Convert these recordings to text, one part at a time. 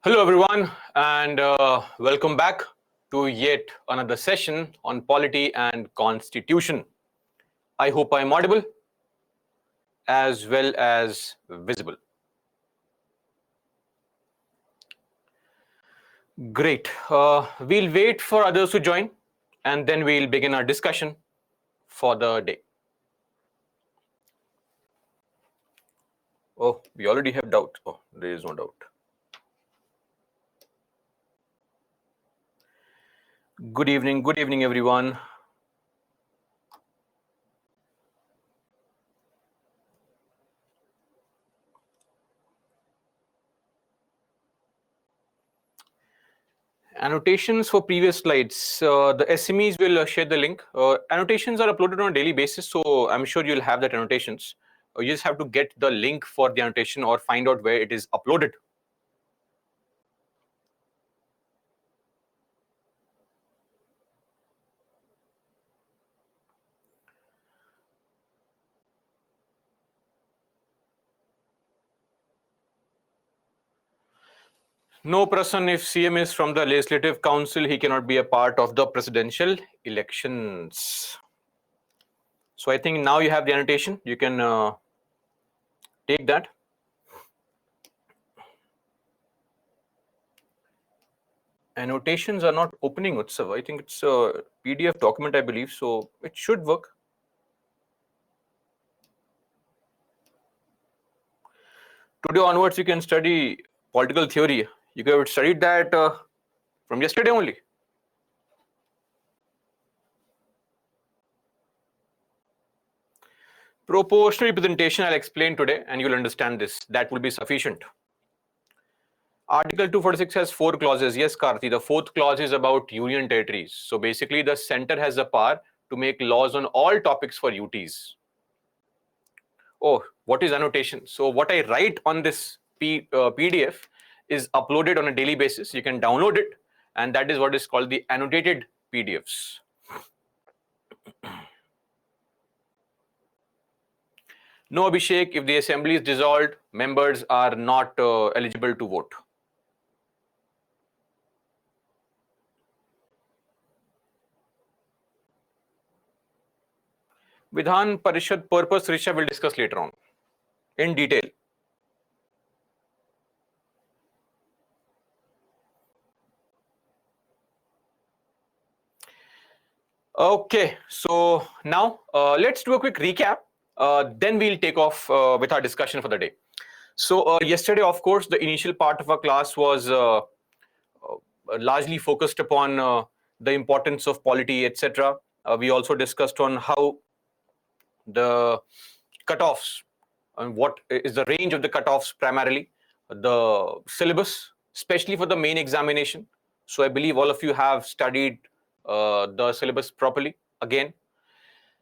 Hello, everyone, and welcome back to yet another session on polity and constitution. I hope I'm audible as well as visible. Great. We'll wait for others to join, and then we'll begin our discussion for the day. Oh, we already have doubt. Oh, there is no doubt. Good evening, everyone. Annotations for previous slides. The SMEs will share the link. Annotations are uploaded on a daily basis, so I'm sure you'll have that annotations. You just have to get the link for the annotation or find out where it is uploaded. No, Prasan, if CM is from the Legislative Council, he cannot be a part of the presidential elections. So I think now you have the annotation. You can take that. Annotations are not opening, Utsav. I think it's a PDF document, I believe, so it should work. Today onwards, you can study political theory. You could have studied that from yesterday only. Proportional representation I'll explain today and you'll understand this. That will be sufficient. Article 246 has 4 clauses. Yes, Karthi, the 4th clause is about union territories. So basically the center has the power to make laws on all topics for UTs. Oh, what is annotation? So what I write on this PDF is uploaded on a daily basis. You can download it, and that is what is called the annotated PDFs. No, Abhishek, if the assembly is dissolved, members are not eligible to vote. Vidhan Parishad purpose, Risha will discuss later on in detail. Okay, so now let's do a quick recap. Then we'll take off with our discussion for the day. So yesterday, of course, the initial part of our class was largely focused upon the importance of polity, etc. We also discussed on how the cutoffs and what is the range of the cutoffs primarily, the syllabus, especially for the main examination. So I believe all of you have studied the syllabus properly again.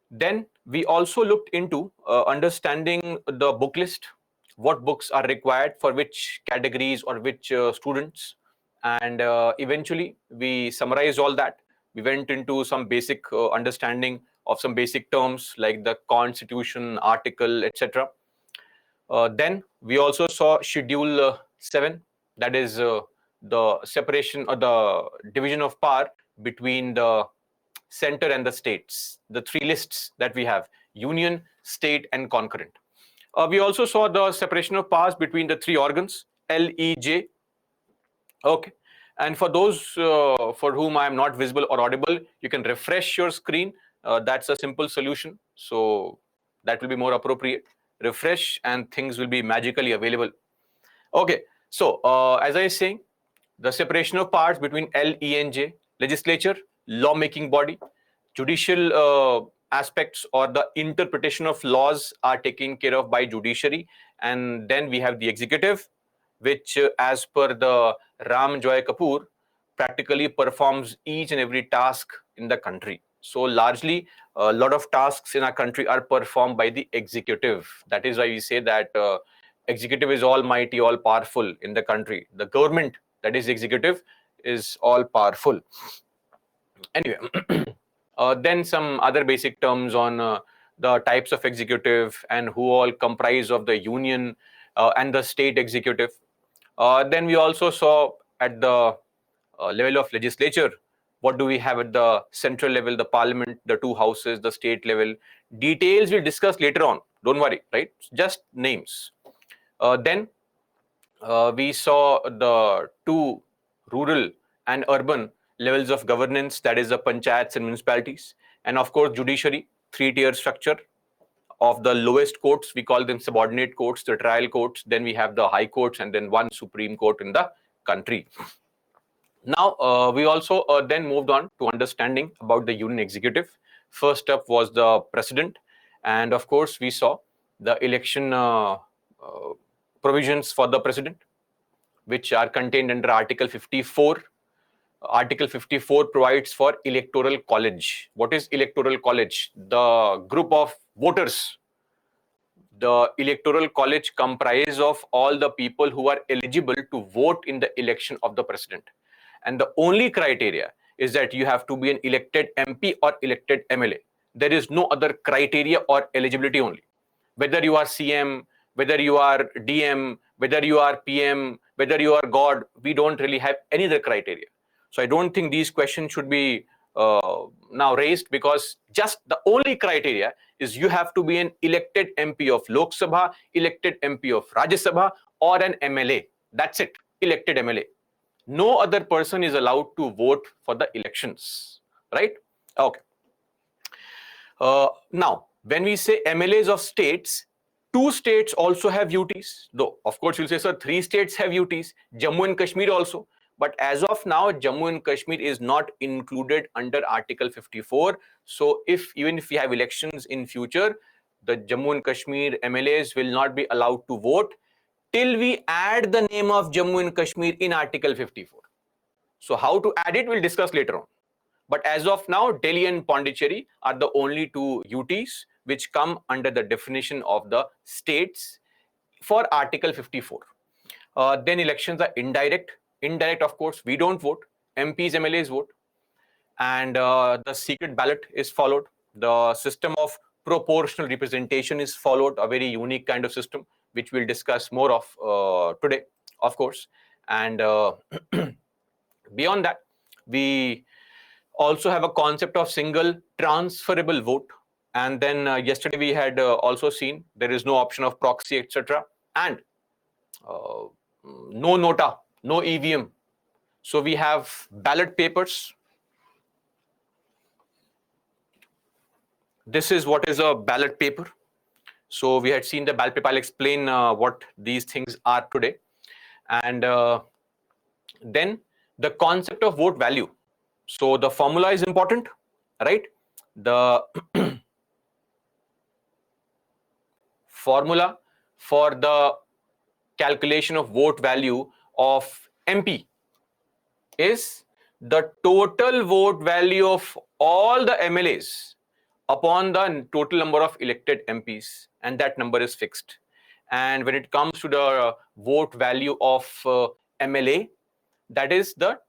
Then we also looked into understanding the book list, what books are required for which categories or which students, and eventually we summarized all that. We went into some basic understanding of some basic terms like the constitution, article, etc. Then we also saw schedule 7, that is the separation or the division of power between the center and the states, the 3 lists that we have: union, state, and concurrent. We also saw the separation of powers between the 3 organs, L, E, J. Okay. And for those for whom I am not visible or audible, you can refresh your screen. That's a simple solution. So that will be more appropriate. Refresh and things will be magically available. Okay. So as I was saying, the separation of powers between L, E, and J: legislature, lawmaking body; judicial aspects or the interpretation of laws are taken care of by judiciary. And then we have the executive, which as per the Ram Joy Kapoor, practically performs each and every task in the country. So largely a lot of tasks in our country are performed by the executive. That is why we say that executive is almighty, all powerful in the country. The government, that is executive, is all powerful. Anyway, then some other basic terms on the types of executive and who all comprise of the union and the state executive. Then we also saw at the level of legislature, what do we have at the central level, the parliament, the two houses, the state level. Details we'll discuss later on. Don't worry, right? Just names. Then we saw the two rural and urban levels of governance, that is the panchayats and municipalities, and of course judiciary, three-tier structure of the lowest courts. We call them subordinate courts, the trial courts. Then we have the high courts, and then one supreme court in the country. Now, we also then moved on to understanding about the union executive. First up was the president, and of course we saw the election provisions for the president, which are contained under Article 54. Article 54 provides for electoral college. What is electoral college? The group of voters. The electoral college comprises of all the people who are eligible to vote in the election of the president. And the only criteria is that you have to be an elected MP or elected MLA. There is no other criteria or eligibility only. Whether you are CM, whether you are DM, whether you are PM, whether you are God, we don't really have any other criteria. So I don't think these questions should be now raised, because just the only criteria is you have to be an elected MP of Lok Sabha, elected MP of Rajya Sabha, or an MLA. That's it, elected MLA. No other person is allowed to vote for the elections, right? Okay. Now, when we say MLAs of states, two states also have UTs. Though, of course, you'll say, sir, three states have UTs, Jammu and Kashmir also. But as of now, Jammu and Kashmir is not included under Article 54. So even if we have elections in future, the Jammu and Kashmir MLAs will not be allowed to vote till we add the name of Jammu and Kashmir in Article 54. So how to add it, we'll discuss later on. But as of now, Delhi and Pondicherry are the only two UTs which come under the definition of the states for Article 54. Then elections are indirect. Indirect, of course, we don't vote. MPs, MLAs vote. And the secret ballot is followed. The system of proportional representation is followed, a very unique kind of system, which we'll discuss more of today, of course. And beyond that, we also have a concept of single transferable vote. And then yesterday we had also seen there is no option of proxy, etc. And no nota, no EVM. So we have ballot papers. This is what is a ballot paper. So we had seen the ballot paper. I'll explain what these things are today. And then the concept of vote value. So the formula is important, right? The formula for the calculation of vote value of MP is the total vote value of all the MLAs upon the total number of elected MPs, and that number is fixed. And when it comes to the vote value of MLA, that is the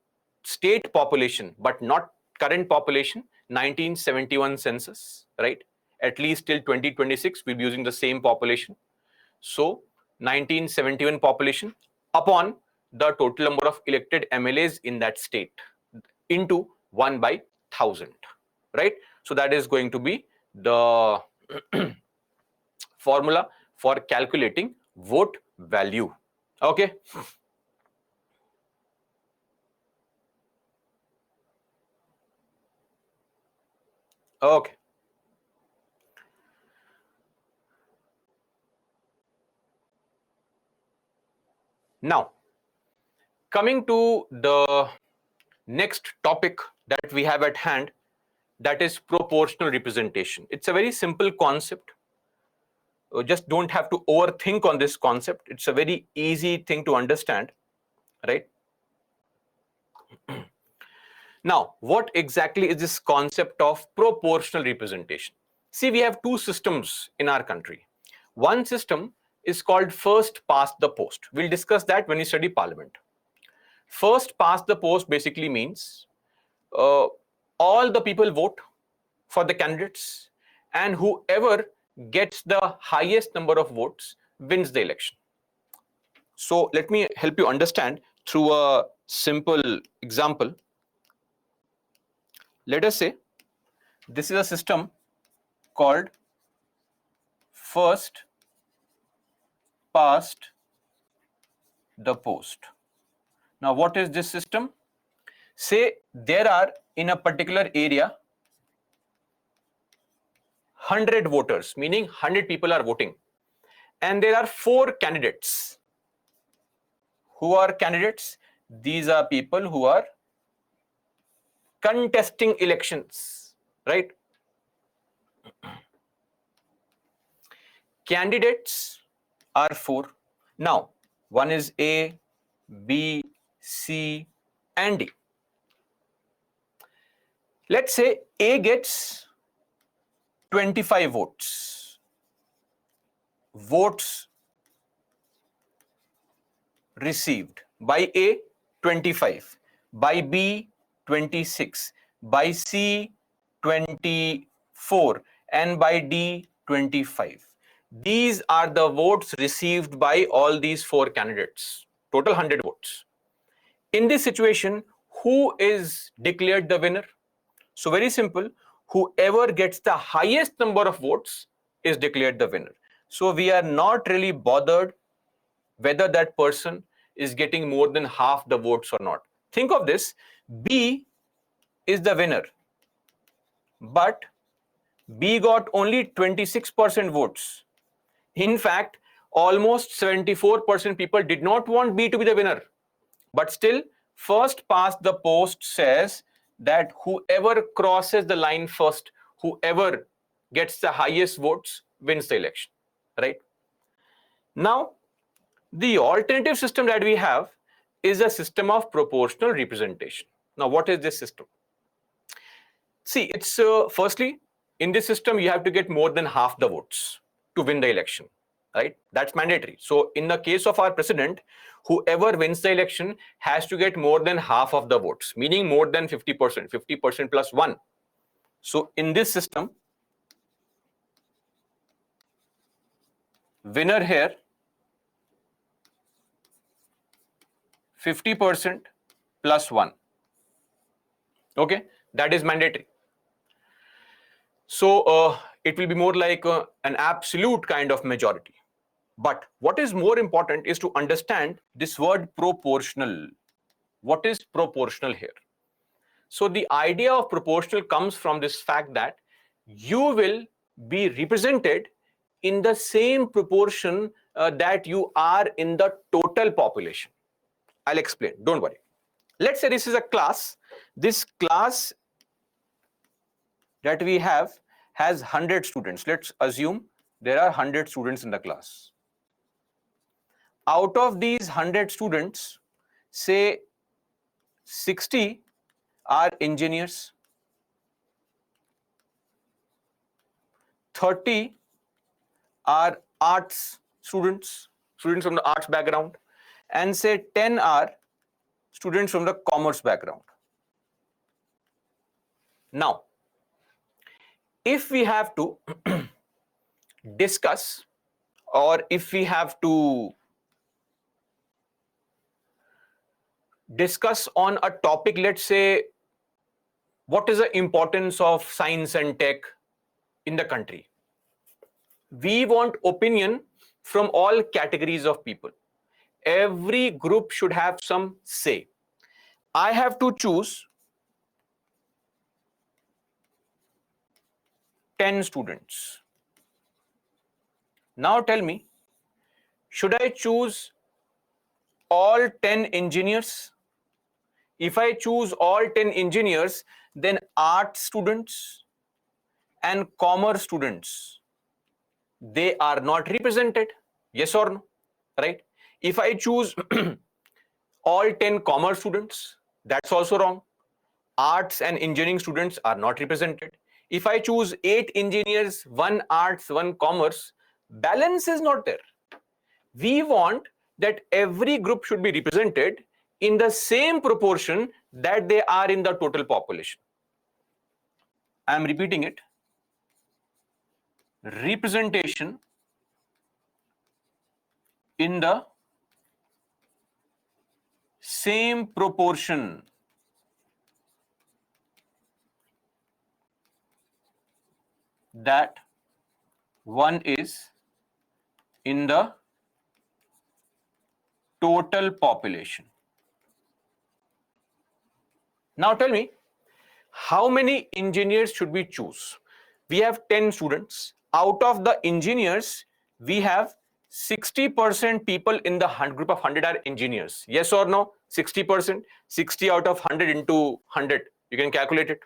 state population, but not current population, 1971 census, right? At least till 2026, we'll be using the same population. So 1971 population upon the total number of elected MLAs in that state into 1/1000, right? So that is going to be the formula for calculating vote value. Okay. Okay. Now, coming to the next topic that we have at hand, that is proportional representation. It's a very simple concept. Just don't have to overthink on this concept. It's a very easy thing to understand, right? Now, what exactly is this concept of proportional representation? See, we have two systems in our country. One system is called first past the post. We'll discuss that when we study parliament. First past the post basically means all the people vote for the candidates, and whoever gets the highest number of votes wins the election. So let me help you understand through a simple example. Let us say this is a system called first past the post. Now, what is this system? Say there are in a particular area 100 voters, meaning 100 people are voting, and there are 4 candidates. Who are candidates? These are people who are contesting elections, right? Candidates are 4. Now, one is A, B, C, and D. Let's say A gets 25 votes. Votes received by A, 25, by B, 26, by C, 24, and by D, 25. These are the votes received by all these 4 candidates, total 100 votes. In this situation, who is declared the winner? So very simple, whoever gets the highest number of votes is declared the winner. So we are not really bothered whether that person is getting more than half the votes or not. Think of this, B is the winner, but B got only 26% votes. In fact, almost 74% people did not want B to be the winner. But still, first past the post says that whoever crosses the line first, whoever gets the highest votes wins the election, right? Now, the alternative system that we have is a system of proportional representation. Now, what is this system? See, it's firstly, in this system, you have to get more than half the votes to win the election, right? That's mandatory. So in the case of our president, whoever wins the election has to get more than half of the votes, meaning more than 50%, 50% plus 1. So in this system, winner here, 50% plus 1. Okay, that is mandatory. So it will be more like an absolute kind of majority. But what is more important is to understand this word proportional. What is proportional here? So the idea of proportional comes from this fact that you will be represented in the same proportion that you are in the total population. I'll explain, don't worry. Let's say this is a class. This class that we have has 100 students. Let's assume there are 100 students in the class. Out of these 100 students, say 60 are engineers, 30 are arts students, students from the arts background, and say 10 are students from the commerce background. Now, if we have to discuss, or if we have to discuss on a topic, let's say, what is the importance of science and tech in the country? We want opinion from all categories of people. Every group should have some say. I have to choose 10 students. Now tell me, should I choose all 10 engineers? If I choose all 10 engineers, then art students and commerce students, they are not represented. Yes or no? Right? If I choose all 10 commerce students, that's also wrong. Arts and engineering students are not represented. If I choose 8 engineers, 1 arts, 1 commerce, balance is not there. We want that every group should be represented in the same proportion that they are in the total population. I am repeating it. Representation in the same proportion that one is in the total population. Now tell me, how many engineers should we choose? We have 10 students. Out of the engineers, we have 60% people in the group of 100 are engineers. Yes or no? 60%. 60 out of 100 into 100. You can calculate it.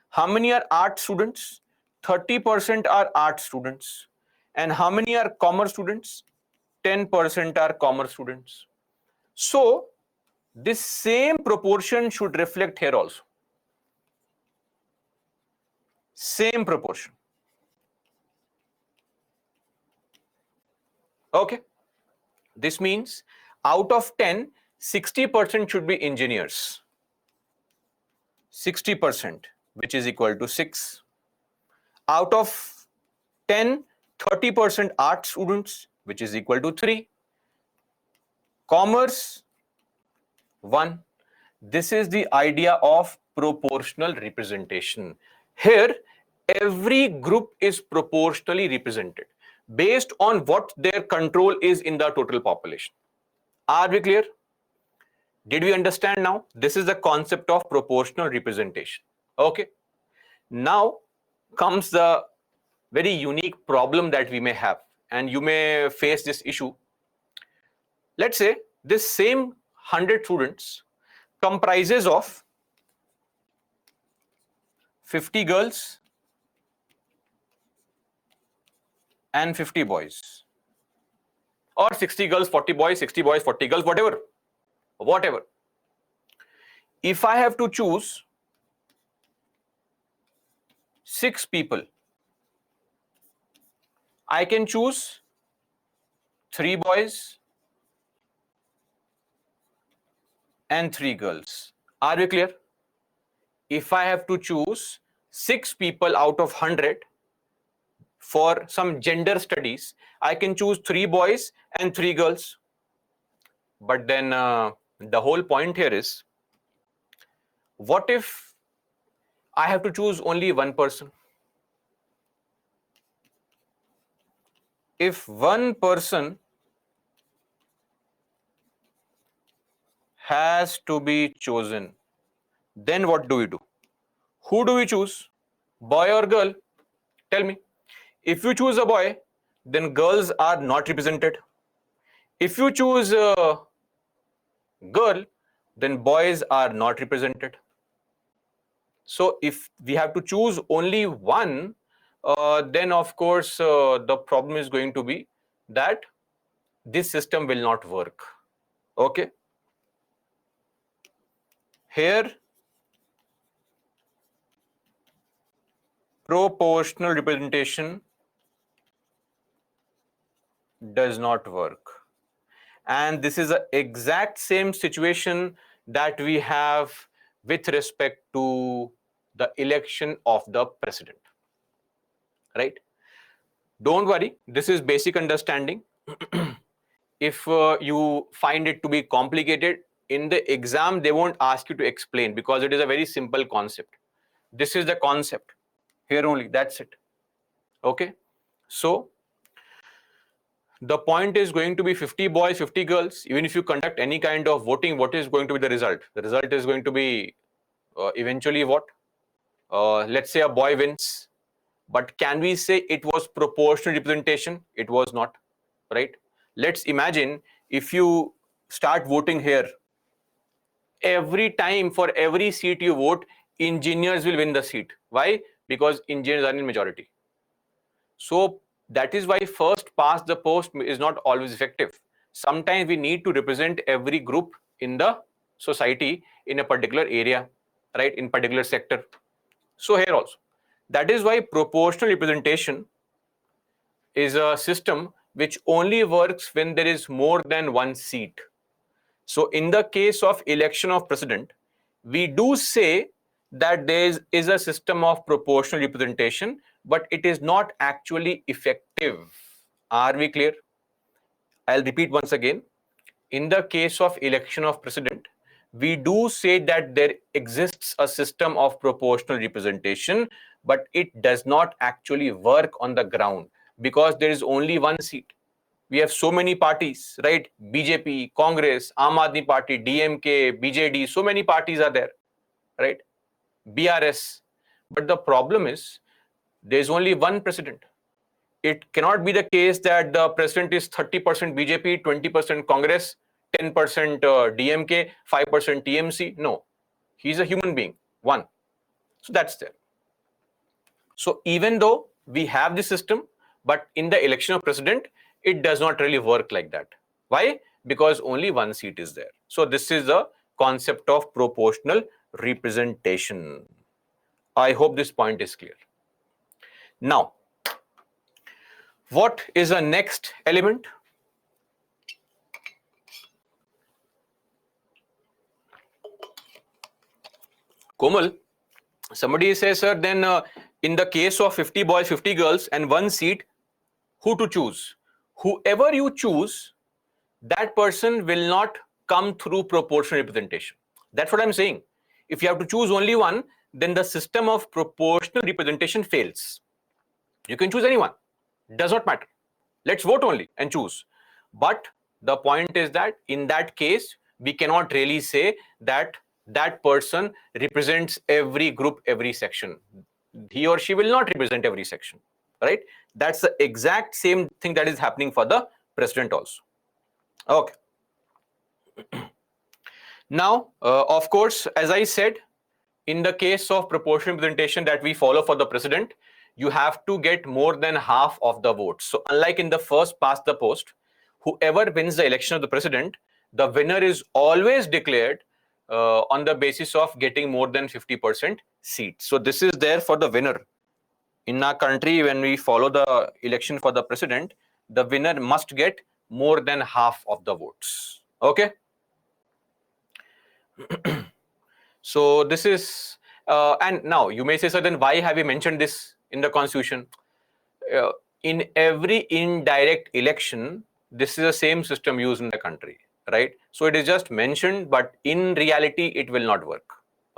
How many are art students? 30% are art students. And how many are commerce students? 10% are commerce students. So, this same proportion should reflect here also. Same proportion. Okay. This means out of 10, 60% should be engineers. 60%, which is equal to 6. Out of 10, 30% art students, which is equal to 3. Commerce, 1. This is the idea of proportional representation. Here, every group is proportionally represented based on what their control is in the total population. Are we clear? Did we understand now? This is the concept of proportional representation. Okay. Now comes the very unique problem that we may have, and you may face this issue. Let's say this same 100 students comprises of 50 girls and 50 boys, or 60 girls, 40 boys, 60 boys, 40 girls, whatever. If I have to choose 6 people, I can choose 3 boys and 3 girls. Are we clear? If I have to choose 6 people out of 100 for some gender studies, I can choose 3 boys and 3 girls. But then the whole point here is, what if I have to choose only one person? If one person has to be chosen, then what do we do? Who do we choose? Boy or girl? Tell me. If you choose a boy, then girls are not represented. If you choose a girl, then boys are not represented. So if we have to choose only one, then of course the problem is going to be that this system will not work. Okay. Here, proportional representation does not work. And this is the exact same situation that we have with respect to the election of the president. Right? Don't worry, this is basic understanding. If you find it to be complicated, in the exam they won't ask you to explain, because it is a very simple concept. This is the concept here only, that's it. Okay, so the point is going to be 50 boys, 50 girls. Even if you conduct any kind of voting, what is going to be the result? The result is going to be eventually what? Let's say a boy wins. But can we say it was proportional representation? It was not, right? Let's imagine if you start voting here, every time for every seat you vote, engineers will win the seat. Why? Because engineers are in majority. So that is why first past the post is not always effective. Sometimes we need to represent every group in the society in a particular area, right? In particular sector. So here also, that is why proportional representation is a system which only works when there is more than one seat. So in the case of election of president, we do say that there is a system of proportional representation, but it is not actually effective. Are we clear? I'll repeat once again. in the case of election of president, we do say that there exists a system of proportional representation, but it does not actually work on the ground because there is only one seat. We have so many parties, right? BJP, Congress, Aam Aadmi Party, DMK, BJD, so many parties are there, right? BRS. But the problem is there is only one president. It cannot be the case that the president is 30% BJP, 20% Congress, 10% DMK, 5% TMC. No, he's a human being, one. So that's there. So even though we have the system, but in the election of president, it does not really work like that. Why? Because only one seat is there. So this is the concept of proportional representation. I hope this point is clear. Now, what is the next element? Komal, somebody says, sir, then in the case of 50 boys, 50 girls and one seat, who to choose? Whoever you choose, that person will not come through proportional representation. That's what I'm saying. If you have to choose only one, then the system of proportional representation fails. You can choose anyone. Does not matter. Let's vote only and choose. But the point is that in that case, we cannot really say that that person represents every group, every section. He or she will not represent every section, right? That's the exact same thing that is happening for the president also. Okay. Now, of course, as I said, in the case of proportional representation that we follow for the president, you have to get more than half of the votes. So unlike in the first past the post, whoever wins the election of the president, the winner is always declared on the basis of getting more than 50% seats. So this is there for the winner. In our country, when we follow the election for the president, the winner must get more than half of the votes. Okay. So this is, and now you may say, sir, then why have you mentioned this in the constitution? In every indirect election, this is the same system used in the country, right? So it is just mentioned, but in reality, it will not work.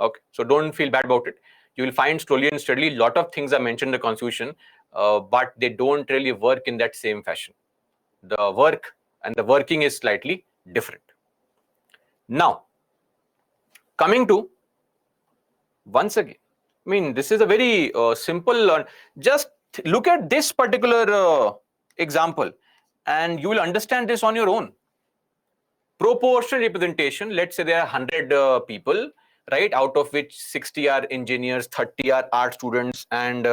Okay, so don't feel bad about it. You will find slowly and steadily a lot of things are mentioned in the constitution, but they don't really work in that same fashion. The work and the working is slightly different. Now, coming to, once again, I mean, this is a very simple, just look at this particular example and you will understand this on your own. Proportional representation, let's say there are 100 people, right, out of which 60 are engineers, 30 are art students, and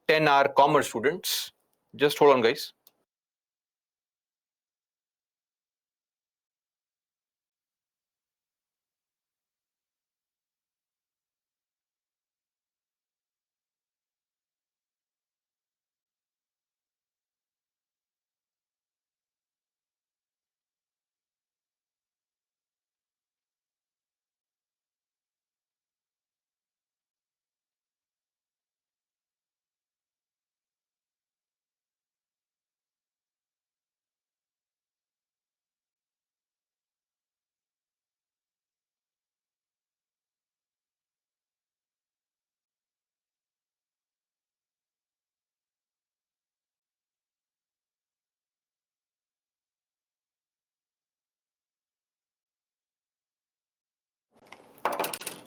10 are commerce students. Just hold on, guys.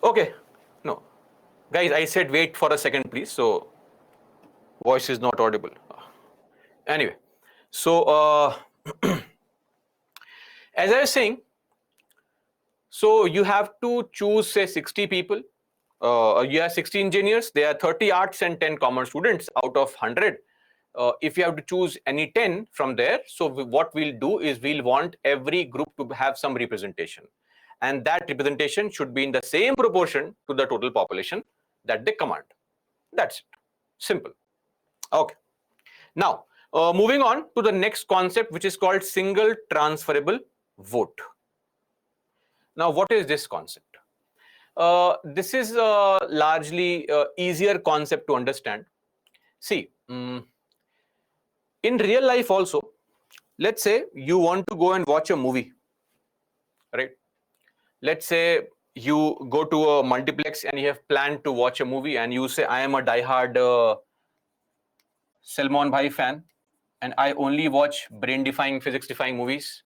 Okay, no, guys, I said wait for a second, please. So, voice is not audible. Anyway, so as I was saying, so you have to choose, say, 60 people. You have 60 engineers. There are 30 arts and 10 commerce students out of 100. If you have to choose any 10 from there, so what we'll do is we'll want every group to have some representation. And that representation should be in the same proportion to the total population that they command. That's it. Simple. Okay. Now, moving on to the next concept, which is called single transferable vote. Now, what is this concept? This is a largely easier concept to understand. See, in real life also, let's say you want to go and watch a movie, right? Let's say you go to a multiplex and you have planned to watch a movie, and you say, I am a diehard Salman Bhai fan, and I only watch brain-defying, physics-defying movies.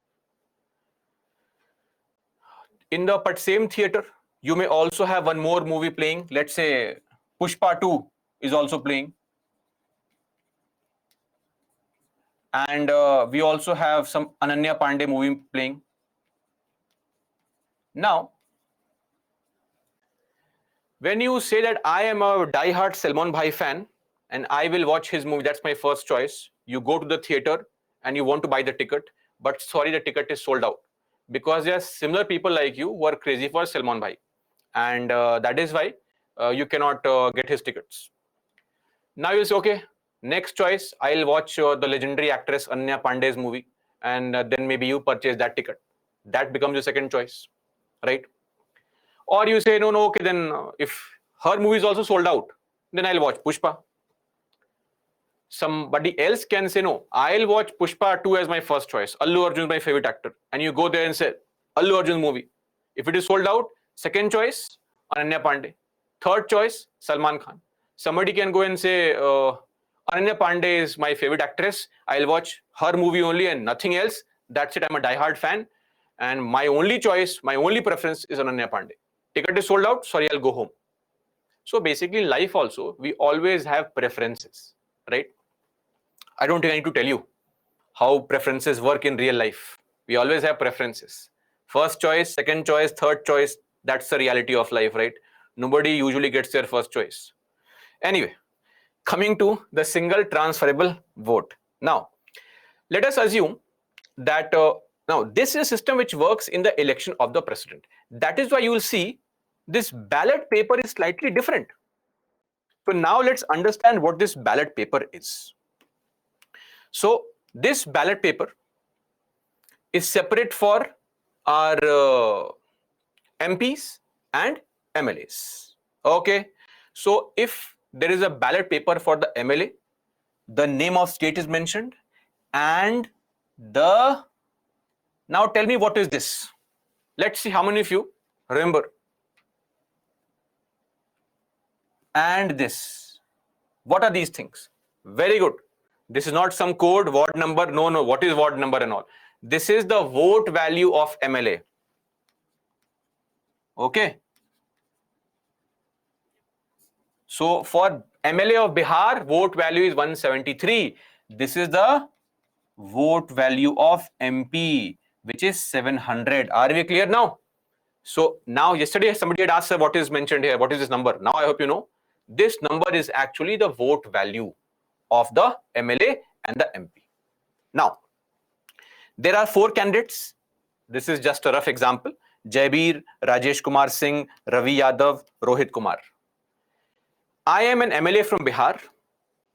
In the same theater, you may also have one more movie playing. Let's say Pushpa 2 is also playing. And we also have some Ananya Pandey movie playing. Now, when you say that I am a diehard Salman Bhai fan and I will watch his movie, that's my first choice. You go to the theater and you want to buy the ticket, but sorry, the ticket is sold out because there are similar people like you who are crazy for Salman Bhai, and that is why you cannot get his tickets. Now you say, okay, next choice, I'll watch the legendary actress Ananya Pandey's movie, and then maybe you purchase that ticket. That becomes your second choice, right? Or you say, no, okay, then if her movie is also sold out, then I'll watch Pushpa. Somebody else can say, no, I'll watch Pushpa 2 as my first choice. Allu Arjun is my favorite actor. And you go there and say, Allu Arjun movie. If it is sold out, second choice, Ananya Pandey. Third choice, Salman Khan. Somebody can go and say, Ananya Pandey is my favorite actress. I'll watch her movie only and nothing else. That's it, I'm a diehard fan. And my only choice, my only preference is Ananya Pandey. Ticket is sold out, sorry, I'll go home. So basically, life also, we always have preferences, right? I don't think I need to tell you how preferences work in real life. We always have preferences. First choice, second choice, third choice. That's the reality of life, right? Nobody usually gets their first choice. Anyway, coming to the single transferable vote. Now, let us assume that now this is a system which works in the election of the president. That is why you will see this ballot paper is slightly different. So now let's understand what this ballot paper is. So this ballot paper is separate for our MPs and MLAs. Okay. So if there is a ballot paper for the MLA, the name of state is mentioned, and now tell me what is this. Let's see how many of you remember. And this. What are these things? Very good. This is not some code, ward number. No. What is ward number and all? This is the vote value of MLA. Okay. So for MLA of Bihar, vote value is 173. This is the vote value of MP, which is 700. Are we clear now? So now, yesterday somebody had asked, what is mentioned here? What is this number? Now I hope you know. This number is actually the vote value of the MLA and the MP. Now, there are 4 candidates. This is just a rough example. Jaybir, Rajesh Kumar Singh, Ravi Yadav, Rohit Kumar. I am an MLA from Bihar.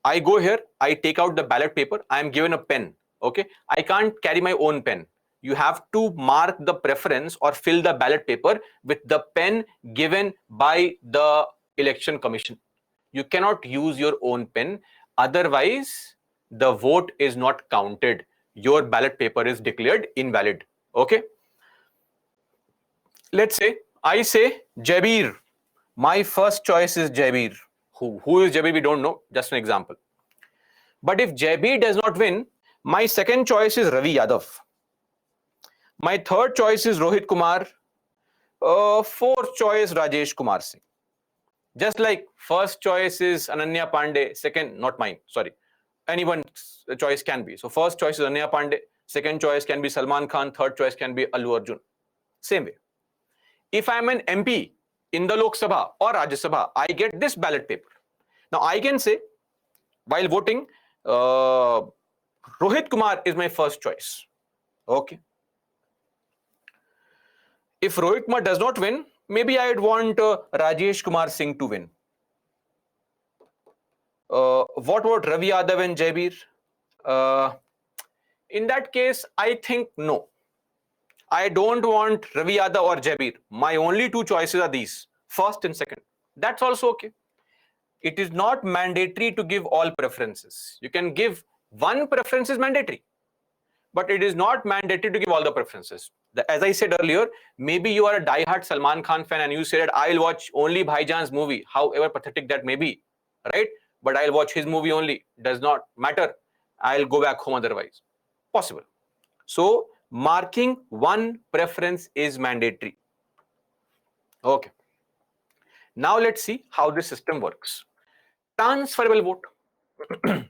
I go here, I take out the ballot paper. I am given a pen. Okay. I can't carry my own pen. You have to mark the preference or fill the ballot paper with the pen given by the Election Commission. You cannot use your own pen. Otherwise, the vote is not counted. Your ballot paper is declared invalid. Okay. Let's say I say Jaybir. My first choice is Jaybir. Who is Jaybir? We don't know. Just an example. But if Jaybir does not win, my second choice is Ravi Yadav. My third choice is Rohit Kumar. Fourth choice, Rajesh Kumar Singh. Just like first choice is Ananya Pandey, second, not mine, sorry. Anyone's choice can be. So first choice is Ananya Pandey, second choice can be Salman Khan, third choice can be Allu Arjun. Same way. If I am an MP in the Lok Sabha or Rajya Sabha, I get this ballot paper. Now I can say, while voting, Rohit Kumar is my first choice. Okay. If Rohit Kumar does not win, maybe I'd want Rajesh Kumar Singh to win. What about Ravi Yadav and Jaybir? In that case, I think no. I don't want Ravi Yadav or Jaybir. My only 2 choices are these, first and second. That's also okay. It is not mandatory to give all preferences. You can give one preference is mandatory. but it is not mandatory to give all the preferences. As I said earlier, maybe you are a die-hard Salman Khan fan and you said, I'll watch only Bhaijaan's movie, however pathetic that may be, right? But I'll watch his movie only. Does not matter. I'll go back home otherwise. Possible. So marking one preference is mandatory. Okay. Now let's see how this system works. Transferable vote.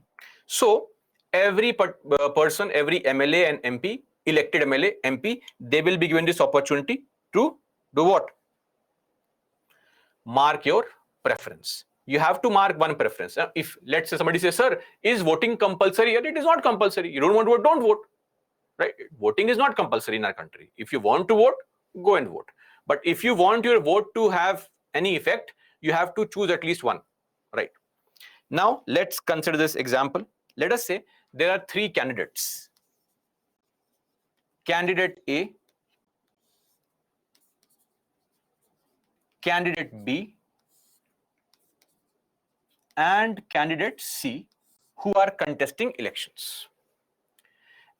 So every person, every MLA and MP, elected MLA, MP, they will be given this opportunity to do what? Mark your preference. You have to mark one preference. If let's say somebody says, sir, is voting compulsory? It is not compulsory. You don't want to vote, don't vote. Right? Voting is not compulsory in our country. If you want to vote, go and vote. But if you want your vote to have any effect, you have to choose at least one. Right? Now let's consider this example. Let us say there are three candidates. Candidate A, candidate B, and candidate C who are contesting elections.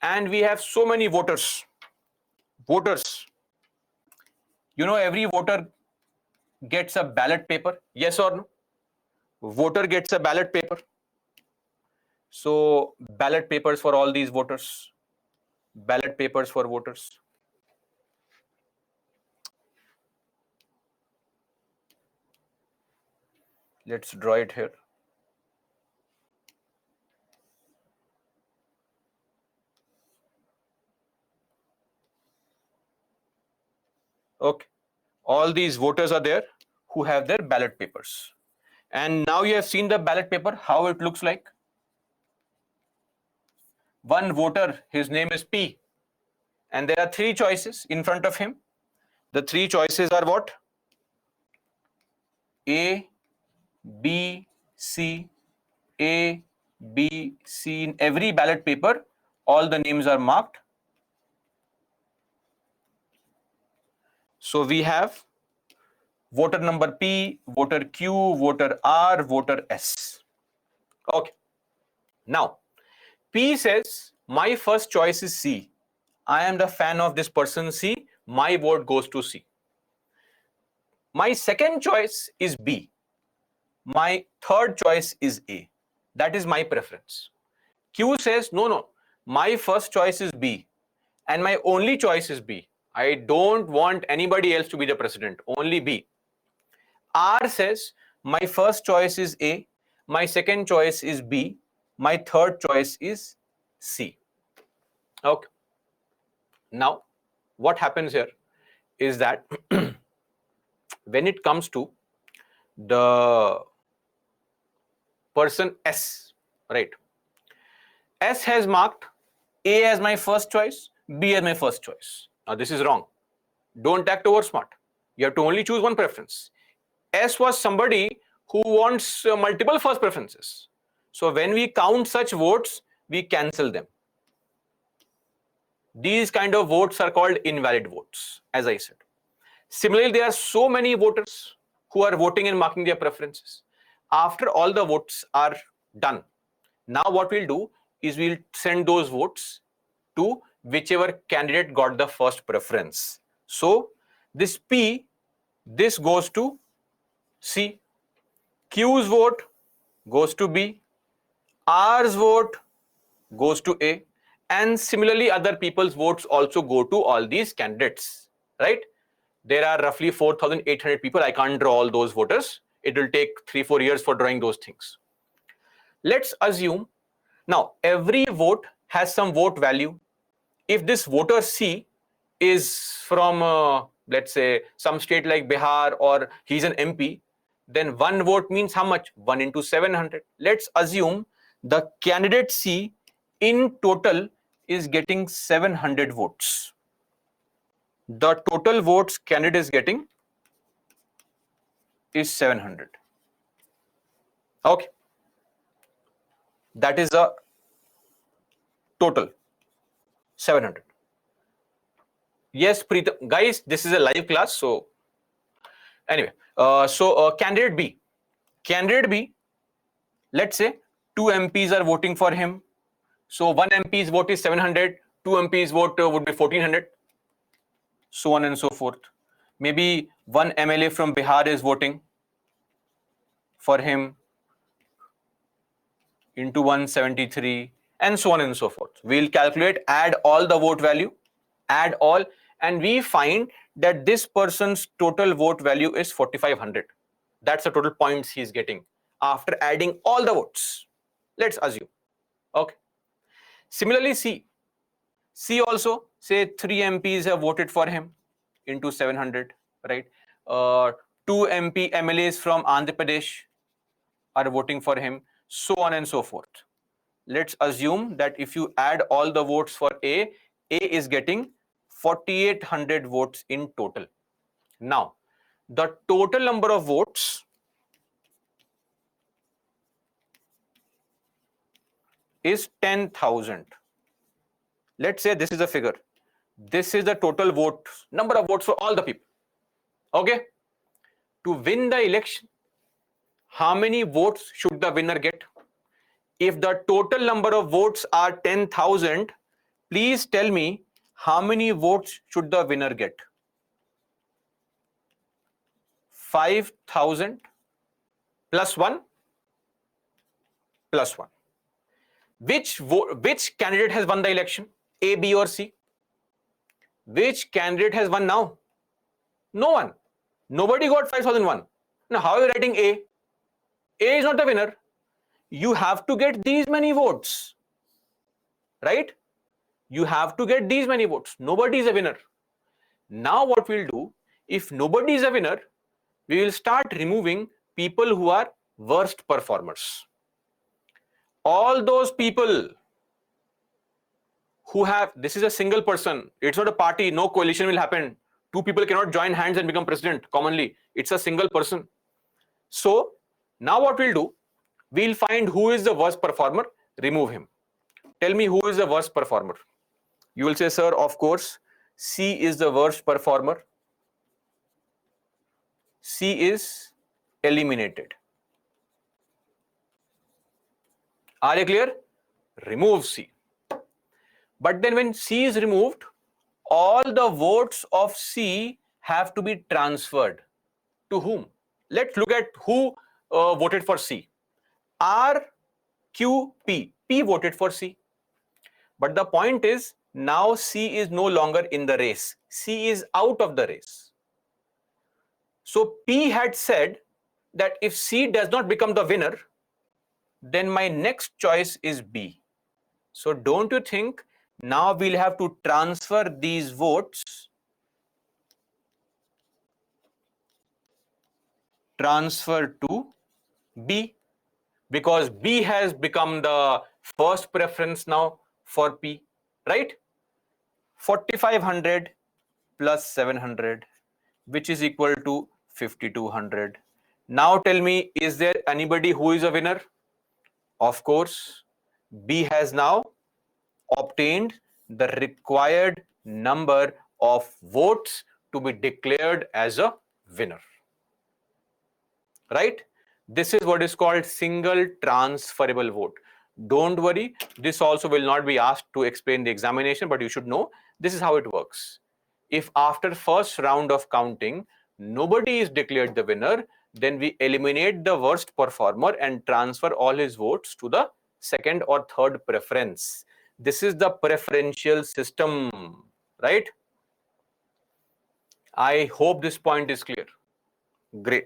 And we have so many voters. You know, every voter gets a ballot paper, yes or no? Voter gets a ballot paper. So ballot papers for all these voters, ballot papers for voters. Let's draw it here. Okay, all these voters are there who have their ballot papers. And now you have seen the ballot paper, how it looks like. One voter, his name is P, and there are three choices in front of him. The three choices are what? A, B, C, A, B, C. In every ballot paper, all the names are marked. So we have voter number P, voter Q, voter R, voter S. Okay. Now, P says, my first choice is C. I am the fan of this person C. My vote goes to C. My second choice is B. My third choice is A. That is my preference. Q says, no, my first choice is B. And my only choice is B. I don't want anybody else to be the president, only B. R says, my first choice is A. My second choice is B. My third choice is C. Okay. Now, what happens here is that when it comes to the person S, right? S has marked A as my first choice, B as my first choice. Now, this is wrong. Don't act over smart. You have to only choose one preference. S was somebody who wants multiple first preferences. So when we count such votes, we cancel them. These kind of votes are called invalid votes, as I said. Similarly, there are so many voters who are voting and marking their preferences. After all the votes are done, now what we'll do is we'll send those votes to whichever candidate got the first preference. So this P, this goes to C. Q's vote goes to B. R's vote goes to A. And similarly, other people's votes also go to all these candidates, right? There are roughly 4,800 people. I can't draw all those voters. It will take 3-4 years for drawing those things. Let's assume now every vote has some vote value. If this voter C is from, let's say, some state like Bihar, or he's an MP, then one vote means how much? 1 into 700. Let's assume the candidate C in total is getting 700 votes. The total votes candidate is getting is 700. Okay. That is a total 700. Yes, Preetam. Guys, this is a live class. So anyway, candidate B. Candidate B, let's say 2 MPs are voting for him. So one MP's vote is 700, 2 MPs vote would be 1400, so on and so forth. Maybe one MLA from Bihar is voting for him into 173, and so on and so forth. We'll calculate, add all the vote value, add all, and we find that this person's total vote value is 4500. That's the total points he's getting after adding all the votes. Let's assume. Okay. Similarly, C also, say 3 MPs have voted for him into 700, right? 2 MLAs from Andhra Pradesh are voting for him, so on and so forth. Let's assume that if you add all the votes for A is getting 4800 votes in total. Now, the total number of votes is 10,000. Let's say this is the figure. This is the total vote, number of votes for all the people. Okay? To win the election, how many votes should the winner get? If the total number of votes are 10,000, please tell me how many votes should the winner get? 5,000 plus 1 plus 1. Which candidate has won the election? A, B, or C? Which candidate has won now? No one. Nobody got 5,001. Now, how are you writing A? A is not the winner. You have to get these many votes, right? You have to get these many votes. Nobody is a winner. Now what we'll do, if nobody is a winner, we will start removing people who are worst performers. All those people who have, this is a single person, it's not a party, no coalition will happen. 2 people cannot join hands and become president commonly. It's a single person. So now what we'll do, we'll find who is the worst performer, remove him. Tell me who is the worst performer. You will say, sir, of course, C is the worst performer. C is eliminated. Are you clear? Remove C. But then when C is removed, all the votes of C have to be transferred. To whom? Let's look at who voted for C. R, Q, P. P voted for C. But the point is, now C is no longer in the race. C is out of the race. So P had said that if C does not become the winner, then my next choice is B. So don't you think now we'll have to transfer these votes, transfer to B, because B has become the first preference now for P, right? 4,500 plus 700, which is equal to 5,200. Now tell me, is there anybody who is a winner? Of course, B has now obtained the required number of votes to be declared as a winner. Right? This is what is called single transferable vote. Don't worry, this also will not be asked to explain the examination, but you should know this is how it works. If after first round of counting, nobody is declared the winner, then we eliminate the worst performer and transfer all his votes to the second or third preference. This is the preferential system, right? I hope this point is clear. Great.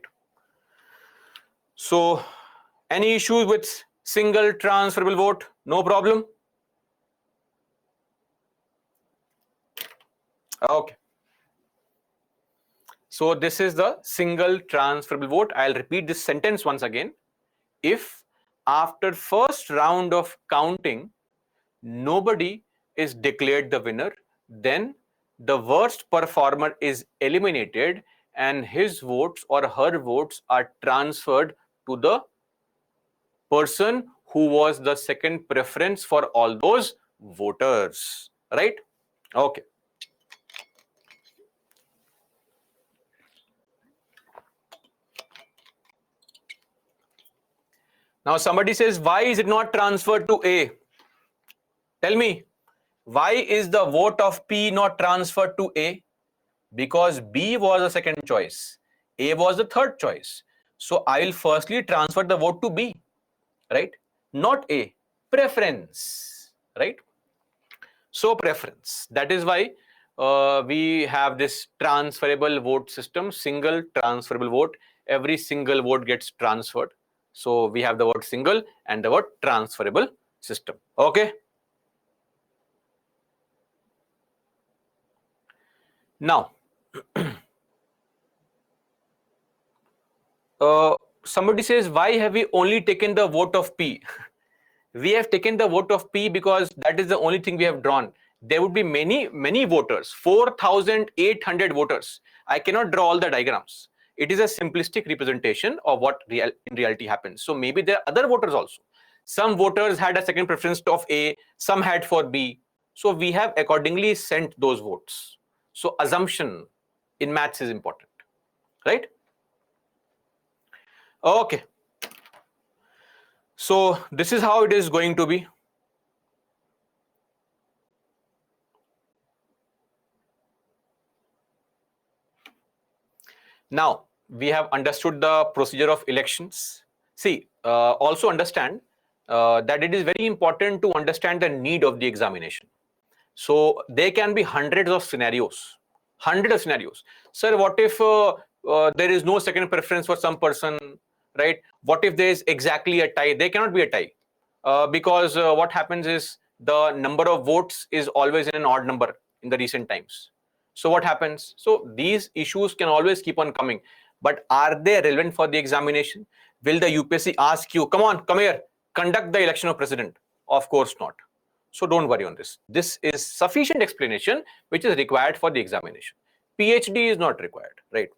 So, any issues with single transferable vote? No problem? Okay. So, this is the single transferable vote. I'll repeat this sentence once again. If after first round of counting, nobody is declared the winner, then the worst performer is eliminated and his votes or her votes are transferred to the person who was the second preference for all those voters, right? Okay. Now somebody says, why is it not transferred to A? Tell me, Why is the vote of P not transferred to A? Because B was the second choice, A was the third choice. So I will firstly transfer the vote to B, right? Not A. Preference, right? So preference. That is why we have this transferable vote system, single transferable vote. Every single vote gets transferred. So we have the word single and the word transferable system. Okay. Now, somebody says, why have we only taken the vote of P? We have taken the vote of P because that is the only thing we have drawn. There would be many voters, 4,800 voters. I cannot draw all the diagrams. It is a simplistic representation of what in reality happens. So maybe there are other voters also. Some voters had a second preference of A, some had for B. So we have accordingly sent those votes. So assumption in maths is important, right? Okay. So this is how it is going to be. Now, we have understood the procedure of elections. See, also understand that it is very important to understand the need of the examination. So there can be hundreds of scenarios. Sir, what if there is no second preference for some person, right? What if there is exactly a tie? There cannot be a tie because what happens is the number of votes is always in an odd number in the recent times. So what happens? So these issues can always keep on coming, but are they relevant for the examination? Will the UPSC ask you, come on, come here, conduct the election of president? Of course not. So don't worry on this. This is sufficient explanation which is required for the examination. PhD is not required, right?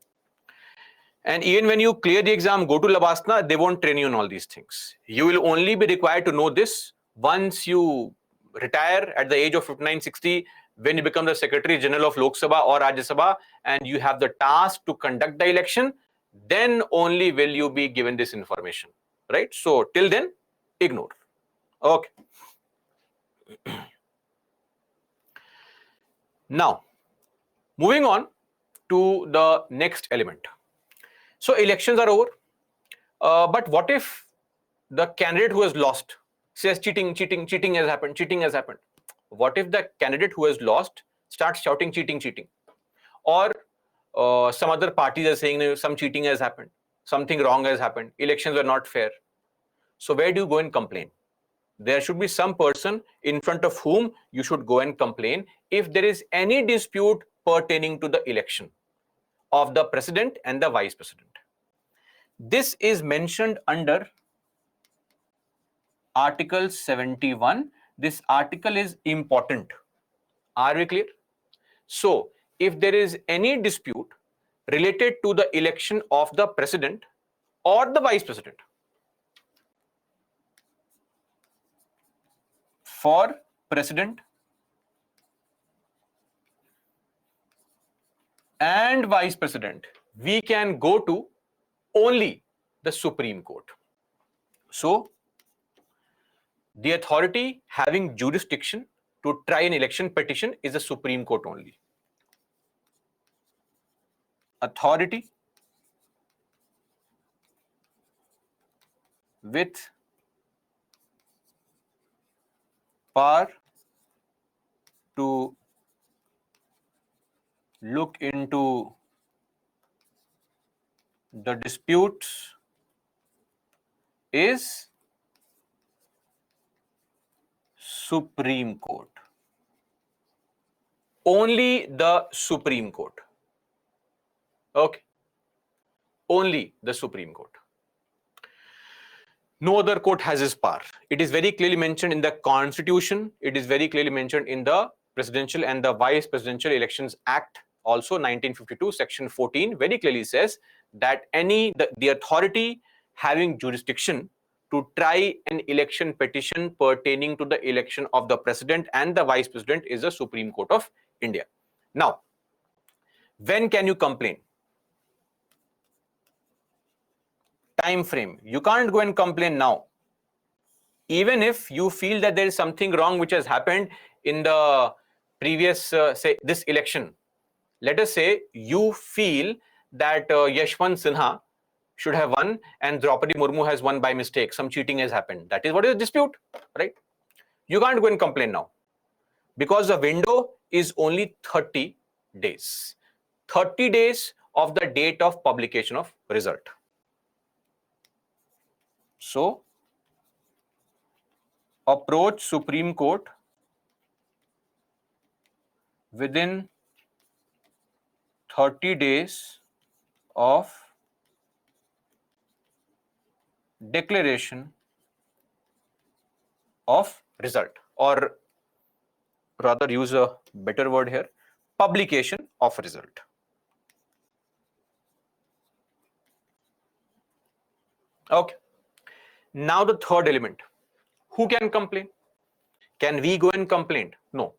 And even when you clear the exam, go to Labasna, they won't train you on all these things. You will only be required to know this once you retire at the age of 59, 60, when you become the Secretary General of Lok Sabha or Rajya Sabha, and you have the task to conduct the election, then only will you be given this information, right? So till then, ignore. Okay. Now, moving on to the next element. So elections are over, but what if the candidate who has lost says cheating has happened? What if the candidate who has lost starts shouting cheating? Or some other parties are saying some cheating has happened, something wrong has happened, elections were not fair. So where do you go and complain? There should be some person in front of whom you should go and complain if there is any dispute pertaining to the election of the president and the vice president. This is mentioned under Article 71. This article is important. Are we clear? So, if there is any dispute related to the election of the president or the vice president, for president and vice president, we can go to only the Supreme Court. So, the authority having jurisdiction to try an election petition is the Supreme Court only. Authority with power to look into the disputes is Supreme Court. Only the Supreme Court. Okay. Only the Supreme Court. No other court has this power. It is very clearly mentioned in the Constitution. It is very clearly mentioned in the Presidential and the Vice Presidential Elections Act, also 1952, Section 14, very clearly says that the authority having jurisdiction to try an election petition pertaining to the election of the president and the vice president is the Supreme Court of India. Now, when can you complain? Time frame. You can't go and complain now. Even if you feel that there is something wrong which has happened in the previous, say, this election, let us say you feel that Yashwant Sinha should have won and Draupadi Murmu has won by mistake. Some cheating has happened. That is what is the dispute, right? You can't go and complain now because the window is only 30 days. 30 days of the date of publication of result. So, approach Supreme Court within 30 days of declaration of result, or rather use a better word here, publication of result. Okay. Now the third element. Who can complain? Can we go and complain? No.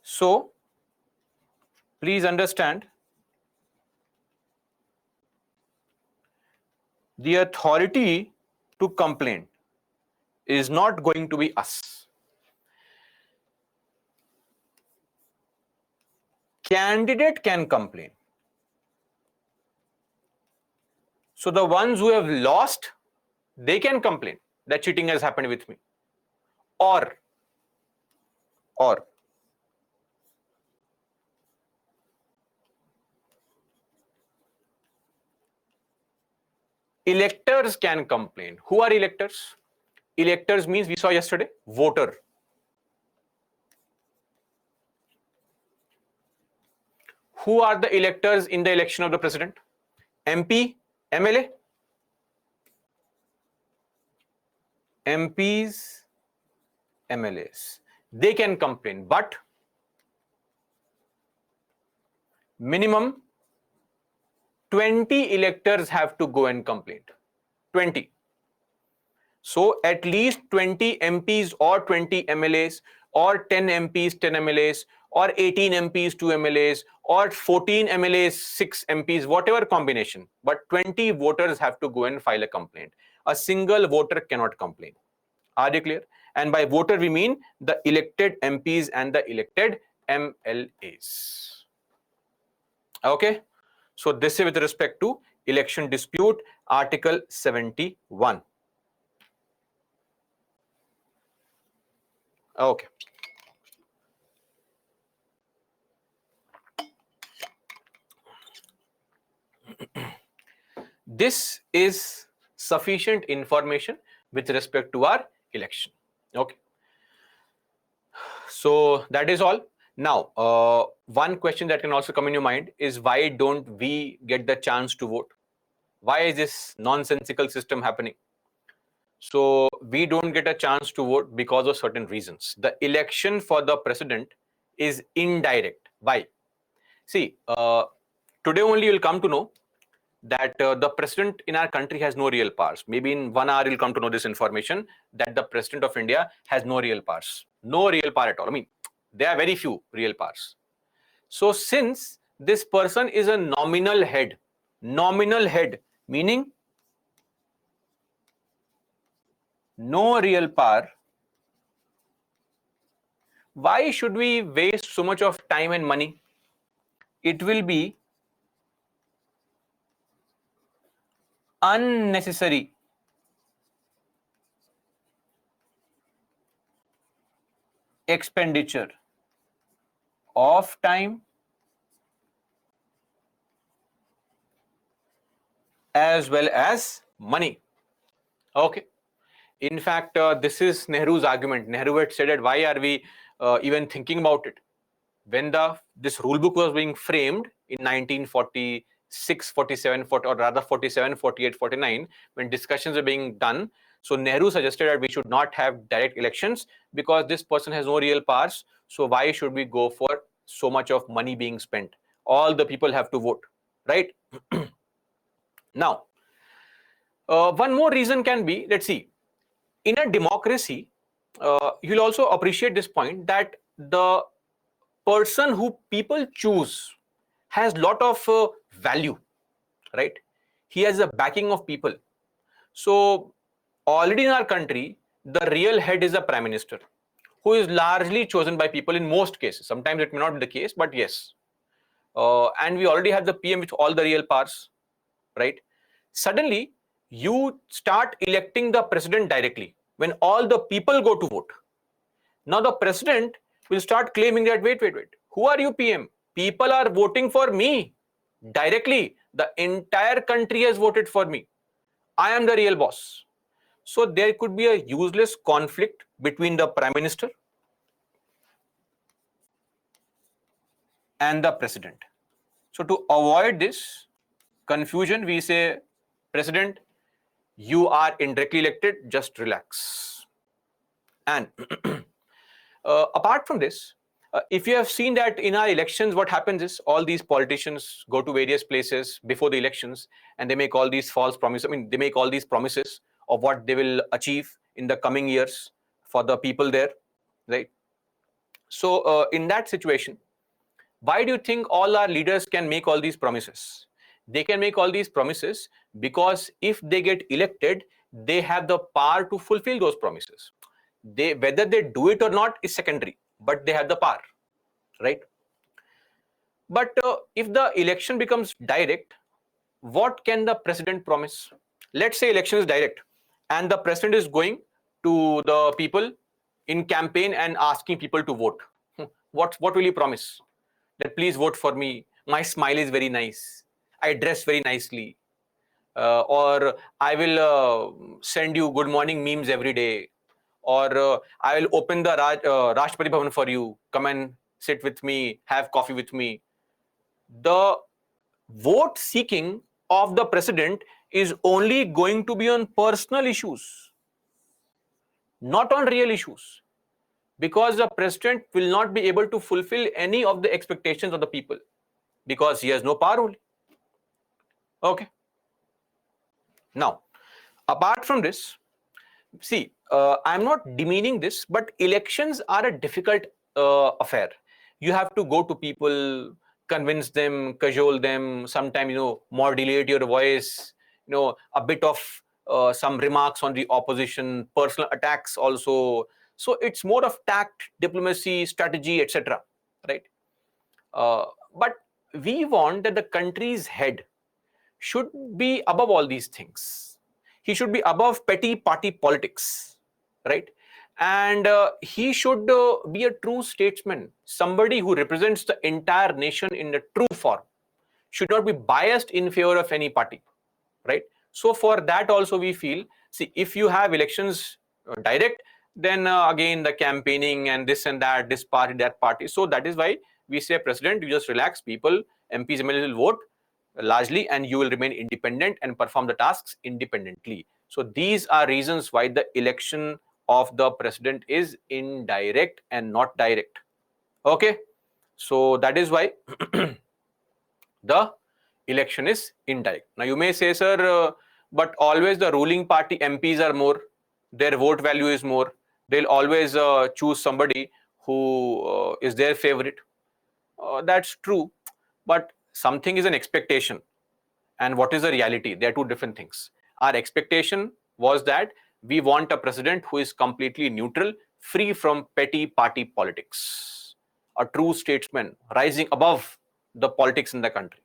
So, please understand, the authority to complain is not going to be us. Candidate can complain. So the ones who have lost, they can complain that cheating has happened with me. Or electors can complain. Who are electors? Electors means, we saw yesterday, voter. Who are the electors in the election of the president? MP, MLA? MPs, MLAs. They can complain, but minimum 20 electors have to go and complain. 20. So at least 20 MPs or 20 MLAs or 10 MPs, 10 MLAs or 18 MPs, 2 MLAs or 14 MLAs, 6 MPs, whatever combination. But 20 voters have to go and file a complaint. A single voter cannot complain. Are you clear? And by voter we mean the elected MPs and the elected MLAs. Okay. So this is with respect to election dispute, Article 71. Okay. This is sufficient information with respect to our election. Okay. So that is all. Now, one question that can also come in your mind is, why don't we get the chance to vote? Why is this nonsensical system happening? So we don't get a chance to vote because of certain reasons. The election for the president is indirect. Why? See, today only you'll come to know that the president in our country has no real powers. Maybe in 1 hour you'll come to know this information, that the president of India has no real powers. No real power at all. I mean, there are very few real powers. So since this person is a nominal head meaning no real power, why should we waste so much of time and money? It will be unnecessary expenditure of time as well as money. Okay. In fact, this is Nehru's argument. Nehru had said that, why are we even thinking about it? When this rule book was being framed in 1946, 47, 40, or rather 47, 48, 49, when discussions were being done, so Nehru suggested that we should not have direct elections because this person has no real powers. So why should we go for so much of money being spent? All the people have to vote, right? Now, one more reason can be, let's see, in a democracy, you'll also appreciate this point, that the person who people choose has lot of value, right? He has the backing of people. So already in our country, the real head is the Prime Minister, who is largely chosen by people in most cases. Sometimes it may not be the case, but yes. And we already have the PM with all the real powers, right? Suddenly, you start electing the president directly when all the people go to vote. Now the president will start claiming that, wait, who are you, PM? People are voting for me directly. The entire country has voted for me. I am the real boss. So there could be a useless conflict between the Prime Minister and the president. So to avoid this confusion, we say, President, you are indirectly elected, just relax. And apart from this, if you have seen that in our elections, what happens is all these politicians go to various places before the elections and they make all these false promises. I mean, they make all these promises of what they will achieve in the coming years for the people there, right? So in that situation, why do you think all our leaders can make all these promises? They can make all these promises because if they get elected, they have the power to fulfill those promises. Whether they do it or not is secondary, but they have the power, right? But if the election becomes direct, what can the president promise? Let's say election is direct and the president is going to the people in campaign and asking people to vote. What will he promise? That please vote for me. My smile is very nice. I dress very nicely. Or I will send you good morning memes every day. Or I will open the Rashtrapati Bhavan for you. Come and sit with me, have coffee with me. The vote seeking of the president is only going to be on personal issues, not on real issues, because the president will not be able to fulfill any of the expectations of the people because he has no power only. Okay. Now, apart from this, see, I'm not demeaning this, but elections are a difficult affair. You have to go to people, convince them, cajole them, sometimes, modulate your voice, a bit of some remarks on the opposition, personal attacks also. So it's more of tact, diplomacy, strategy, etc. Right? But we want that the country's head should be above all these things. He should be above petty party politics, right? And he should be a true statesman, somebody who represents the entire nation in the true form, should not be biased in favor of any party, right? So for that also we feel, see, if you have elections direct, then again the campaigning and this and that, this party, that party. So that is why we say, President, you just relax, people, MPs, MLAs will vote largely and you will remain independent and perform the tasks independently. So these are reasons why the election of the president is indirect and not direct. Okay, so that is why the election is indirect. Now you may say, sir, but always the ruling party MPs are more, their vote value is more, they'll always choose somebody who is their favorite. That's true, but something is an expectation and what is the reality? They are two different things. Our expectation was that we want a president who is completely neutral, free from petty party politics, a true statesman rising above the politics in the country.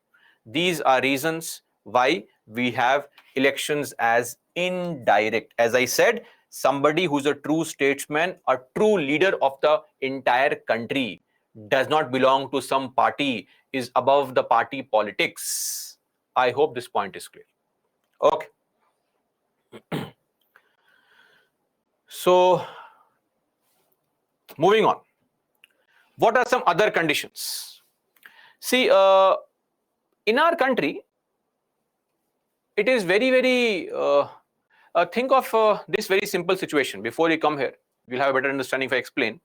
These are reasons why we have elections as indirect. As I said, somebody who's a true statesman, a true leader of the entire country, does not belong to some party, is above the party politics. I hope this point is clear. Okay. So, moving on. What are some other conditions? See, in our country, it is very, very, think of this very simple situation. Before you come here, you'll have a better understanding if I explain.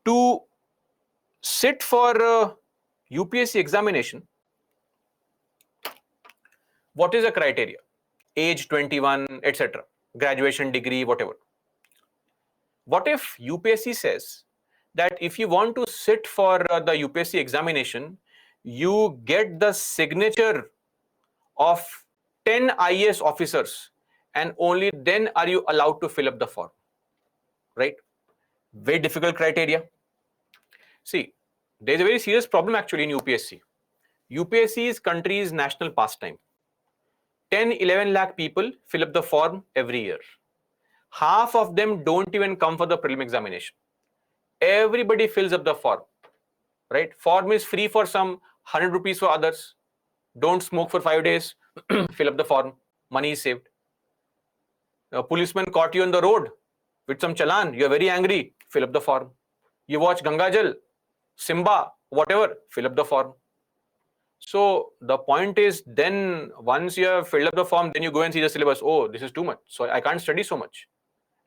To sit for UPSC examination, what is the criteria? Age 21, etc. Graduation degree, whatever. What if UPSC says that if you want to sit for the UPSC examination, you get the signature of 10 IAS officers and only then are you allowed to fill up the form? right? Very difficult criteria. See, there's a very serious problem actually in UPSC. UPSC is country's national pastime. 10-11 lakh people fill up the form every year. Half of them don't even come for the prelim examination. Everybody fills up the form, right? Form is free for some, 100 rupees for others. Don't smoke for 5 days, fill up the form, money is saved. A policeman caught you on the road with some challan, you're very angry, fill up the form. You watch Gangajal, Simba, whatever, fill up the form. So the point is, then once you have filled up the form, then you go and see the syllabus. Oh, this is too much, so I can't study so much.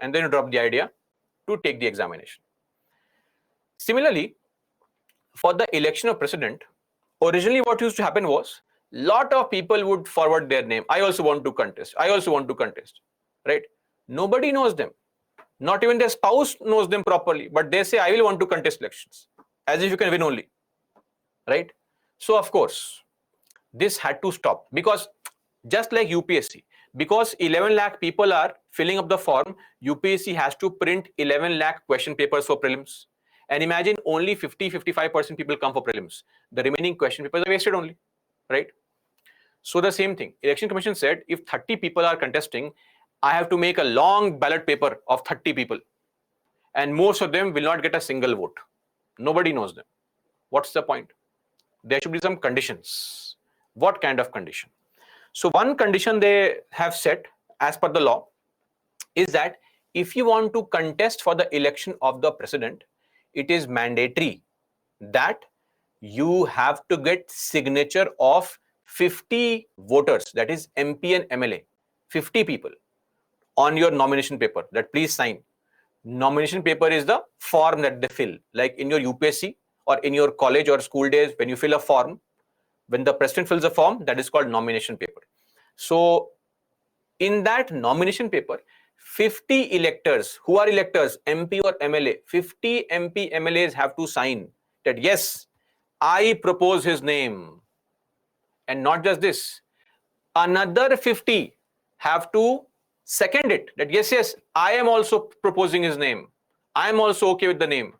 And then you drop the idea to take the examination. Similarly, for the election of president, originally what used to happen was, lot of people would forward their name. I also want to contest. I also want to contest, right? Nobody knows them. Not even their spouse knows them properly, but they say, I will want to contest elections, as if you can win only, right? So of course, this had to stop, because just like UPSC, because 11 lakh people are filling up the form, UPSC has to print 11 lakh question papers for prelims. And imagine only 50-55% people come for prelims. The remaining question papers are wasted only, right? So the same thing, Election Commission said, if 30 people are contesting, I have to make a long ballot paper of 30 people. And most of them will not get a single vote. Nobody knows them. What's the point? There should be some conditions. What kind of condition? So one condition they have set as per the law is that if you want to contest for the election of the president, it is mandatory that you have to get signature of 50 voters, that is MP and MLA, 50 people on your nomination paper that please sign. Nomination paper is the form that they fill, like in your UPSC or in your college or school days, when you fill a form, when the president fills a form, that is called nomination paper. So in that nomination paper, 50 electors, who are electors, MP or MLA, 50 MP, MLAs have to sign that yes, I propose his name. And not just this, another 50 have to second it, that yes, I am also proposing his name. I am also okay with the name.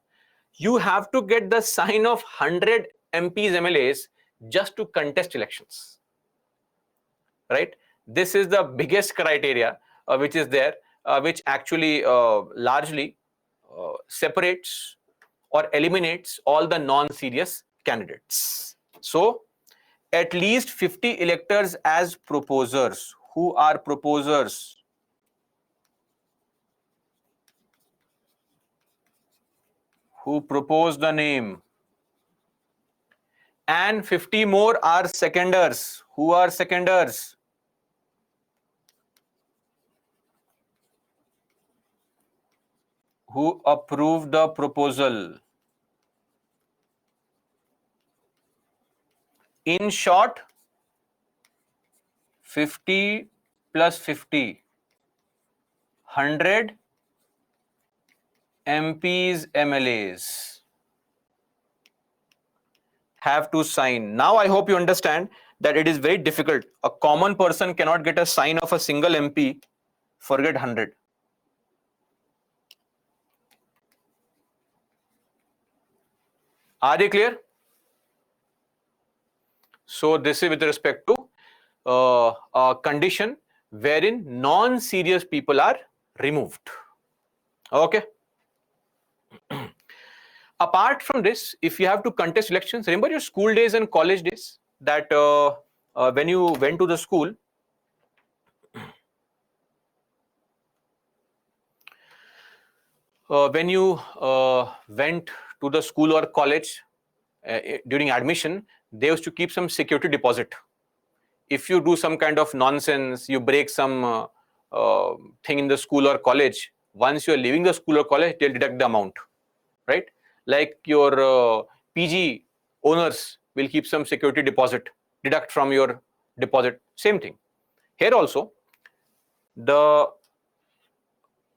You have to get the sign of 100 MPs, MLAs just to contest elections, right? This is the biggest criteria which is there, which actually largely separates or eliminates all the non-serious candidates. So at least 50 electors as proposers. Who are proposers? Who propose the name. And 50 more are seconders. Who are seconders? Who approve the proposal. In short, 50 plus 50, 100 MPs, MLAs have to sign. Now I hope you understand that it is very difficult. A common person cannot get a sign of a single MP, forget 100. Are they clear? So this is with respect to a condition wherein non-serious people are removed. Okay. Apart from this, if you have to contest elections, remember your school days and college days, that when you went to the school, when you went to the school or college during admission, they used to keep some security deposit. If you do some kind of nonsense, you break some thing in the school or college, once you are leaving the school or college, they'll deduct the amount, right? Like your PG owners will keep some security deposit, deduct from your deposit. Same thing. Here also, the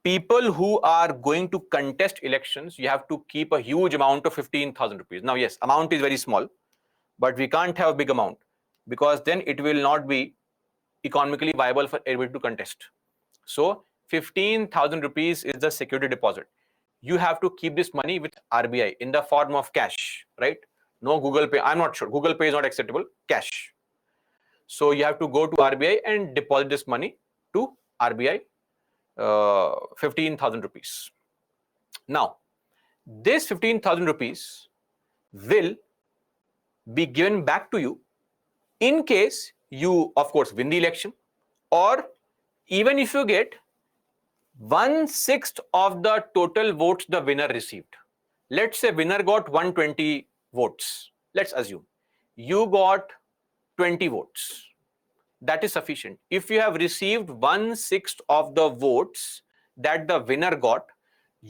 people who are going to contest elections, you have to keep a huge amount of 15,000 rupees. Now, yes, amount is very small, but we can't have a big amount because then it will not be economically viable for everybody to contest. So 15,000 rupees is the security deposit. you have to keep this money with RBI in the form of cash, right? No Google Pay. I'm not sure. Google Pay is not acceptable. Cash. So you have to go to RBI and deposit this money to RBI, 15,000 rupees. Now, this 15,000 rupees will be given back to you in case you, of course, win the election, or even if you get 1/6 of the total votes the winner received. Let's say winner got 120 votes. Let's assume you got 20 votes. That is sufficient. If you have received 1/6 of the votes that the winner got,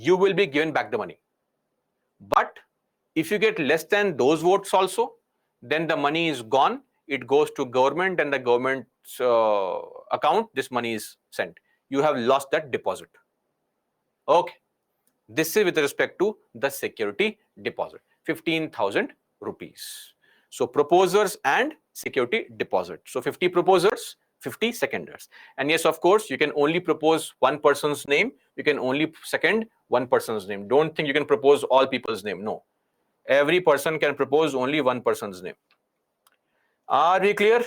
you will be given back the money. But if you get less than those votes also, then the money is gone. It goes to government, and the government's account, this money is sent. You have lost that deposit. Okay. This is with respect to the security deposit, 15,000 rupees. So proposers and security deposit. So 50 proposers, 50 seconders. And yes, of course, you can only propose one person's name. You can only second one person's name. Don't think you can propose all people's name. No. Every person can propose only one person's name. Are we clear?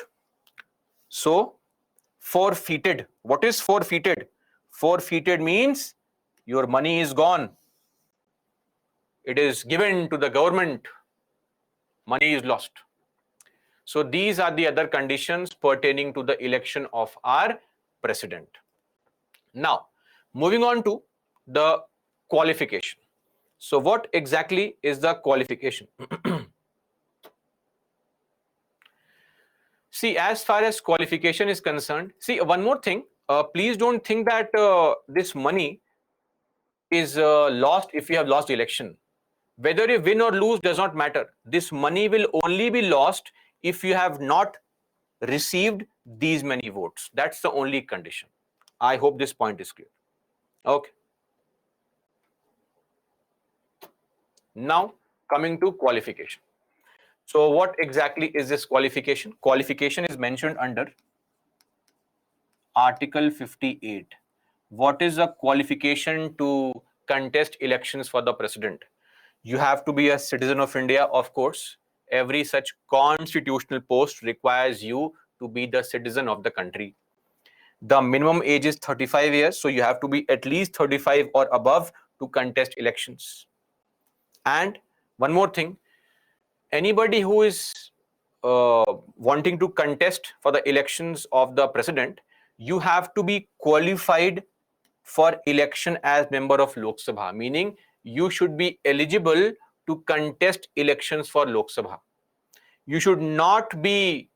So, forfeited. What is forfeited? Forfeited means your money is gone. It is given to the government. Money is lost. So these are the other conditions pertaining to the election of our president. Now, moving on to the qualification. So what exactly is the qualification? See, as far as qualification is concerned, see, one more thing, please don't think that this money is lost if you have lost the election. Whether you win or lose does not matter. This money will only be lost if you have not received these many votes. That's the only condition. I hope this point is clear. Okay. Now, coming to qualification. So what exactly is this qualification? Qualification is mentioned under Article 58. What is the qualification to contest elections for the president? You have to be a citizen of India, of course. Every such constitutional post requires you to be the citizen of the country. The minimum age is 35 years, so you have to be at least 35 or above to contest elections. And one more thing, anybody who is wanting to contest for the elections of the president, you have to be qualified for election as member of Lok Sabha, meaning you should be eligible to contest elections for Lok Sabha. You should not be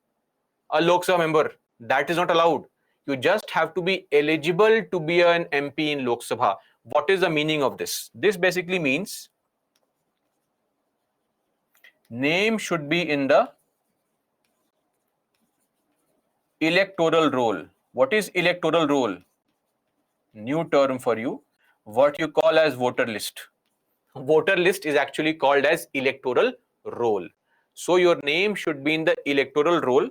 a Lok Sabha member. That is not allowed. You just have to be eligible to be an MP in Lok Sabha. What is the meaning of this? This basically means name should be in the electoral roll. What is electoral roll? New term for you. What you call as voter list. Voter list is actually called as electoral roll. So your name should be in the electoral roll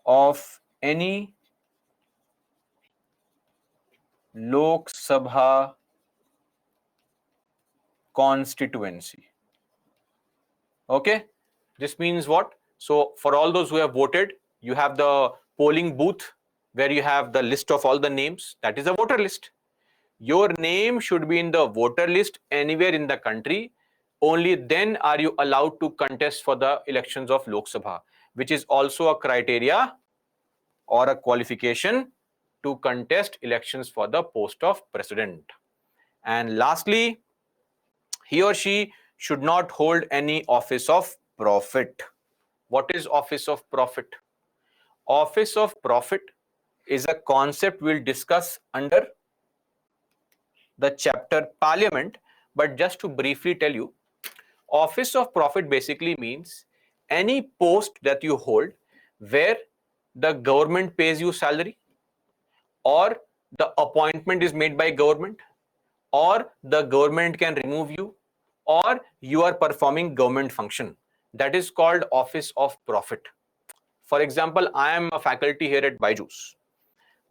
of any Lok Sabha constituency. Okay, this means what? So for all those who have voted, you have the polling booth where you have the list of all the names. That is a voter list. Your name should be in the voter list anywhere in the country. Only then are you allowed to contest for the elections of Lok Sabha, which is also a criteria or a qualification to contest elections for the post of president. And lastly, he or she should not hold any office of profit. What is office of profit? Office of profit is a concept we'll discuss under the chapter Parliament, but just to briefly tell you, office of profit basically means any post that you hold where the government pays you salary, or the appointment is made by government, or the government can remove you, or you are performing government function. That is called office of profit. For example, I am a faculty here at Byju's.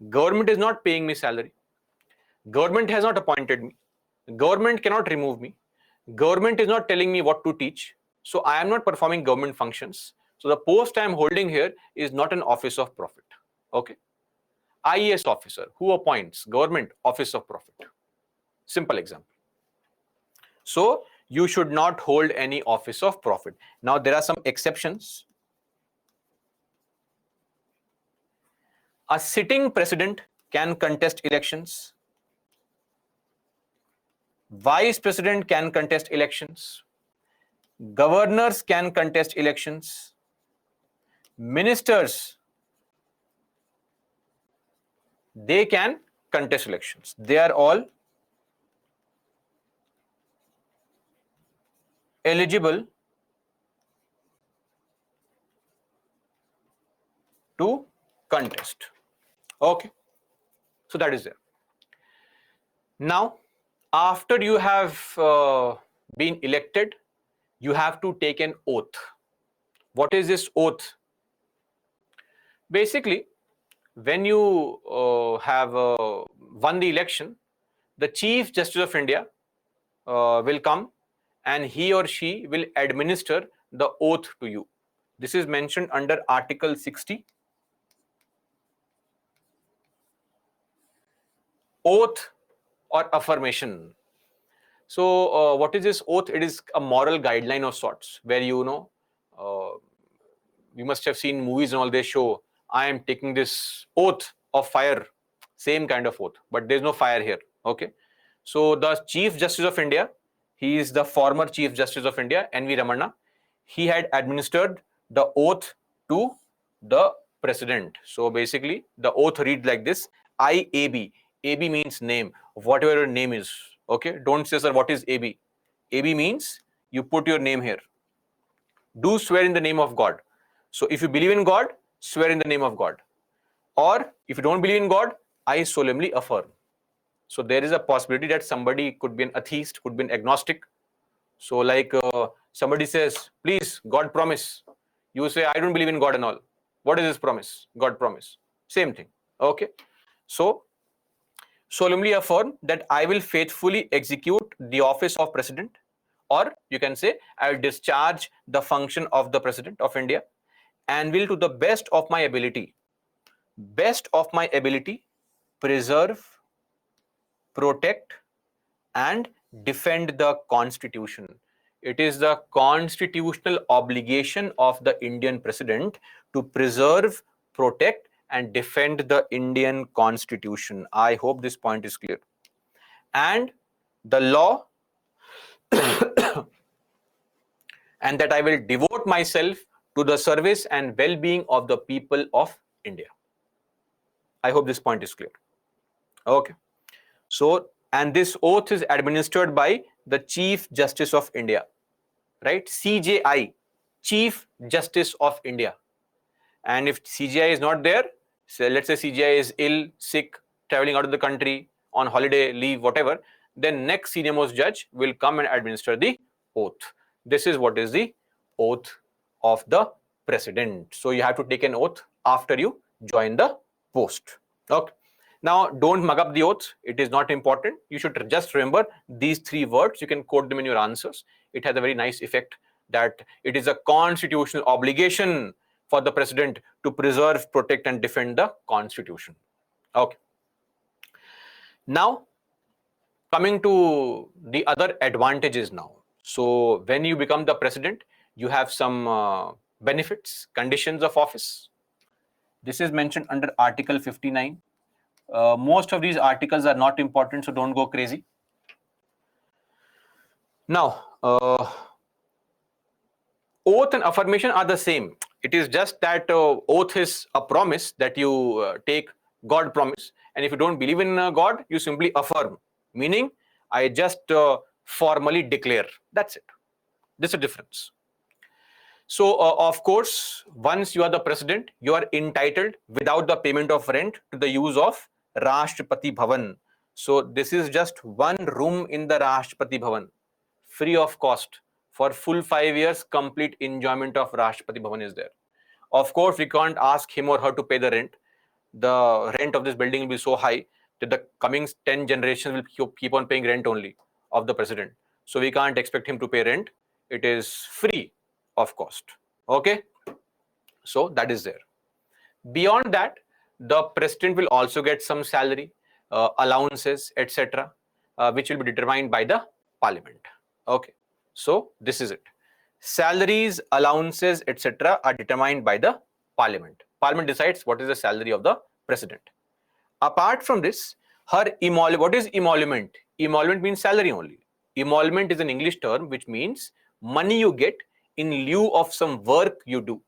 Government is not paying me salary. Government has not appointed me. Government cannot remove me. Government is not telling me what to teach. So I am not performing government functions. So the post I am holding here is not an office of profit. Okay. IAS officer, who appoints? Government, office of profit. Simple example. So you should not hold any office of profit. Now there are some exceptions. A sitting president can contest elections. Vice president can contest elections. Governors can contest elections. Ministers, they can contest elections. They are all eligible to contest. Okay. So that is there. Now, after you have been elected, you have to take an oath. What is this oath? Basically, when you have won the election, the Chief Justice of India will come and he or she will administer the oath to you. This is mentioned under Article 60. Oath or affirmation. So what is this oath? It is a moral guideline of sorts where you must have seen movies and all, they show, I am taking this oath of fire, same kind of oath, but there's no fire here. Okay. So the Chief Justice of India, he is the former Chief Justice of India, N.V. Ramana. He had administered the oath to the president. So basically the oath reads like this: IAB. AB means name, whatever your name is. Okay. Don't say, sir, what is AB? AB means you put your name here. Do swear in the name of God. So if you believe in God, swear in the name of God. Or if you don't believe in God, I solemnly affirm. So there is a possibility that somebody could be an atheist, could be an agnostic. So like somebody says, please, God promise. You say, I don't believe in God and all. What is this promise? God promise. Same thing. Okay. So solemnly affirm that I will faithfully execute the office of president, or you can say I will discharge the function of the president of India and will, to the best of my ability, preserve, protect and defend the constitution. It is the constitutional obligation of the Indian president to preserve, protect and defend the Indian constitution. I hope this point is clear. And the law, and that I will devote myself to the service and well-being of the people of India. I hope this point is clear. Okay. So, and this oath is administered by the Chief Justice of India, right? CJI, Chief Justice of India. And if CJI is not there, so let's say CJI is ill, sick, traveling out of the country, on holiday, leave, whatever, then next senior most judge will come and administer the oath. This is what is the oath of the president. So you have to take an oath after you join the post. Okay. Now, don't mug up the oath. It is not important. You should just remember these three words. You can quote them in your answers. It has a very nice effect that it is a constitutional obligation for the president to preserve, protect, and defend the constitution. Okay. Now, coming to the other advantages now. So, when you become the president, you have some benefits, conditions of office. This is mentioned under Article 59. Most of these articles are not important, so don't go crazy. Now, oath and affirmation are the same. It is just that oath is a promise that you take, God promise. And if you don't believe in God, you simply affirm, meaning I just formally declare. That's it. This is a difference. So, of course, once you are the president, you are entitled without the payment of rent to the use of Rashtrapati Bhavan. So, this is just one room in the Rashtrapati Bhavan, free of cost. For full 5 years, complete enjoyment of Rashtrapati Bhavan is there. Of course, we can't ask him or her to pay the rent. The rent of this building will be so high that the coming 10 generations will keep on paying rent only. of the president. So we can't expect him to pay rent. It is free of cost. Okay. So that is there. Beyond that, the president will also get some salary, allowances, etc., which will be determined by the parliament. Okay. So this is it. Salaries, allowances, etc., are determined by the parliament. Parliament decides what is the salary of the president. Apart from this, what is emolument? Emolument means salary only. Emolument is an English term which means money you get in lieu of some work you do.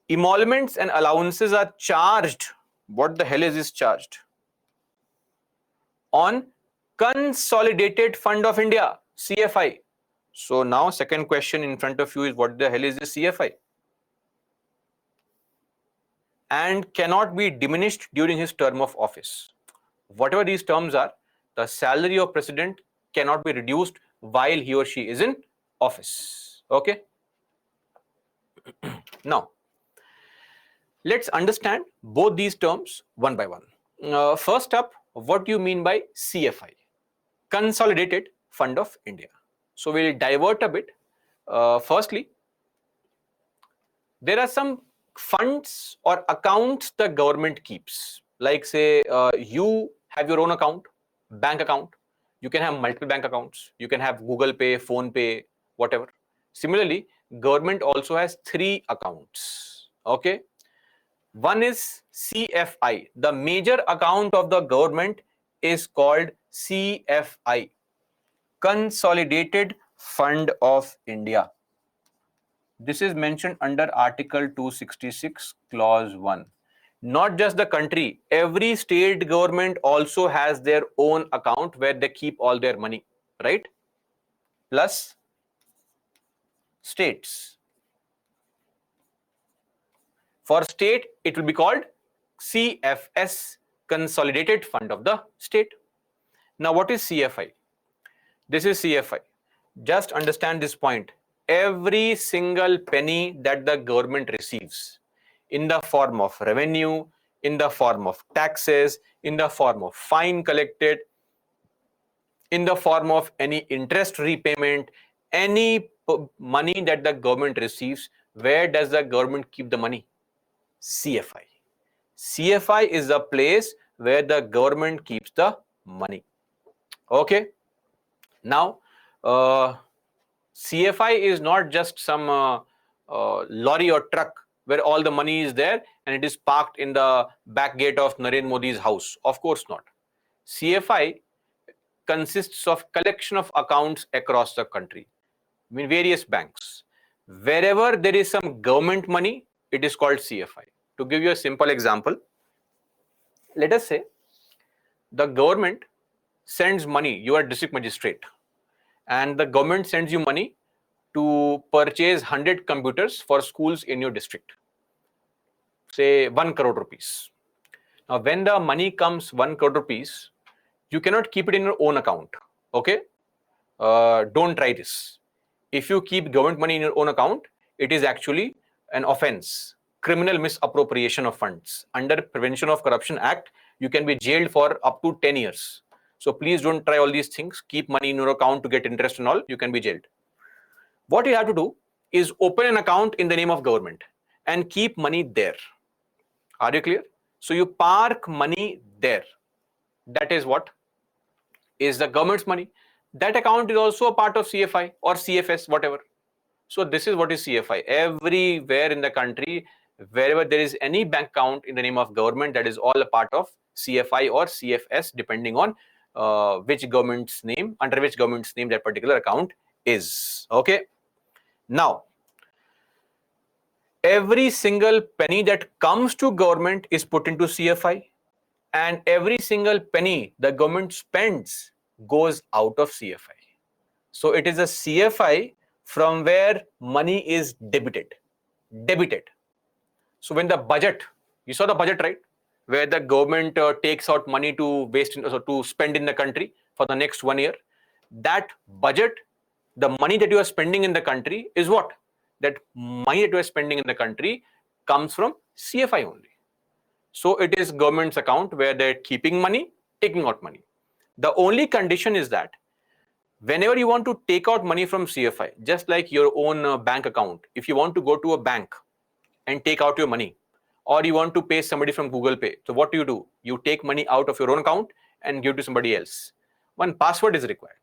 Emoluments and allowances are charged. What the hell is charged? On Consolidated Fund of India, CFI. So now second question in front of you is, what the hell is this CFI? And cannot be diminished during his term of office. Whatever these terms are, the salary of president cannot be reduced while he or she is in office. Okay. Now, let's understand both these terms one by one. First up, what do you mean by CFI? Consolidated Fund of India. So we'll divert a bit. Firstly, there are some funds or accounts the government keeps. Like say, you have your own account, bank account. You can have multiple bank accounts. You can have Google Pay, Phone Pay, whatever. Similarly, government also has 3 accounts. Okay. One is CFI. The major account of the government is called CFI, Consolidated Fund of India. This is mentioned under Article 266, Clause 1. Not just the country, every state government also has their own account where they keep all their money, right? Plus states. For state, it will be called CFS, Consolidated Fund of the State. Now, what is CFI? This is CFI. Just understand this point. Every single penny that the government receives in the form of revenue, in the form of taxes, in the form of fine collected, in the form of any interest repayment, any money that the government receives, where does the government keep the money? CFI. CFI is the place where the government keeps the money. Okay. Now, CFI is not just some lorry or truck where all the money is there and it is parked in the back gate of Narendra Modi's house. Of course not. CFI consists of collection of accounts across the country, I mean various banks. Wherever there is some government money, it is called CFI. To give you a simple example, let us say the government sends money, you are district magistrate, and the government sends you money to purchase 100 computers for schools in your district, say 1 crore rupees. Now, when the money comes 1 crore rupees, you cannot keep it in your own account. Okay? Don't try this. If you keep government money in your own account, it is actually an offense, criminal misappropriation of funds. Under Prevention of Corruption Act, you can be jailed for up to 10 years. So please don't try all these things. Keep money in your account to get interest and all. You can be jailed. What you have to do is open an account in the name of government and keep money there. Are you clear? So you park money there. That is what is the government's money. That account is also a part of CFI or CFS, whatever. So this is what is CFI. Everywhere in the country, wherever there is any bank account in the name of government, that is all a part of CFI or CFS, depending on which government's name, under which government's name that particular account is. Okay. Now, every single penny that comes to government is put into CFI, and every single penny the government spends goes out of CFI. So it is a CFI from where money is debited. So when the budget, you saw the budget, right? Where the government takes out money to to spend in the country for the next 1 year. That budget, the money that you are spending in the country is what? That money that you are spending in the country comes from CFI only. So it is government's account where they're keeping money, taking out money. The only condition is that whenever you want to take out money from CFI, just like your own bank account, if you want to go to a bank and take out your money, or you want to pay somebody from Google Pay, so what do? You take money out of your own account and give to somebody else. One password is required,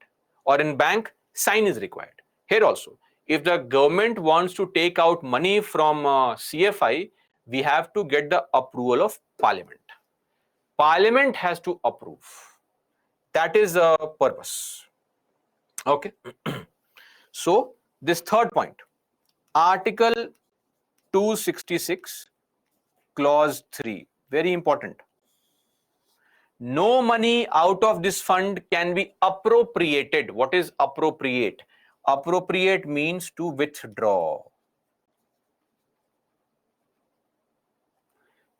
or in bank, sign is required. Here also, if the government wants to take out money from CFI, we have to get the approval of Parliament. Parliament has to approve. That is the purpose. Okay. So this third point, Article 266, Clause 3, very important. No money out of this fund can be appropriated. What is appropriate? Appropriate means to withdraw.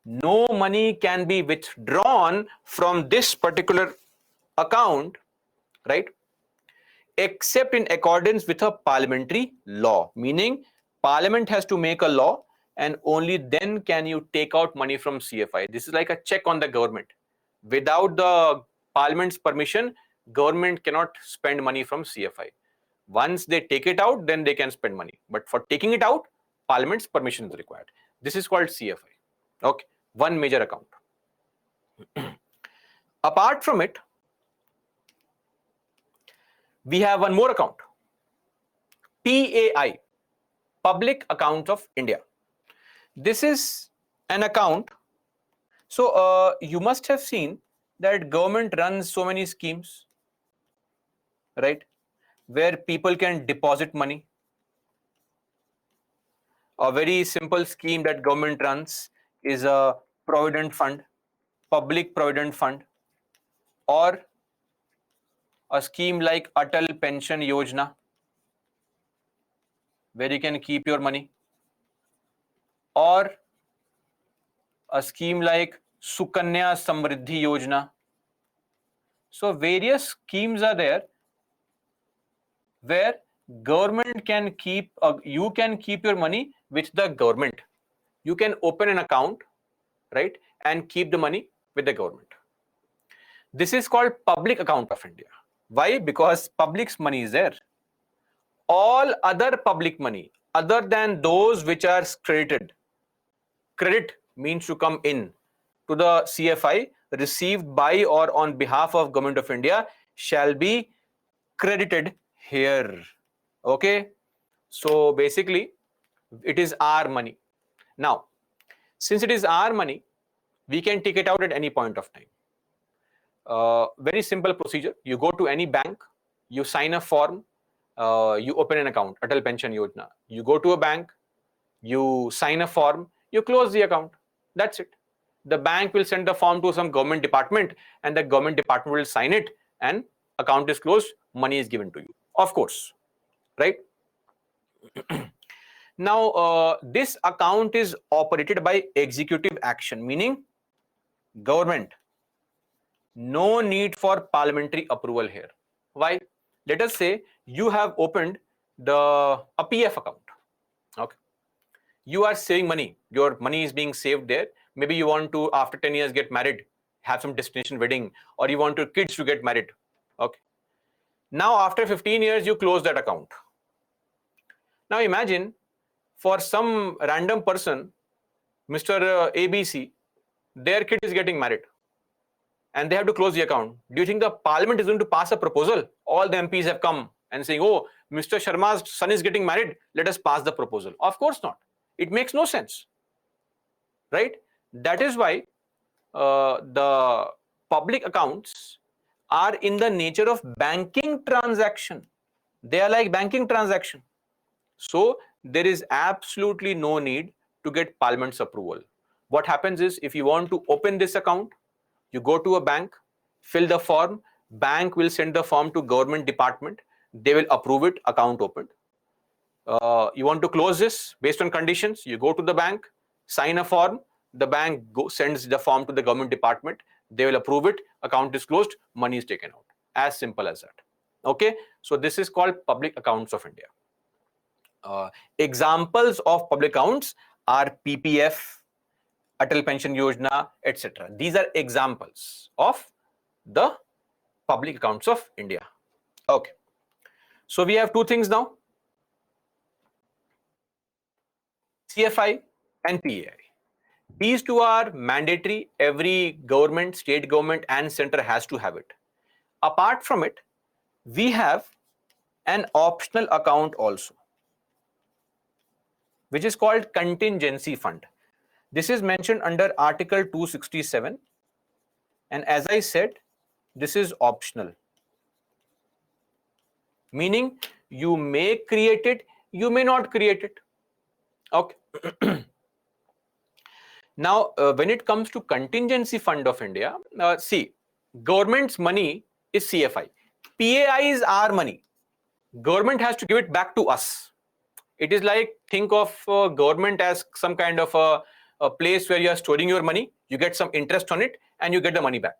No money can be withdrawn from this particular account, right, except in accordance with a parliamentary law. Meaning, Parliament has to make a law, and only then can you take out money from CFI. This is like a check on the government. Without the Parliament's permission, government cannot spend money from CFI. Once they take it out, then they can spend money. But for taking it out, Parliament's permission is required. This is called CFI. Okay, one major account. Apart from it, we have one more account, PAI, Public Account of India. This is an account. So you must have seen that government runs so many schemes, right, where people can deposit money. A very simple scheme that government runs is a provident fund, public provident fund, or a scheme like Atal Pension Yojana, where you can keep your money, or a scheme like Sukanya Samriddhi Yojana. So various schemes are there where government can keep, you can keep your money with the government. You can open an account, right, and keep the money with the government. This is called Public Account of India. Why? Because public's money is there. All other public money, other than those which are credited, credit means to come in to the CFI, received by or on behalf of Government of India, shall be credited here. Okay. So basically, it is our money. Now, since it is our money, we can take it out at any point of time. Very simple procedure. You go to any bank, you sign a form, you open an account, Atal Pension Yojana. You go to a bank, you sign a form, you close the account. That's it. The bank will send the form to some government department, and the government department will sign it, and account is closed, money is given to you. Of course, right? Now, this account is operated by executive action, meaning government. No need for parliamentary approval here. Why? Let us say you have opened a PF account. Okay. You are saving money. Your money is being saved there. Maybe you want to, after 10 years, get married, have some destination wedding, or you want your kids to get married. Okay. Now, after 15 years, you close that account. Now, imagine for some random person, Mr. ABC, their kid is getting married, and they have to close the account. Do you think the Parliament is going to pass a proposal? All the MPs have come and saying, oh, Mr. Sharma's son is getting married, let us pass the proposal. Of course not. It makes no sense, right? That is why the public accounts are in the nature of banking transaction. They are like banking transaction. So there is absolutely no need to get Parliament's approval. What happens is, if you want to open this account, you go to a bank, fill the form, bank will send the form to government department, they will approve it, account opened. You want to close this based on conditions, you go to the bank, sign a form, the bank sends the form to the government department, they will approve it, account is closed, money is taken out. As simple as that. Okay, so this is called Public Accounts of India. Examples of public accounts are PPF, Atal Pension Yojana, etc. These are examples of the public accounts of India. Okay. So we have two things now, CFI and PAI. These two are mandatory. Every government, state government and center has to have it. Apart from it, we have an optional account also, which is called contingency fund. This is mentioned under Article 267. And as I said, this is optional. Meaning you may create it, you may not create it. Okay. Now, when it comes to contingency fund of India, see, government's money is CFI. PAI is our money. Government has to give it back to us. It is like, think of government as some kind of a place where you are storing your money, you get some interest on it and you get the money back.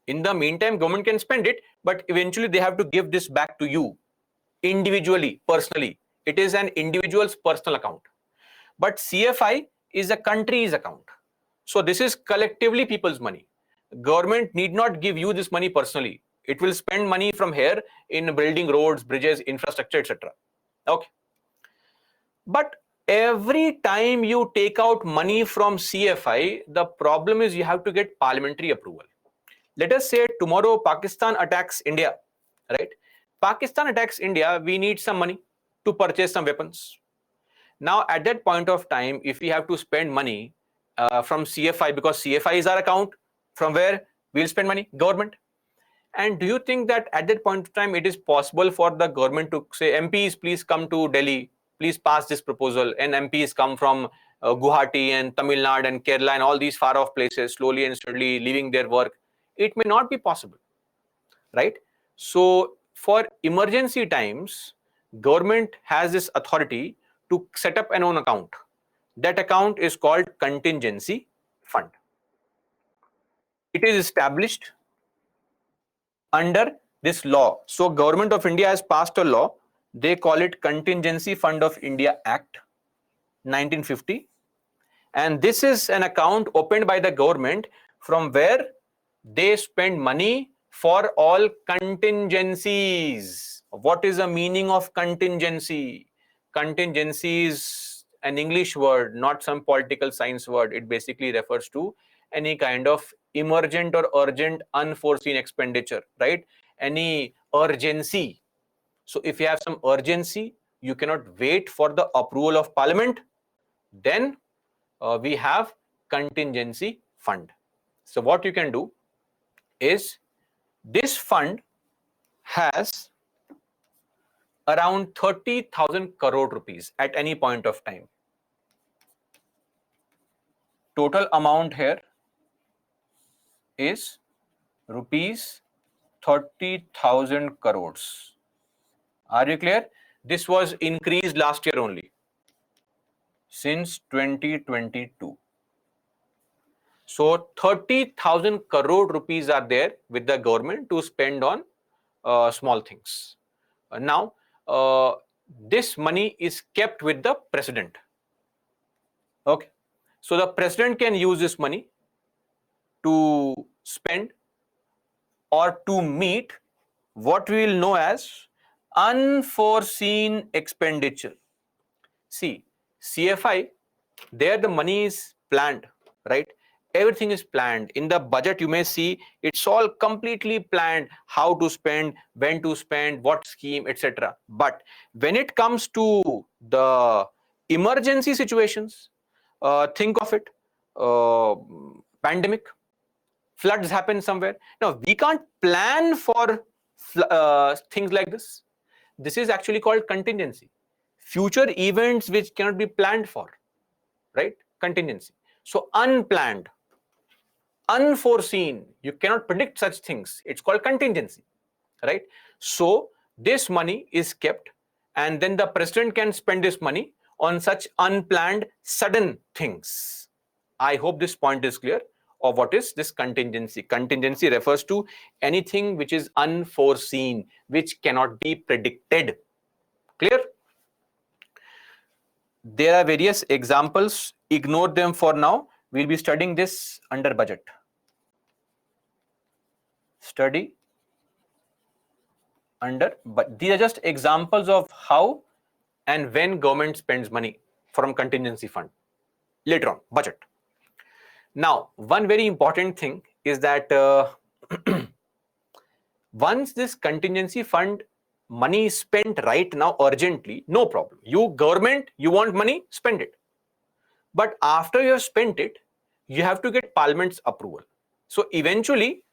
In the meantime, government can spend it, but eventually they have to give this back to you individually, personally. It is an individual's personal account. But CFI is a country's account. So this is collectively people's money. Government need not give you this money personally. It will spend money from here in building roads, bridges, infrastructure, etc. Okay. But every time you take out money from CFI, the problem is you have to get parliamentary approval. Let us say tomorrow Pakistan attacks India, right? Pakistan attacks India, we need some money to purchase some weapons. Now, at that point of time, if we have to spend money from CFI, because CFI is our account, from where we'll spend money? Government. And do you think that at that point of time, it is possible for the government to say, MPs, please come to Delhi, please pass this proposal, and MPs come from Guwahati and Tamil Nadu and Kerala and all these far off places, slowly and steadily leaving their work? It may not be possible, right? So for emergency times, government has this authority to set up an own account. That account is called contingency fund. It is established under this law. So Government of India has passed a law. They call it Contingency Fund of India Act 1950. And this is an account opened by the government from where they spend money for all contingencies. What is the meaning of contingency? Contingency is an English word, not some political science word. It basically refers to any kind of emergent or urgent unforeseen expenditure, right? Any urgency. So if you have some urgency, you cannot wait for the approval of parliament, then we have contingency fund. So what you can do is, this fund has around 30,000 crore rupees at any point of time. Total amount here is rupees 30,000 crores. Are you clear? This was increased last year only, since 2022. So 30,000 crore rupees are there with the government to spend on small things. Now, this money is kept with the president. Okay. So the president can use this money to spend or to meet what we will know as unforeseen expenditure. See, CFI, there the money is planned, right? Everything is planned. In the budget, you may see it's all completely planned, how to spend, when to spend, what scheme, etc. But when it comes to the emergency situations, think of it, pandemic, floods happen somewhere. Now, we can't plan for things like this. This is actually called contingency. Future events which cannot be planned for, right? Contingency. So unplanned, unforeseen, you cannot predict such things. It's called contingency, right? So this money is kept, and then the president can spend this money on such unplanned, sudden things. I hope this point is clear of what is this contingency. Contingency refers to anything which is unforeseen, which cannot be predicted. Clear? There are various examples. Ignore them for now. We'll be studying this under budget. Study under, but these are just examples of how and when government spends money from contingency fund. Later on, budget. Now, one very important thing is that once this contingency fund money is spent right now urgently, no problem. You government, you want money, spend it. But after you have spent it, you have to get Parliament's approval. So eventually,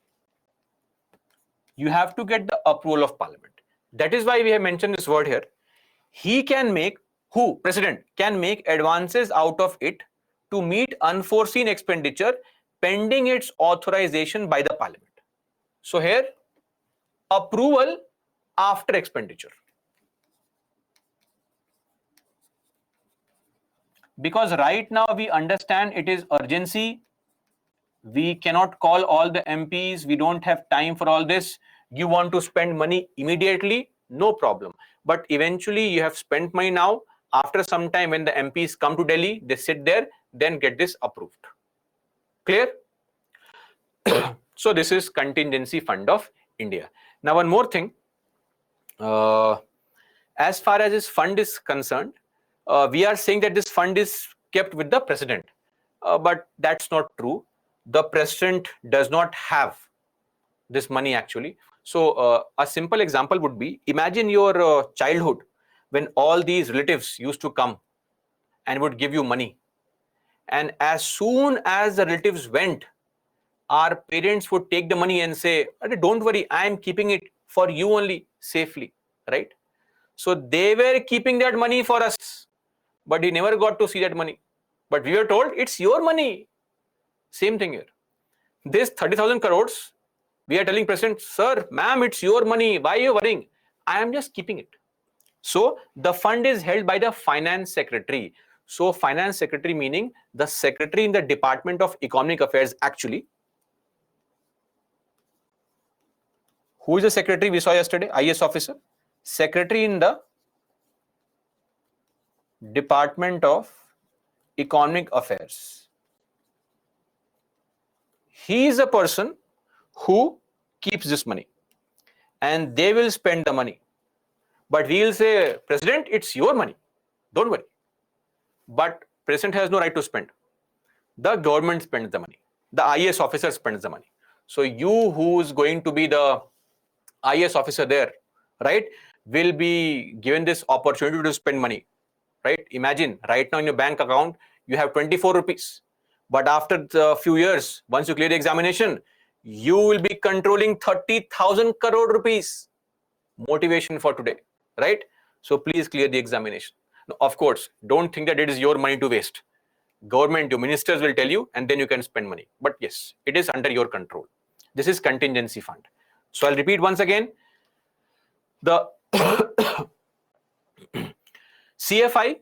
you have to get the approval of Parliament. That is why we have mentioned this word here. He can make, who? President can make advances out of it to meet unforeseen expenditure pending its authorization by the Parliament. So here, approval after expenditure. Because right now we understand it is urgency. We cannot call all the MPs. We don't have time for all this. You want to spend money immediately? No problem. But eventually you have spent money now. After some time when the MPs come to Delhi, they sit there, then get this approved. Clear? So this is Contingency Fund of India. Now one more thing. As far as this fund is concerned, we are saying that this fund is kept with the president. But that's not true. The president does not have this money actually. So a simple example would be, imagine your childhood when all these relatives used to come and would give you money. And as soon as the relatives went, our parents would take the money and say, don't worry, I am keeping it for you only safely, right? So they were keeping that money for us, but we never got to see that money. But we were told, it's your money. Same thing here. This 30,000 crores, we are telling President, sir, ma'am, it's your money. Why are you worrying? I am just keeping it. So the fund is held by the Finance Secretary. So Finance Secretary meaning the Secretary in the Department of Economic Affairs actually. Who is the Secretary we saw yesterday? IAS officer. Secretary in the Department of Economic Affairs. He is a person who keeps this money and they will spend the money. But we will say, President, it's your money. Don't worry. But President has no right to spend. The government spends the money. The IAS officer spends the money. So you who is going to be the IAS officer there, right, will be given this opportunity to spend money, right? Imagine right now in your bank account, you have 24 rupees. But after a few years, once you clear the examination, you will be controlling 30,000 crore rupees. Motivation for today, right? So please clear the examination. Now, of course, don't think that it is your money to waste. Government, your ministers will tell you, and then you can spend money. But yes, it is under your control. This is contingency fund. So I'll repeat once again. The CFI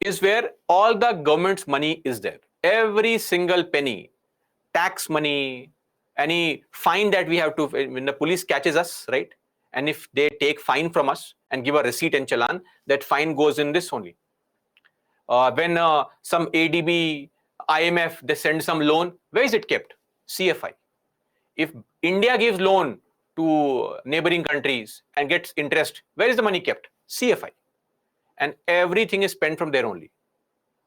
is where all the government's money is there. Every single penny, tax money, any fine that we have to, when the police catches us, right? And if they take fine from us and give a receipt and challan, that fine goes in this only. When some ADB, IMF, they send some loan, where is it kept? CFI. If India gives loan to neighboring countries and gets interest, where is the money kept? CFI. And everything is spent from there only.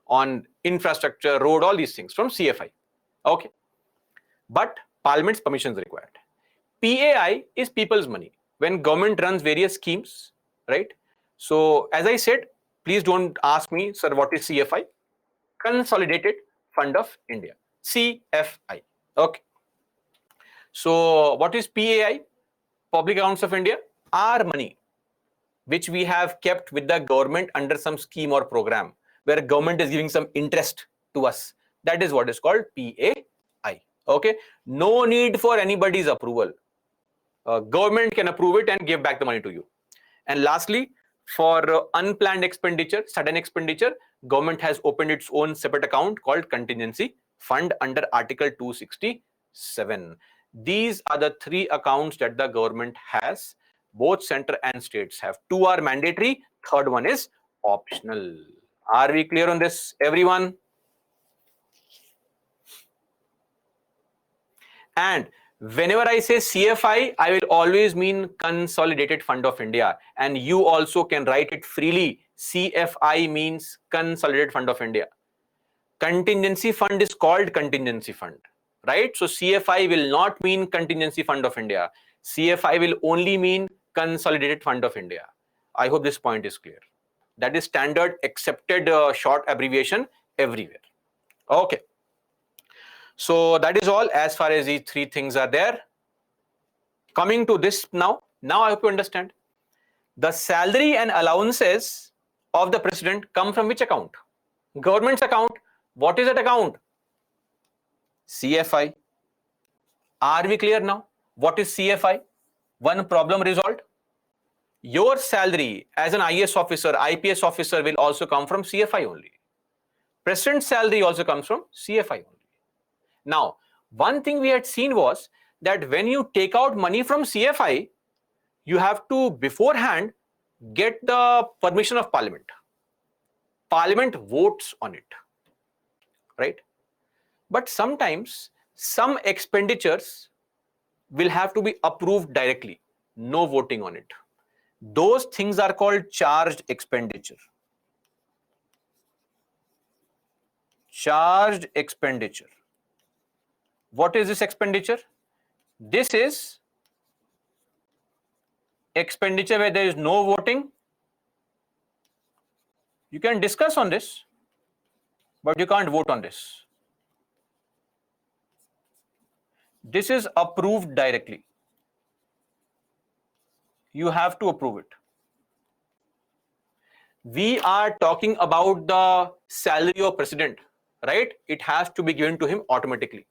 On infrastructure, road, all these things from CFI. Okay. But Parliament's permission is required. PAI is people's money. When government runs various schemes, right? So as I said, please don't ask me, sir, what is CFI? Consolidated Fund of India. CFI. Okay. So what is PAI? Public Accounts of India. Our money, which we have kept with the government under some scheme or program, where government is giving some interest to us. That is what is called PAI. Okay. No need for anybody's approval. Government can approve it and give back the money to you. And lastly, for unplanned expenditure, sudden expenditure, government has opened its own separate account called Contingency Fund under Article 267. These are the three accounts that the government has. Both center and states have. Two are mandatory, third one is optional. Are we clear on this, everyone? And Whenever I say CFI, I will always mean Consolidated Fund of India, and you also can write it freely. CFI means Consolidated Fund of India. Contingency fund is called contingency fund, right? So CFI will not mean Contingency Fund of India. CFI will only mean Consolidated Fund of India. I hope this point is clear. That is standard accepted short abbreviation everywhere. Okay. So that is all as far as these three things are there. Coming to this now I hope you understand. The salary and allowances of the president come from which account? Government's account. What is that account? CFI. Are we clear now? What is CFI? One problem resolved. Your salary as an IAS officer, IPS officer will also come from CFI only. President's salary also comes from CFI only. Now, one thing we had seen was that when you take out money from CFI, you have to beforehand get the permission of Parliament. Parliament votes on it, right? But sometimes some expenditures will have to be approved directly, no voting on it. Those things are called charged expenditure. Charged expenditure. What is this expenditure? This is expenditure where there is no voting. You can discuss on this, but you can't vote on this. This is approved directly. You have to approve it. We are talking about the salary of president, right? It has to be given to him automatically.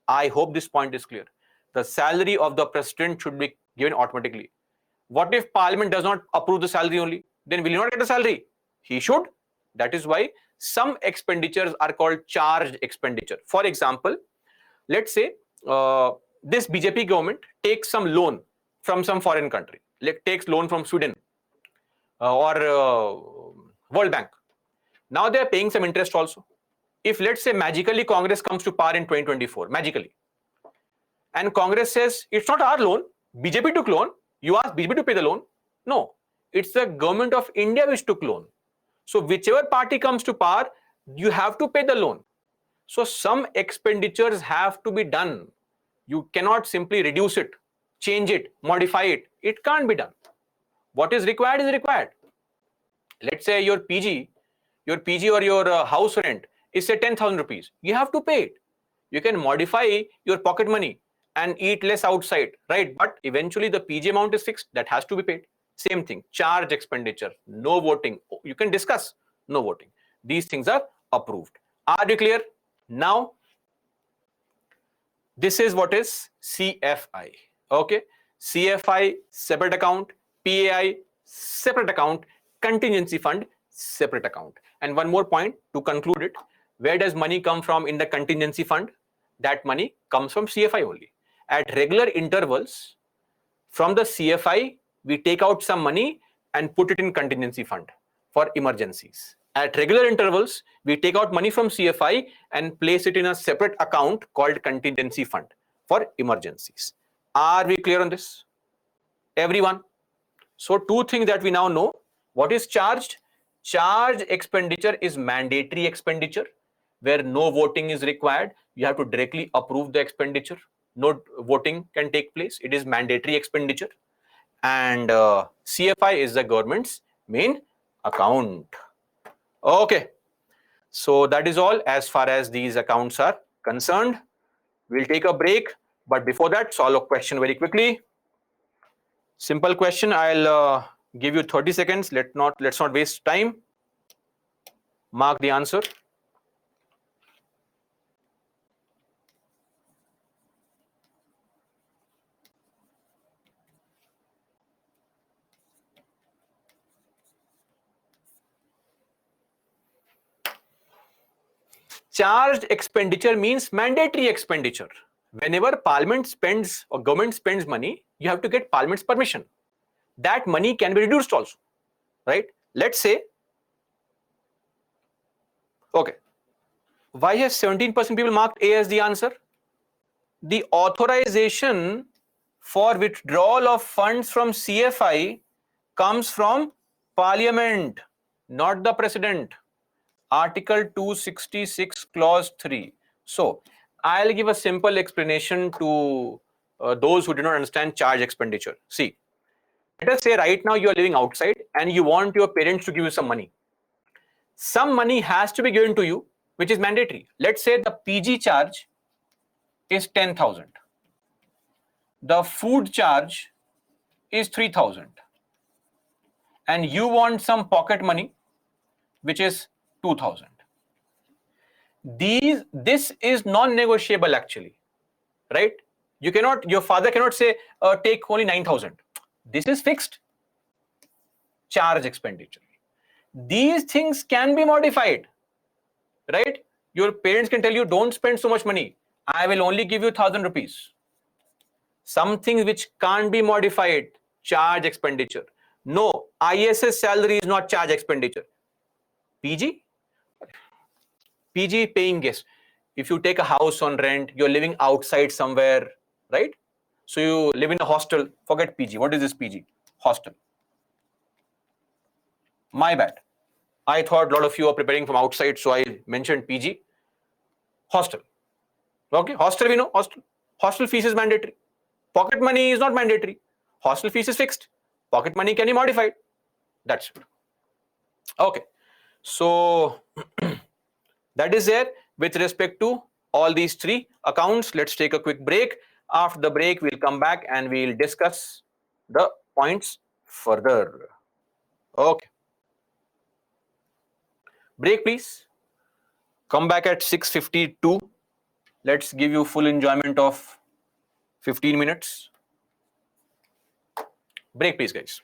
I hope this point is clear. The salary of the president should be given automatically. What if Parliament does not approve the salary only? Then will he not get a salary? He should. That is why some expenditures are called charged expenditure. For example, let's say this BJP government takes some loan from some foreign country, like takes loan from Sweden or World Bank. Now they are paying some interest also. If let's say magically Congress comes to power in 2024, magically, and Congress says it's not our loan, BJP took loan, you ask BJP to pay the loan. No, it's the government of India which took loan. So whichever party comes to power, you have to pay the loan. So some expenditures have to be done. You cannot simply reduce it, change it, modify it. It can't be done. What is required is required. Let's say your PG or your house rent is say 10,000 rupees. You have to pay it. You can modify your pocket money and eat less outside, right? But eventually the PG amount is fixed. That has to be paid. Same thing, charge expenditure, no voting. You can discuss, no voting. These things are approved. Are you clear? Now, this is what is CFI. Okay, CFI separate account, PAI separate account, contingency fund separate account. And one more point to conclude it. Where does money come from in the contingency fund? That money comes from CFI only. At regular intervals, from the CFI, we take out some money and put it in contingency fund for emergencies. At regular intervals, we take out money from CFI and place it in a separate account called contingency fund for emergencies. Are we clear on this? Everyone? So two things that we now know. What is charged? Charged expenditure is mandatory expenditure where no voting is required. You have to directly approve the expenditure. No voting can take place. It is mandatory expenditure. And CFI is the government's main account. Okay. So that is all as far as these accounts are concerned. We'll take a break. But before that, solve a question very quickly. Simple question. I'll give you 30 seconds. Let's not waste time. Mark the answer. Charged expenditure means mandatory expenditure. Whenever Parliament spends or government spends money, you have to get Parliament's permission. That money can be reduced also, right? Let's say, okay, why has 17% people marked A as the answer? the authorization for withdrawal of funds from CFI comes from Parliament, not the President. Article 266, Clause 3. So, I'll give a simple explanation to those who do not understand charge expenditure. See, let us say right now you are living outside and you want your parents to give you some money. Some money has to be given to you, which is mandatory. Let's say the PG charge is 10,000. The food charge is 3,000. And you want some pocket money, which is 2,000. This is non-negotiable actually, right? Your father cannot say, take only 9,000. This is fixed charge expenditure. These things can be modified, right? Your parents can tell you, don't spend so much money. I will only give you 1,000 rupees. Something which can't be modified, charge expenditure. No, ISS salary is not charge expenditure. PG paying guest. If you take a house on rent, you're living outside somewhere, right? So you live in a hostel, forget PG. What is this PG? Hostel. My bad. I thought a lot of you are preparing from outside, so I mentioned PG. Hostel. Okay, hostel we know, hostel. Hostel fees is mandatory. Pocket money is not mandatory. Hostel fees is fixed. Pocket money can be modified. That's it. Okay. So that is there with respect to all these three accounts. Let's take a quick break. After the break, we'll come back and we'll discuss the points further. Okay. Break, please. Come back at 6:52. Let's give you full enjoyment of 15 minutes. Break, please, guys.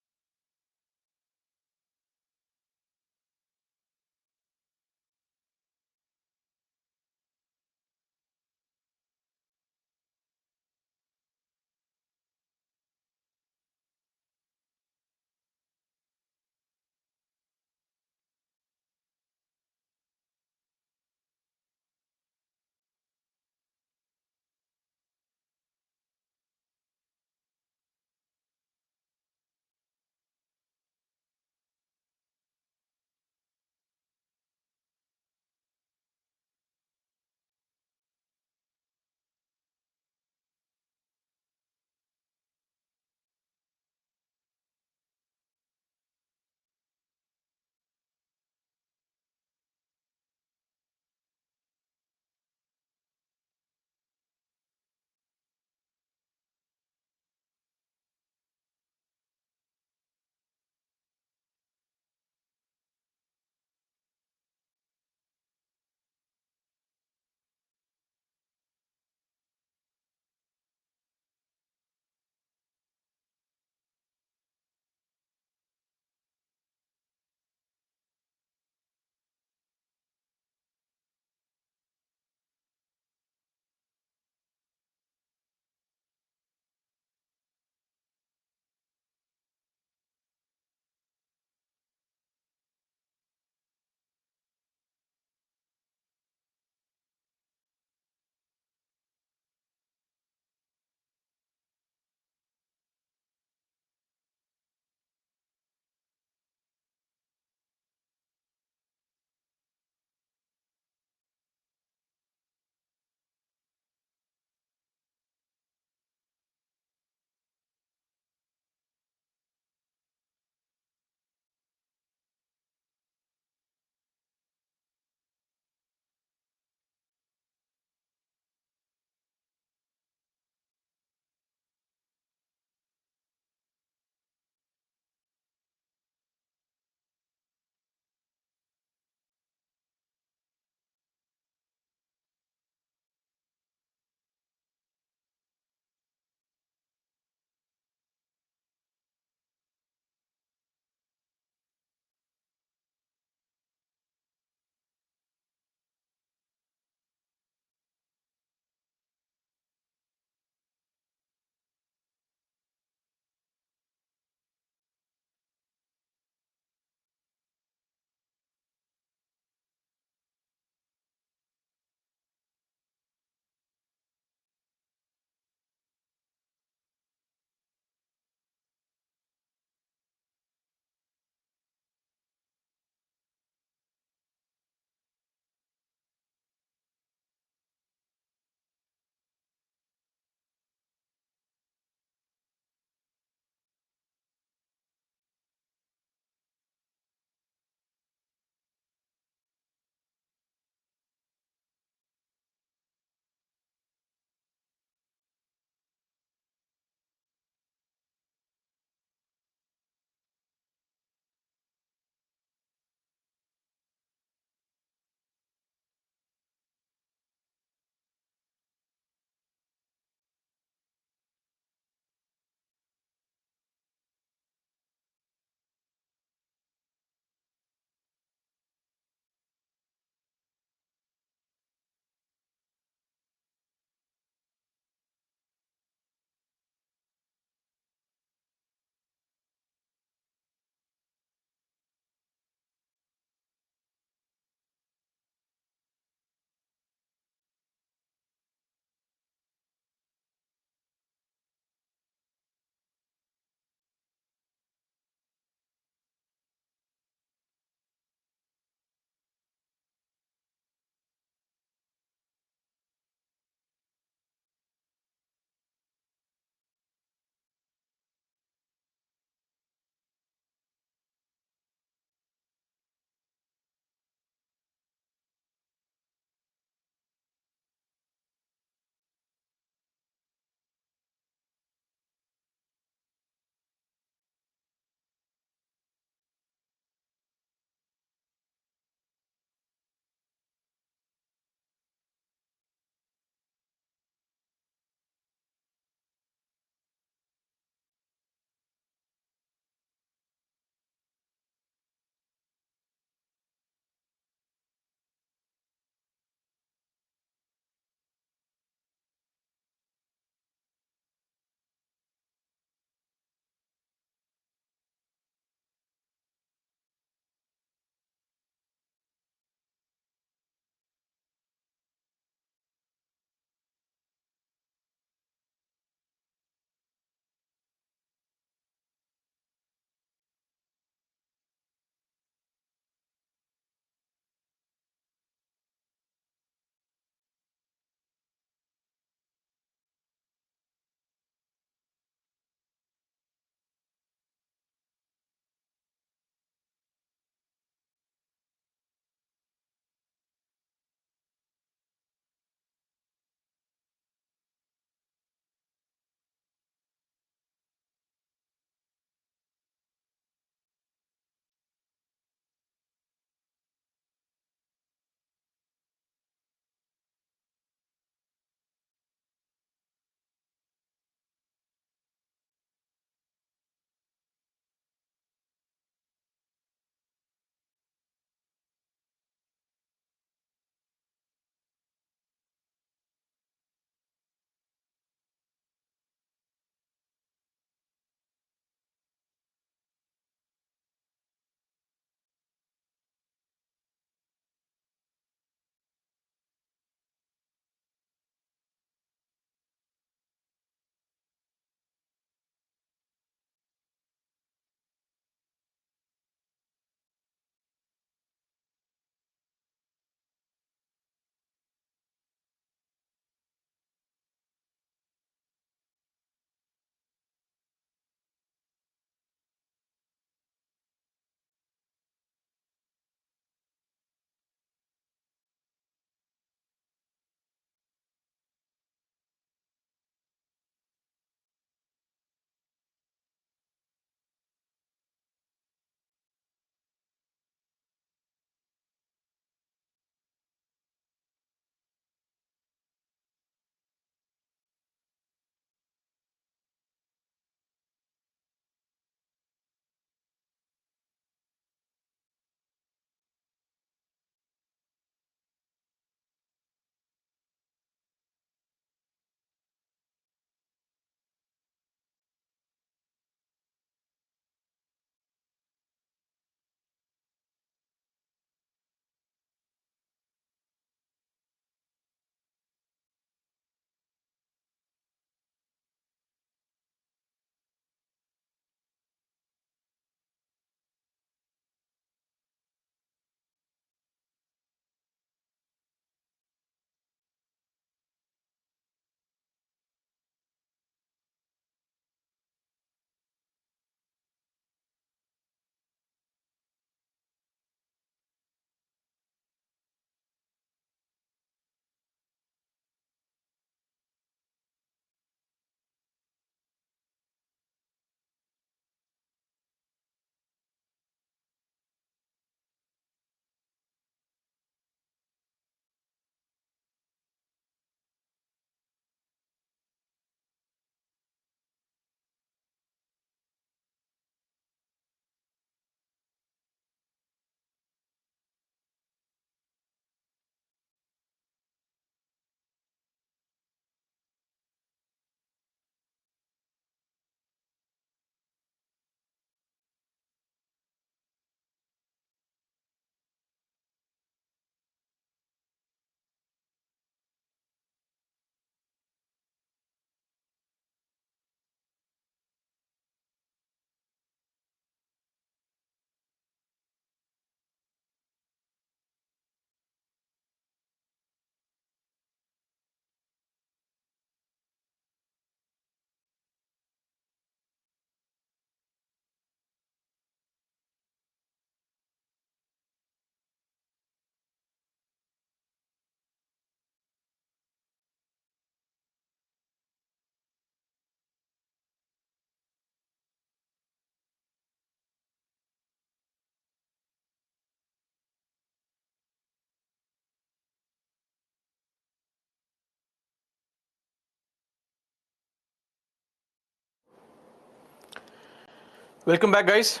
Welcome back, guys.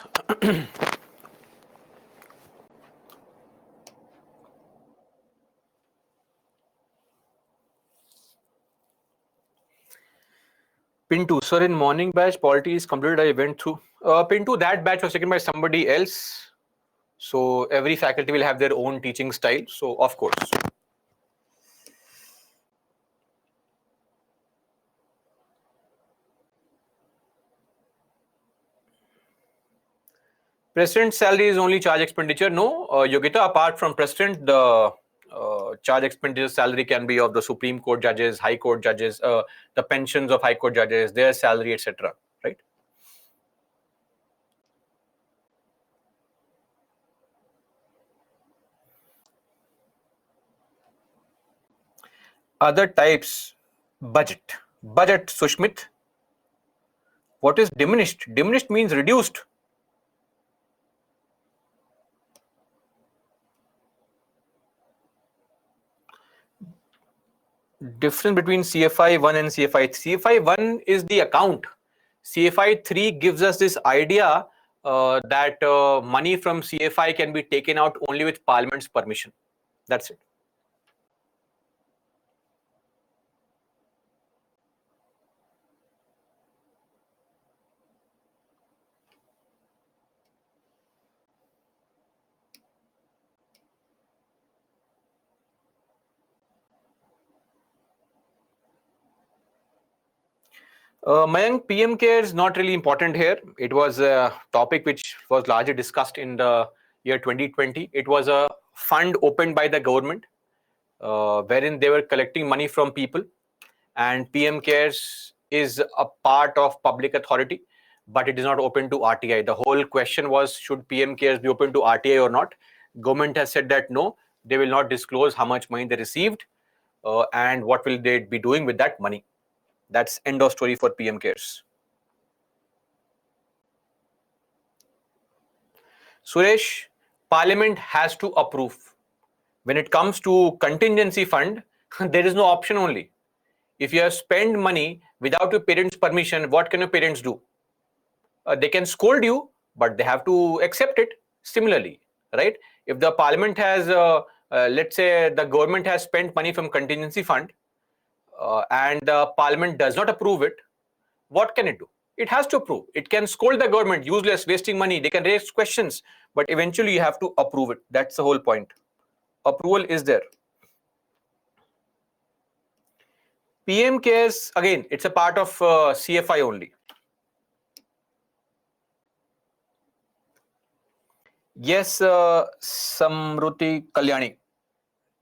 Pintu, sir, in morning batch, polity is completed. I went through. Pintu, that batch was taken by somebody else. So every faculty will have their own teaching style. So, of course. President's salary is only charge expenditure. No, Yogita, apart from president, the charge expenditure salary can be of the Supreme Court judges, High Court judges, the pensions of High Court judges, their salary, etc. Right? Other types, budget. Budget, Sushmit. What is diminished? Diminished means reduced. Difference between CFI 1 and CFI 3. CFI 1 is the account. CFI 3 gives us this idea that money from CFI can be taken out only with Parliament's permission. That's it. Mayank, PM care is not really important here. It was a topic which was largely discussed in the year 2020. It was a fund opened by the government wherein they were collecting money from people, and PM cares is a part of public authority, but it is not open to RTI. The whole question was, should PM cares be open to RTI or not? Government has said that no, they will not disclose how much money they received and what will they be doing with that money. That's end of story for PM cares. Suresh, Parliament has to approve. When it comes to contingency fund, there is no option only. If you have spent money without your parents' permission, what can your parents do? They can scold you, but they have to accept it. Similarly, right? If the Parliament has, let's say, the government has spent money from contingency fund, and the Parliament does not approve it, what can it do? It has to approve. It can scold the government, useless, wasting money. They can raise questions, but eventually you have to approve it. That's the whole point. Approval is there. PM cares, again, it's a part of CFI only. Yes, Samruti Kalyani.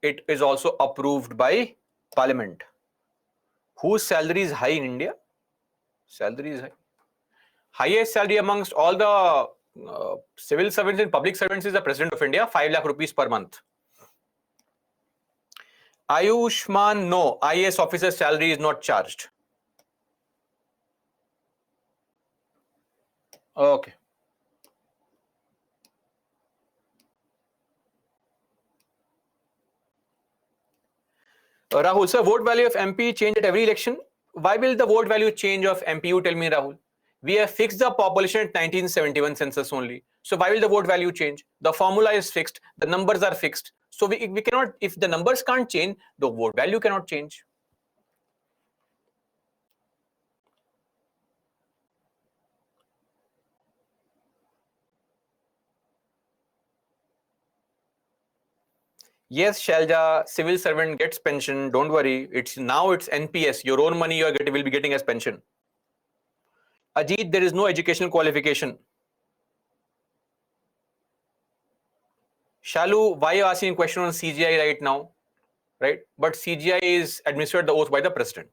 It is also approved by Parliament. Whose salary is high in India? Salary is high. Highest salary amongst all the civil servants and public servants is the President of India, 5 lakh rupees per month. Ayushman, no. IAS officer's salary is not charged. Okay. Rahul, sir, vote value of MP change at every election? Why will the vote value change of MP? You tell me, Rahul. We have fixed the population at 1971 census only. So why will the vote value change? The formula is fixed. The numbers are fixed. So we cannot, if the numbers can't change, the vote value cannot change. Yes, Shalja, civil servant gets pension. Don't worry. It's NPS. Your own money will be getting as pension. Ajit, there is no educational qualification. Shalu, why are you asking a question on CGI right now? Right? But CGI is administered the oath by the president.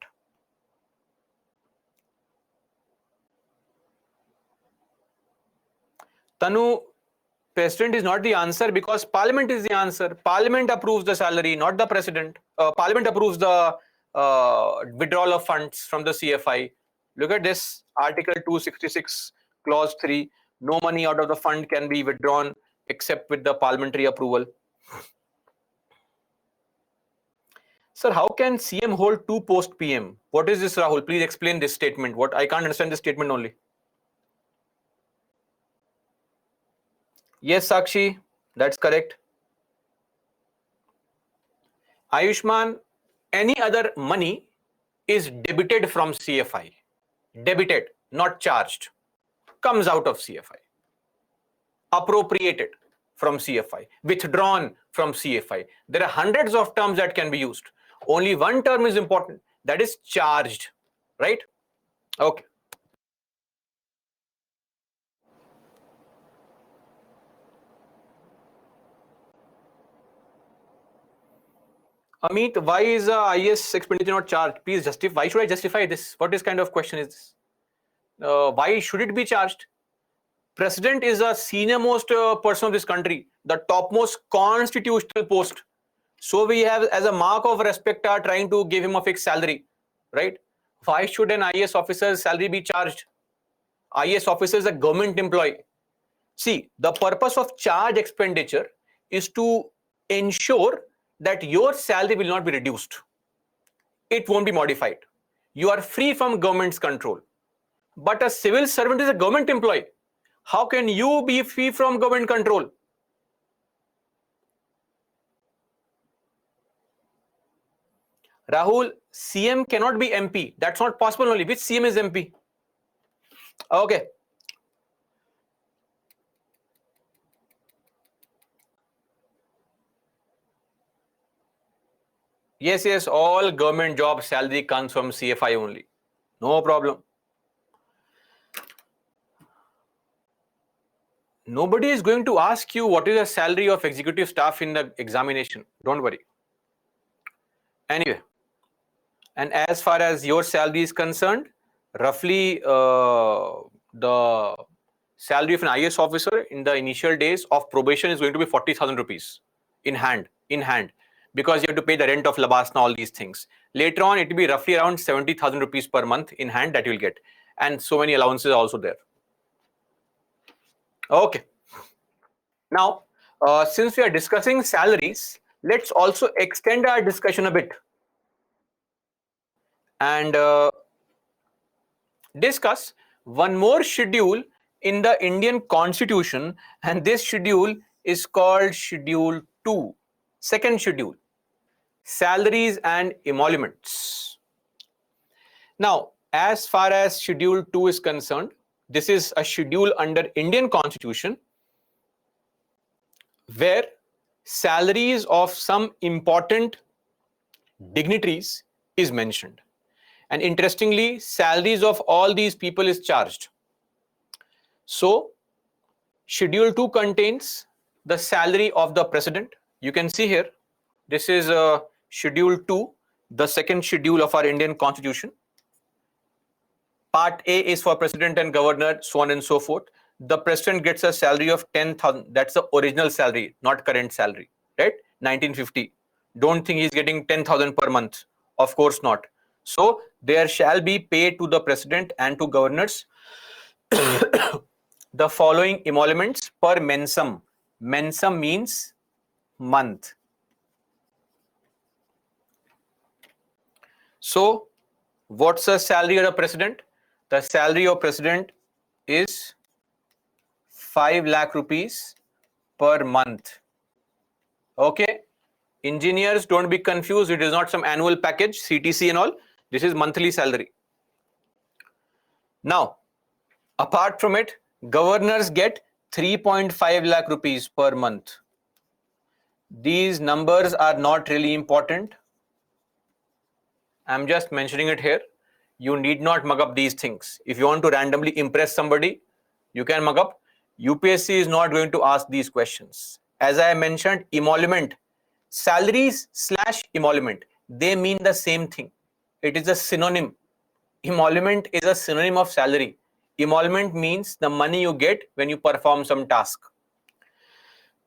Tanu, president is not the answer because Parliament is the answer. Parliament approves the salary, not the president. Parliament approves the withdrawal of funds from the CFI. Look at this, Article 266, Clause 3. No money out of the fund can be withdrawn except with the parliamentary approval. Sir, how can CM hold 2 post PM? What is this, Rahul? Please explain this statement. What I can't understand this statement only. Yes, Sakshi, that's correct. Ayushman, any other money is debited from CFI. Debited, not charged. Comes out of CFI. Appropriated from CFI. Withdrawn from CFI. There are hundreds of terms that can be used. Only one term is important. That is charged. Right? Okay. Amit, why is IS expenditure not charged? Please justify. Why should I justify this? What is kind of question is this? Why should it be charged? President is a senior most person of this country, the topmost constitutional post. So we have, as a mark of respect, are trying to give him a fixed salary, right? Why should an IS officer's salary be charged? IS officer is a government employee. See, the purpose of charge expenditure is to ensure that your salary will not be reduced. It won't be modified. You are free from government's control. But a civil servant is a government employee. How can you be free from government control? Rahul, CM cannot be MP. That's not possible only. Which CM is MP? Okay. Yes, all government job salary comes from CFI only. No problem. Nobody is going to ask you what is the salary of executive staff in the examination. Don't worry. Anyway, and as far as your salary is concerned, roughly the salary of an IS officer in the initial days of probation is going to be 40,000 rupees in hand, because you have to pay the rent of Labasna, all these things. Later on, it will be roughly around 70,000 rupees per month in hand that you will get. And so many allowances are also there. Okay. Now, since we are discussing salaries, let's also extend our discussion a bit and discuss one more schedule in the Indian Constitution, and this schedule is called Schedule 2, second schedule, salaries and emoluments. Now, as far as Schedule 2 is concerned, this is a schedule under Indian Constitution where salaries of some important dignitaries is mentioned. And interestingly, salaries of all these people is charged. So, Schedule 2 contains the salary of the president. You can see here, this is Schedule 2, the second schedule of our Indian Constitution. Part A is for president and governor, so on and so forth. The president gets a salary of 10,000. That's the original salary, not current salary, right? 1950. Don't think he's getting 10,000 per month. Of course not. So there shall be paid to the president and to governors the following emoluments per mensum. Mensum means month. So what's the salary of the president? The salary of president is 5 lakh rupees per month. Okay. Engineers, don't be confused. It is not some annual package, CTC and all. This is monthly salary. Now, apart from it, governors get 3.5 lakh rupees per month. These numbers are not really important. I'm just mentioning it here. You need not mug up these things. If you want to randomly impress somebody, you can mug up. UPSC is not going to ask these questions. As I mentioned, emolument, salaries / emolument, they mean the same thing. It is a synonym. Emolument is a synonym of salary. Emolument means the money you get when you perform some task.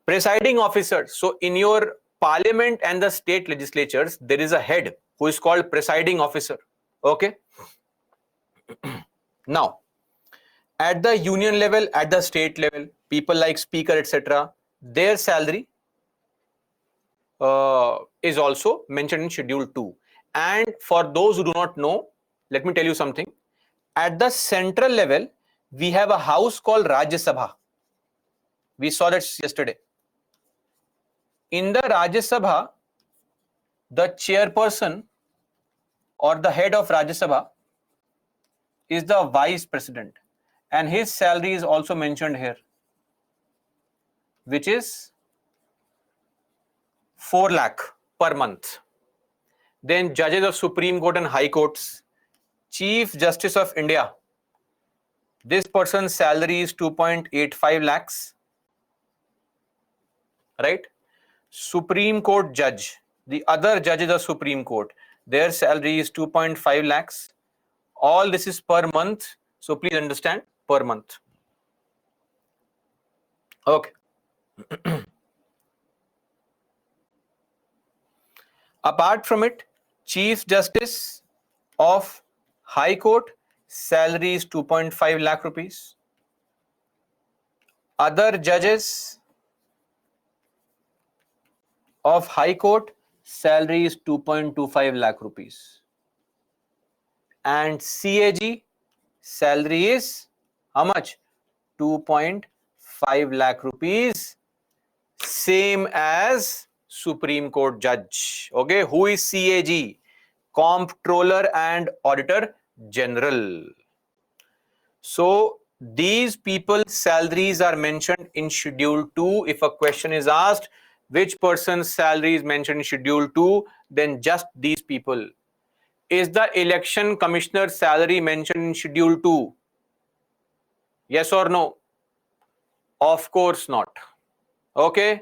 Presiding officer. So in your parliament and the state legislatures, there is a head who is called presiding officer. Okay. Now, at the union level, at the state level, people like speaker, etc., their salary is also mentioned in Schedule 2. And for those who do not know, let me tell you something. At the central level, we have a house called Rajya Sabha, We saw that yesterday. In the Rajya Sabha, the chairperson or the head of Rajya Sabha is the vice president, and his salary is also mentioned here, which is 4 lakh per month. Then judges of Supreme Court and High Courts, Chief Justice of India, this person's salary is 2.85 lakhs, right? Supreme Court judge, the other judges of Supreme Court, their salary is 2.5 lakhs. All this is per month, so please understand, per month. Okay. Apart from it, Chief Justice of High Court, salary is 2.5 lakh rupees. Other judges of High Court, salary is 2.25 lakh rupees. And CAG, salary is how much? 2.5 lakh rupees, same as Supreme Court judge. Okay, who is CAG? Comptroller and Auditor General. So these people's salaries are mentioned in Schedule 2. If a question is asked, which person's salary is mentioned in Schedule 2, then just these people. Is the election commissioner's salary mentioned in Schedule 2? Yes or no? Of course not. Okay.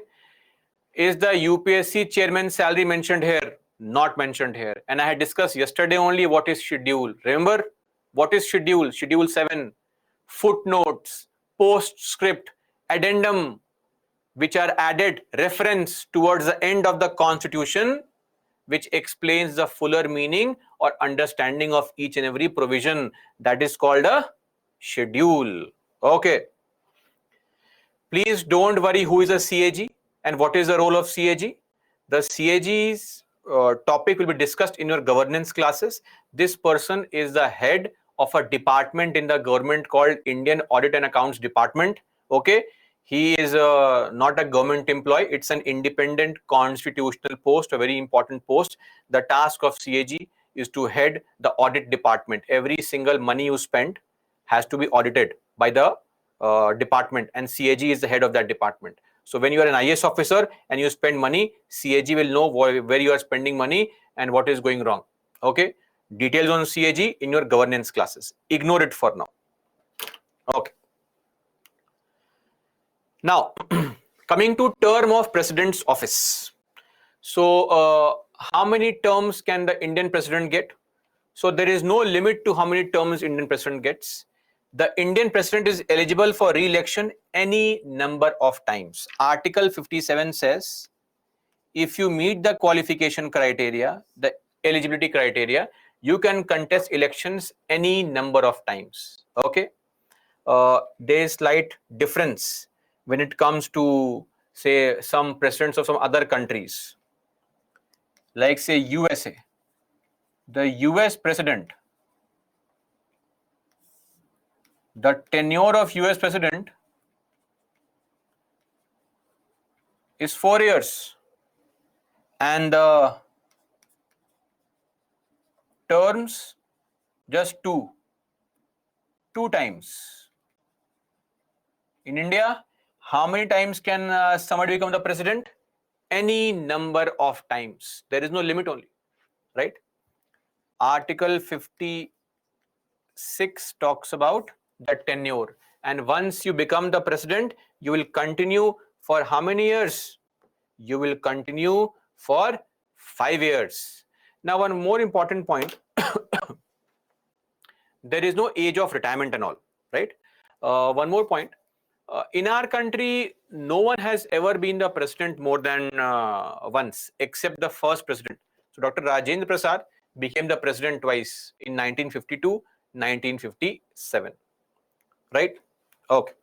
Is the UPSC chairman's salary mentioned here? Not mentioned here. And I had discussed yesterday only what is schedule. Remember what is schedule? Schedule 7, footnotes, postscript, addendum, which are added reference towards the end of the constitution, which explains the fuller meaning or understanding of each and every provision. That is called a schedule. Okay. Please don't worry who is a CAG and what is the role of CAG. The CAG's topic will be discussed in your governance classes. This person is the head of a department in the government called Indian Audit and Accounts Department. Okay. He is not a government employee. It's an independent constitutional post, a very important post. The task of CAG is to head the audit department. Every single money you spend has to be audited by the department, and CAG is the head of that department. So when you are an IAS officer and you spend money, CAG will know where you are spending money and what is going wrong. Okay. Details on CAG in your governance classes. Ignore it for now. Okay. Now, coming to term of president's office. So, how many terms can the Indian president get? So, there is no limit to how many terms Indian president gets. The Indian president is eligible for re-election any number of times. Article 57 says, if you meet the qualification criteria, the eligibility criteria, you can contest elections any number of times. Okay. There is slight difference when it comes to, say, some presidents of some other countries, like say USA. The US president, the tenure of US president is 4 years, and the terms just two times. In India, how many times can somebody become the president? Any number of times. There is no limit only, right? Article 56 talks about the tenure. And once you become the president, you will continue for how many years? You will continue for 5 years. Now, one more important point. There is no age of retirement and all, right? One more point. In our country, no one has ever been the president more than once, except the first president. So Dr. Rajendra Prasad became the president twice, in 1952, 1957, right? Okay.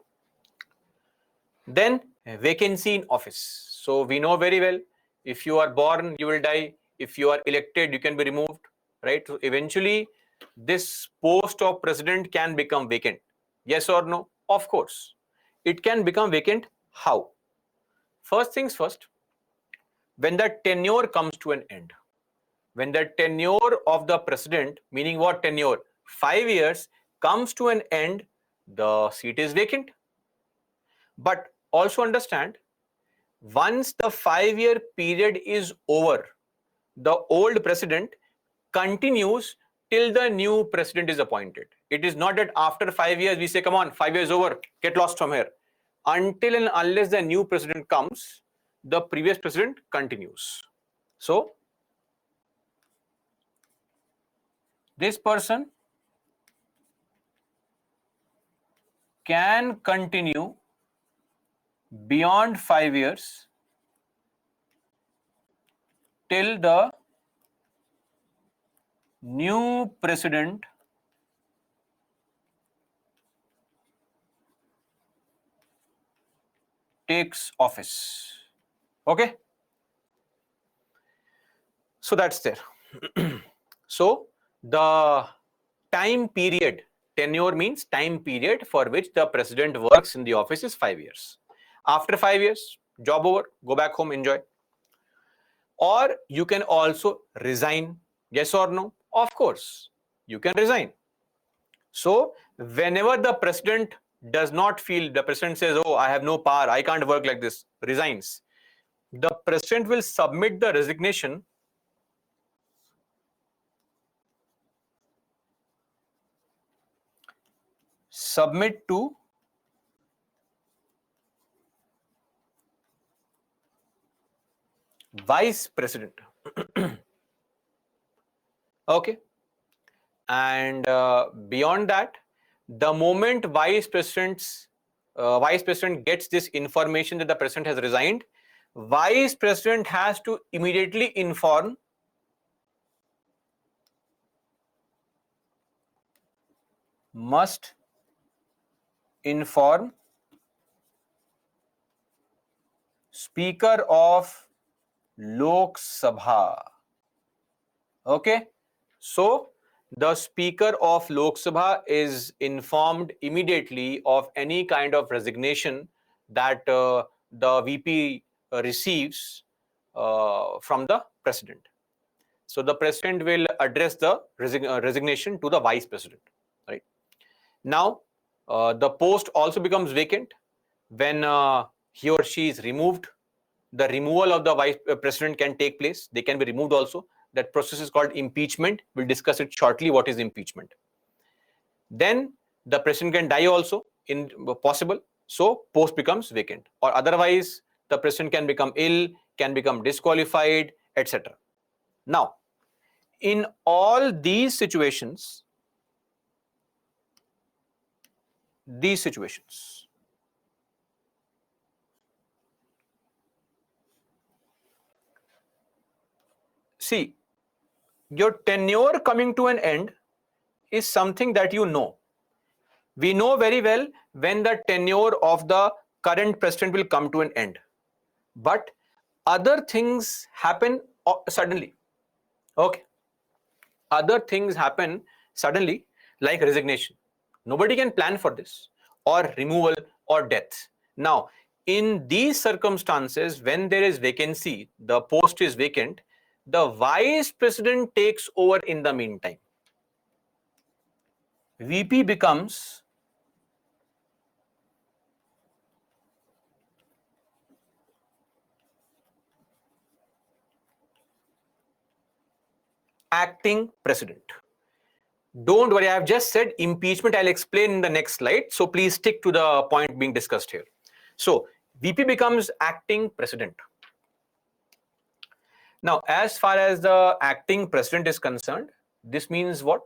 Then vacancy in office. So we know very well, if you are born, you will die. If you are elected, you can be removed, right? So eventually, this post of president can become vacant. Yes or no? Of course. It can become vacant. How? First things first, when the tenure comes to an end, when the tenure of the president, meaning what tenure? 5 years, comes to an end, the seat is vacant. But also understand, once the 5-year period is over, the old president continues till the new president is appointed. It is not that after 5 years we say, come on, 5 years over, get lost from here. Until and unless the new president comes, the previous president continues. So, this person can continue beyond 5 years till the new president takes office. Okay? So that's there. So the time period, tenure means time period for which the president works in the office is 5 years. After 5 years, job over, go back home, enjoy. Or you can also resign. Yes or no? Of course, you can resign. So whenever the president does not feel, the president says, oh, I have no power, I can't work like this, resigns, the president will submit the resignation to vice president. Okay. And beyond that, the moment vice president gets this information that the president has resigned, vice president has to immediately inform Speaker of Lok Sabha. Okay. So the Speaker of Lok Sabha is informed immediately of any kind of resignation that the VP receives from the president. So the president will address the resignation to the vice president. Right. Now, the post also becomes vacant when he or she is removed. The removal of the vice president can take place. They can be removed also. That process is called impeachment. We'll discuss it shortly, what is impeachment. Then the president can die also, in possible. So post becomes vacant. Or otherwise, the president can become ill, can become disqualified, etc. Now, in all these situations, see, your tenure coming to an end is something that you know. We know very well when the tenure of the current president will come to an end. But other things happen suddenly. Okay. Other things happen suddenly, like resignation. Nobody can plan for this, or removal or death. Now, in these circumstances, when there is vacancy, the post is vacant, the vice president takes over in the meantime. VP becomes acting president. Don't worry, I have just said impeachment. I'll explain in the next slide. So please stick to the point being discussed here. So VP becomes acting president. Now, as far as the acting president is concerned, this means what?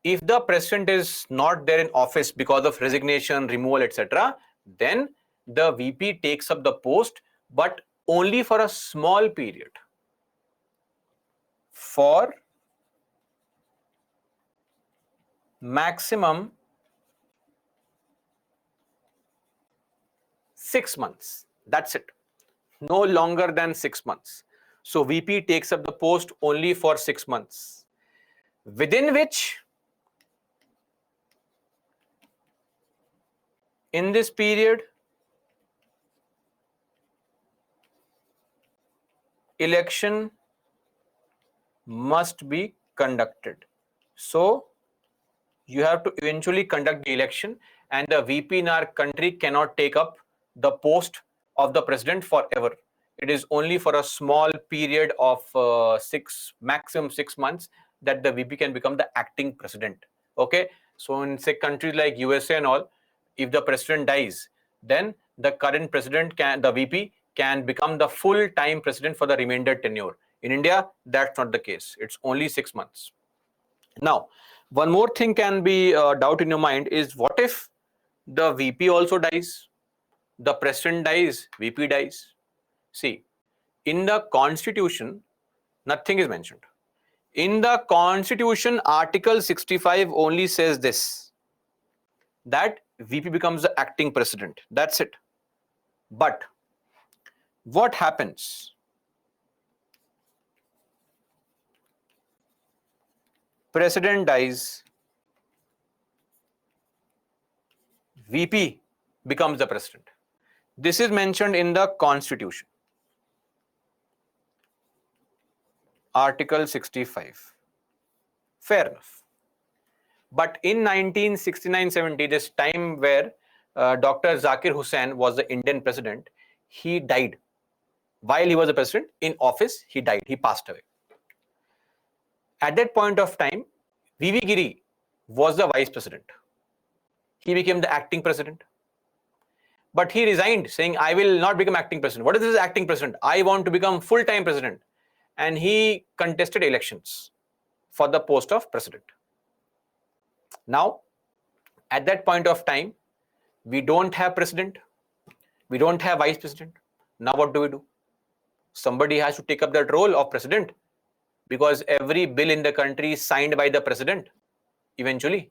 If the president is not there in office because of resignation, removal, etc., then the VP takes up the post, but only for a small period. For maximum 6 months. That's it. No longer than 6 months. So VP takes up the post only for 6 months, within which, in this period, election must be conducted. So you have to eventually conduct the election, and the VP in our country cannot take up the post of the president forever. It is only for a small period of maximum 6 months that the VP can become the acting president. Okay, so in say countries like USA and all, if the president dies, then the current president the VP can become the full-time president for the remainder tenure. In India, that's not the case. It's only 6 months. Now, one more thing can be doubt in your mind is, what if the VP also dies? The president dies, VP dies. See, in the constitution, nothing is mentioned. In the constitution, Article 65 only says this, that VP becomes the acting president. That's it. But what happens? President dies, VP becomes the president. This is mentioned in the constitution. Article 65. Fair enough. But in 1969-70, this time where Dr. Zakir Hussain was the Indian president, he died. While he was the president, in office, he died. He passed away. At that point of time, V.V. Giri was the vice president. He became the acting president. But he resigned, saying, I will not become acting president. What is this acting president? I want to become full-time president. And he contested elections for the post of president. Now, at that point of time, we don't have president. We don't have vice president. Now what do? Somebody has to take up that role of president, because every bill in the country is signed by the president eventually.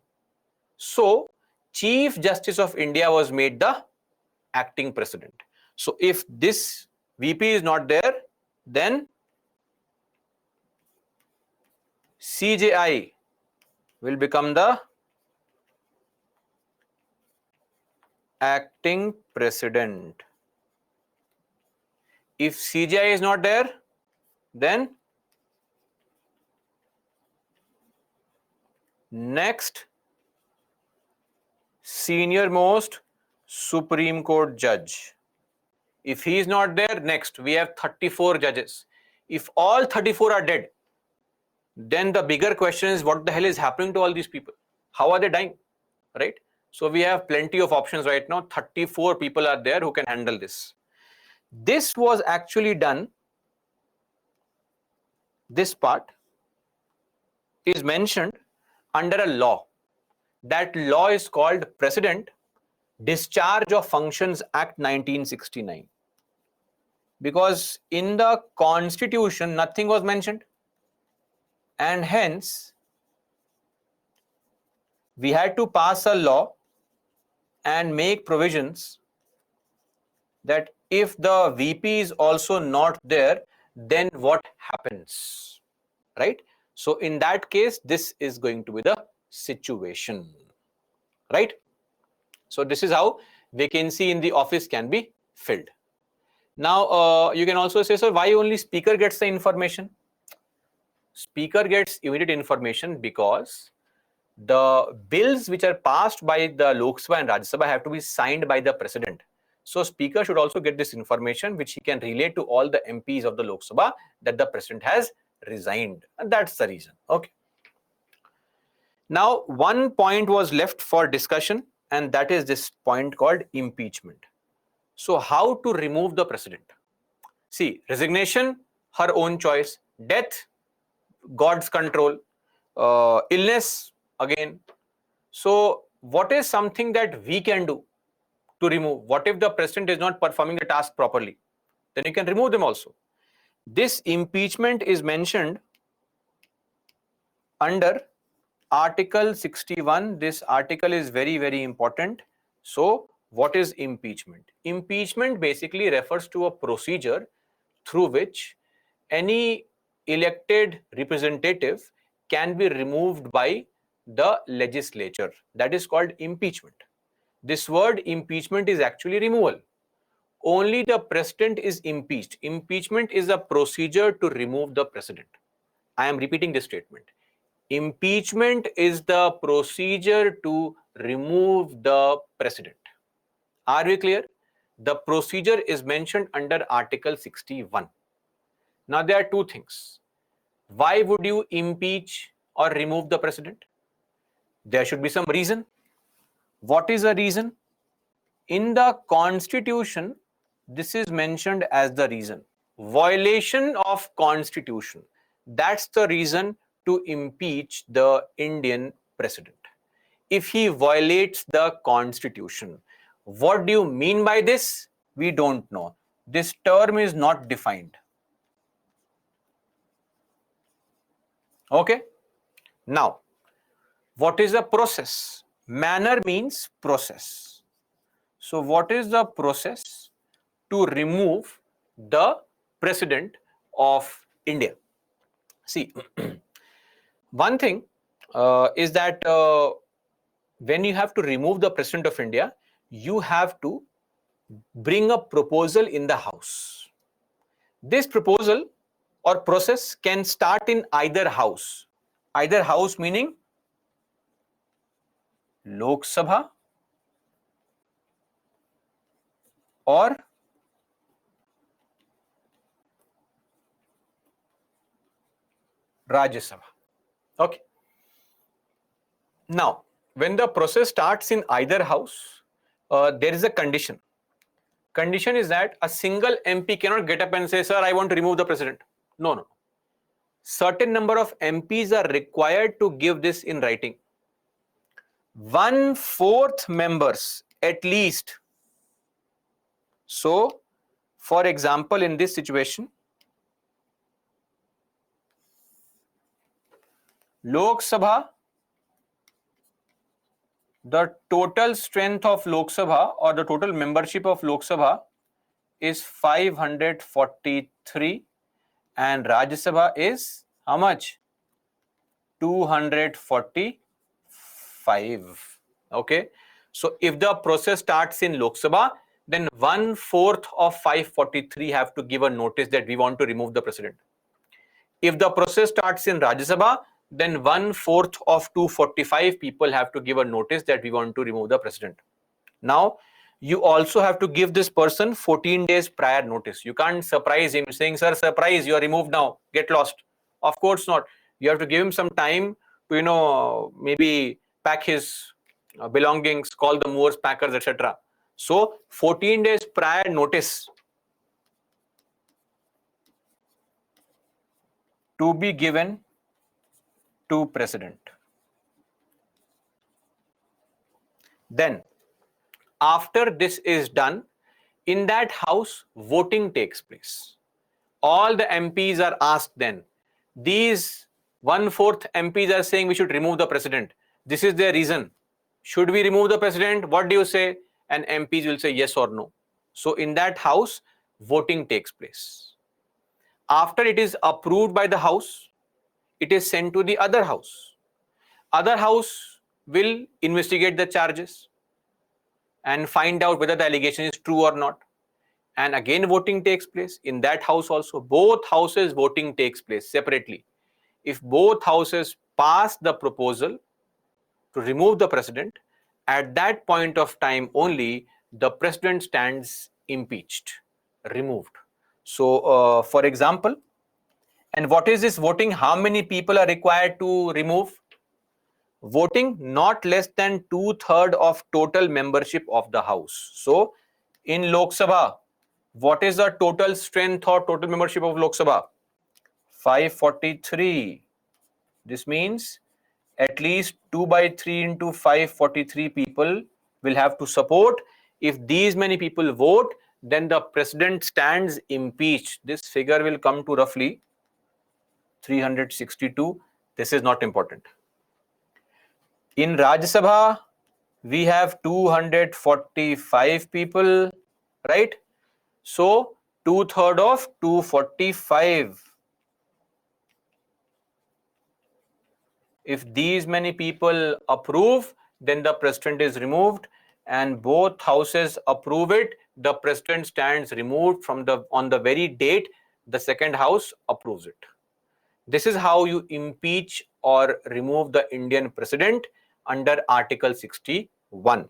So, Chief Justice of India was made the acting president. So, if this VP is not there, then CJI will become the acting president. If CJI is not there, then next senior most Supreme Court judge. If he is not there, next we have 34 judges. If all 34 are dead, then the bigger question is, what the hell is happening to all these people? How are they dying? Right? So we have plenty of options right now. 34 people are there who can handle this. This was actually done, this part is mentioned under a law. That law is called President Discharge of Functions Act 1969. Because in the constitution, nothing was mentioned. And hence, we had to pass a law and make provisions that if the VP is also not there, then what happens, right? So in that case, this is going to be the situation, right? So this is how vacancy in the office can be filled. Now, you can also say, so why only Speaker gets the information? Speaker gets immediate information because the bills which are passed by the Lok Sabha and Rajya Sabha have to be signed by the President. So Speaker should also get this information, which he can relay to all the MPs of the Lok Sabha, that the President has resigned. And that's the reason. Okay. Now, one point was left for discussion, and that is this point called impeachment. So how to remove the President? See, resignation, her own choice. Death, God's control. Illness, again. So what is something that we can do to remove? What if the President is not performing the task properly? Then you can remove them also. This impeachment is mentioned under Article 61. This article is very, very important. So what is impeachment? Impeachment basically refers to a procedure through which any elected representative can be removed by the legislature. That is called impeachment. This word impeachment is actually removal. only the president is impeached. Impeachment is a procedure to remove the president. I am repeating this statement. Impeachment is the procedure to remove the president. Are we clear? The procedure is mentioned under Article 61. Now there are two things. Why would you impeach or remove the president? There should be some reason. What is the reason? In the Constitution, this is mentioned as the reason. Violation of Constitution. That's the reason to impeach the Indian president. If he violates the Constitution. What do you mean by this? We don't know. This term is not defined. Okay? Now, what is the process? Manner means process. So what is the process to remove the president of India? See, one thing is that when you have to remove the president of India, you have to bring a proposal in the house. This proposal or process can start in either house. Either house meaning Lok Sabha or Rajya Sabha. Okay. Now, when the process starts in either house, there is a condition. Condition is that a single MP cannot get up and say, sir, I want to remove the president. No, no. Certain number of MPs are required to give this in writing. 1/4 members at least. So, for example, in this situation, Lok Sabha, the total strength of Lok Sabha or the total membership of Lok Sabha is 543 and Rajya Sabha is how much? 245. Okay. So if the process starts in Lok Sabha, then 1/4 of 543 have to give a notice that we want to remove the president. If the process starts in Rajya Sabha, then 1/4 of 245 people have to give a notice that we want to remove the president. Now, you also have to give this person 14 days prior notice. You can't surprise him saying, sir, surprise, you are removed now, get lost. Of course not. You have to give him some time to, maybe pack his belongings, call the movers, packers, etc. So, 14 days prior notice to be given to president. Then, after this is done, in that house, voting takes place. All the MPs are asked then. These 1/4 MPs are saying we should remove the president. This is their reason. Should we remove the president? What do you say? And MPs will say yes or no. So in that house, voting takes place. After it is approved by the house, it is sent to the other house. Other house will investigate the charges and find out whether the allegation is true or not. And again voting takes place. In that house also, both houses voting takes place separately. If both houses pass the proposal to remove the president, at that point of time only the president stands impeached, removed. So for example, and what is this voting? How many people are required to remove? Voting not less than 2/3 of total membership of the house. So in Lok Sabha, what is the total strength or total membership of Lok Sabha? 543. This means at least 2/3 into 543 people will have to support. If these many people vote, then the president stands impeached. This figure will come to roughly 362. This is not important. In Rajya Sabha, we have 245 people, right? So 2/3 of 245. If these many people approve, then the president is removed. and both houses approve it, the president stands removed from on the very date the second house approves it. This is how you impeach or remove the Indian president under Article 61.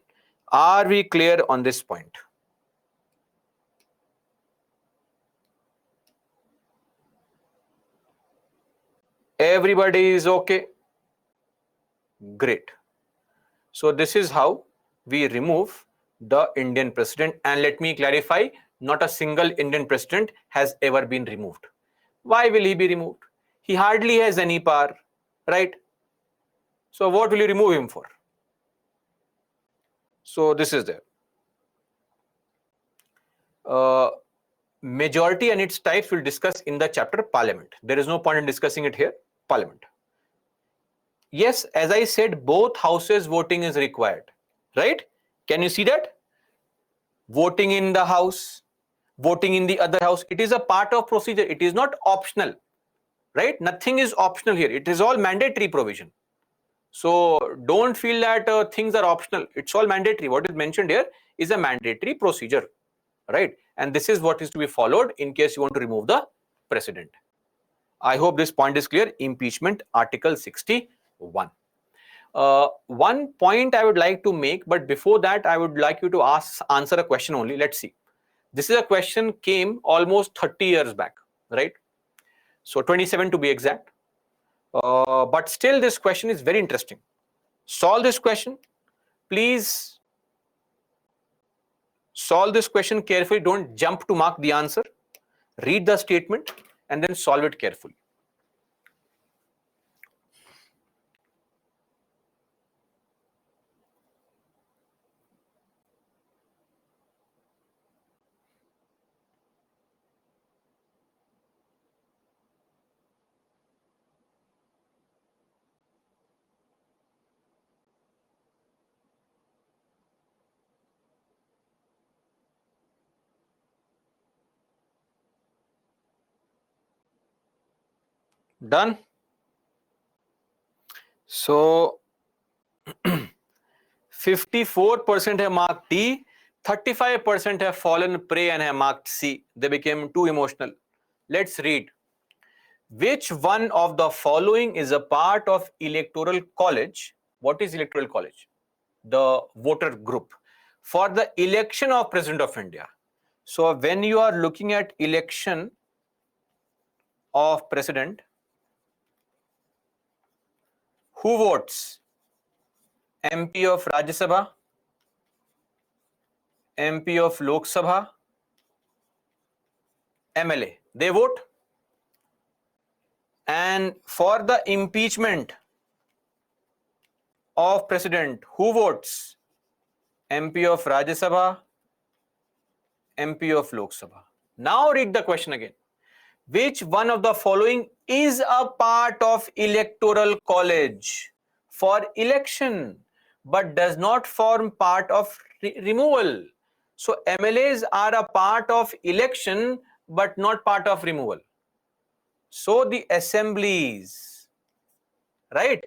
Are we clear on this point? Everybody is okay? Great. So this is how we remove the Indian president, and let me clarify, not a single Indian president has ever been removed. Why will he be removed? He hardly has any power, right? So what will you remove him for? So this is there. Majority and its types we'll discuss in the chapter Parliament. There is no point in discussing it here. Parliament. Yes, as I said, both houses voting is required, right? Can you see that? Voting in the house, voting in the other house, it is a part of procedure. It is not optional, right? Nothing is optional here. It is all mandatory provision. So don't feel that things are optional. It's all mandatory. What is mentioned here is a mandatory procedure, right? And this is what is to be followed in case you want to remove the president. I hope this point is clear. Impeachment, Article 61. One point I would like to make, but before that, I would like you to answer a question only. Let's see. This is a question came almost 30 years back, right? So 27 to be exact. But still this question is very interesting. Solve this question. Please solve this question carefully. Don't jump to mark the answer. Read the statement and then solve it carefully. Done? So 54% have marked D, 35% have fallen prey and have marked C. They became too emotional. Let's read. Which one of the following is a part of electoral college? What is electoral college? The voter group for the election of President of India. So when you are looking at election of President, who votes? MP of Rajya Sabha, MP of Lok Sabha, MLA. They vote. And for the impeachment of President, who votes? MP of Rajya Sabha, MP of Lok Sabha. Now read the question again. Which one of the following is a part of electoral college for election but does not form part of removal? So MLAs are a part of election but not part of removal. So the assemblies, right?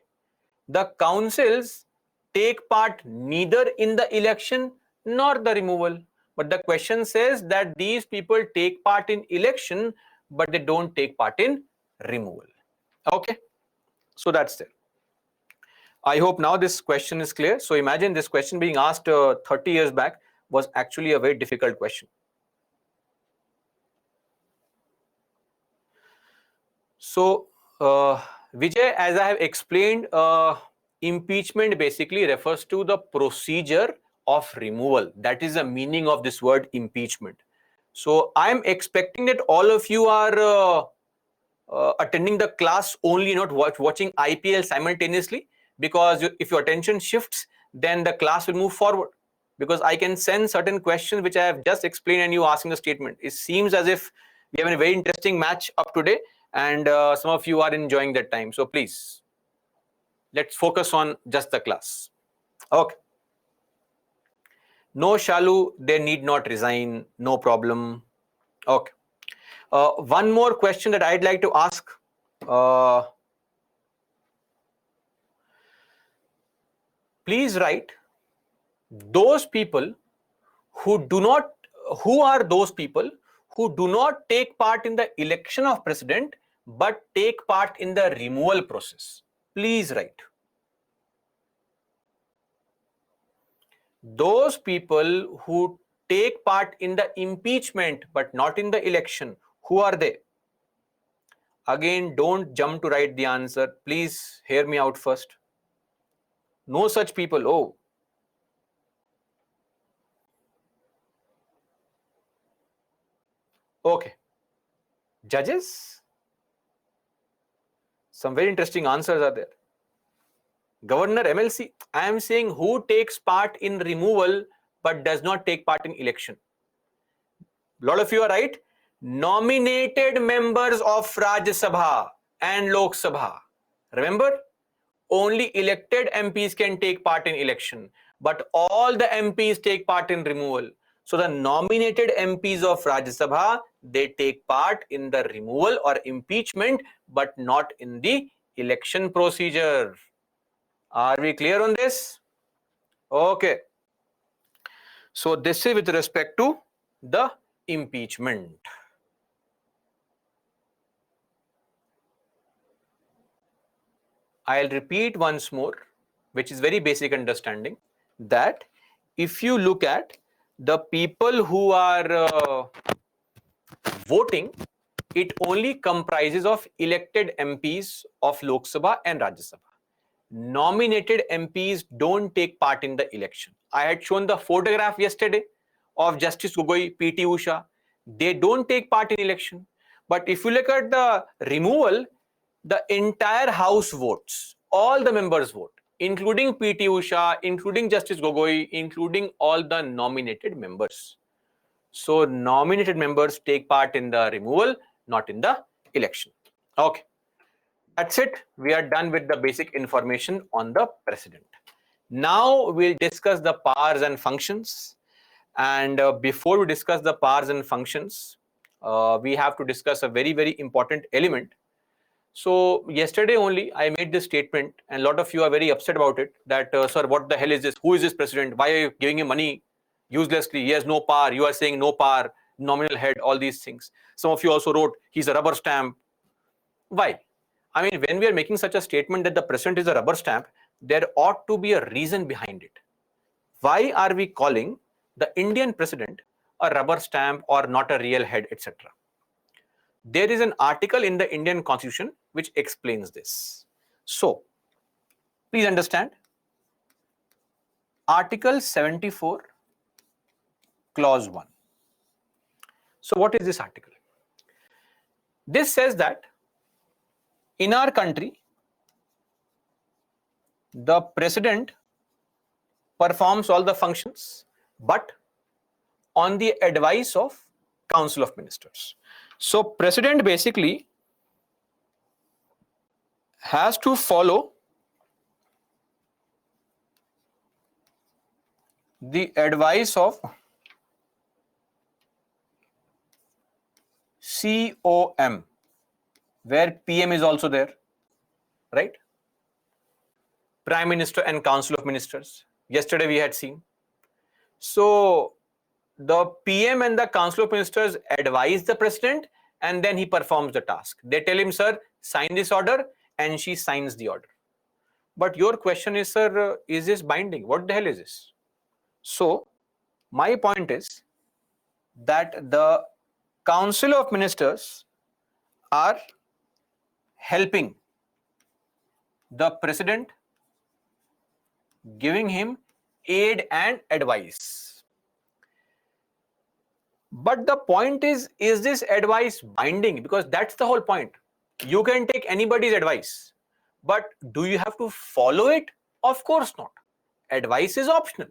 The councils take part neither in the election nor the removal. But the question says that these people take part in election, but they don't take part in removal. Okay, so that's it. I hope now this question is clear. So imagine this question being asked 30 years back was actually a very difficult question. So Vijay, as I have explained, impeachment basically refers to the procedure of removal. That is the meaning of this word impeachment. So I'm expecting that all of you are attending the class only, not watching IPL simultaneously, because if your attention shifts, then the class will move forward. Because I can sense certain questions which I have just explained and you asking a statement. It seems as if we have a very interesting match up today, and some of you are enjoying that time. So please, let's focus on just the class. Okay. No, Shalu, they need not resign. No problem. Okay. One more question that I'd like to ask. Please write those people who are those people who do not take part in the election of president but take part in the removal process. Please write. Those people who take part in the impeachment but not in the election, who are they? Again, don't jump to write the answer. Please hear me out first. No such people. Oh. Okay. Judges? Some very interesting answers are there. Governor, MLC. I am saying who takes part in removal but does not take part in election. A lot of you are right. Nominated members of Rajya Sabha and Lok Sabha. Remember, only elected MPs can take part in election, but all the MPs take part in removal. So the nominated MPs of Rajya Sabha, they take part in the removal or impeachment, but not in the election procedure. Are we clear on this? Okay. So this is with respect to the impeachment. I'll repeat once more, which is very basic understanding, that if you look at the people who are voting, it only comprises of elected MPs of Lok Sabha and Rajya Sabha. Nominated MPs don't take part in the election. I had shown the photograph yesterday of Justice Gogoi, P.T. Usha. They don't take part in election. But if you look at the removal, the entire House votes. All the members vote, including P.T. Usha, including Justice Gogoi, including all the nominated members. So nominated members take part in the removal, not in the election. Okay. That's it. We are done with the basic information on the president. Now we'll discuss the powers and functions. And before we discuss the powers and functions, we have to discuss a very, very important element. So yesterday only I made this statement, and a lot of you are very upset about it, that sir, what the hell is this? Who is this president? Why are you giving him money uselessly? He has no power. You are saying no power, nominal head, all these things. Some of you also wrote he's a rubber stamp. Why? I mean, when we are making such a statement that the president is a rubber stamp, there ought to be a reason behind it. Why are we calling the Indian president a rubber stamp or not a real head, etc.? There is an article in the Indian Constitution which explains this. So, please understand. Article 74, Clause 1. So, what is this article? This says that in our country, the president performs all the functions, but on the advice of Council of Ministers. So president basically has to follow the advice of COM, where PM is also there, right? Prime Minister and Council of Ministers. Yesterday we had seen. So the PM and the Council of Ministers advise the president, and then he performs the task. They tell him, sir, sign this order, and she signs the order. But your question is, sir, is this binding? What the hell is this? So my point is that the Council of Ministers are helping the president, giving him aid and advice. But the point is this advice binding? Because that's the whole point. You can take anybody's advice, but do you have to follow it? Of course not. Advice is optional.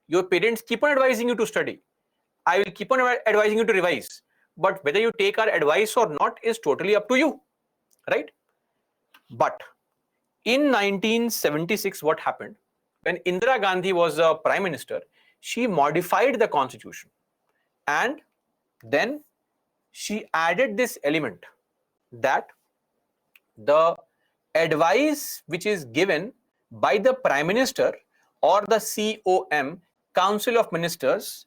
Your parents keep on advising you to study. I will keep on advising you to revise. But whether you take our advice or not is totally up to you, right? But in 1976, what happened? When Indira Gandhi was a prime minister, she modified the constitution. And then she added this element that the advice which is given by the prime minister or the COM Council of Ministers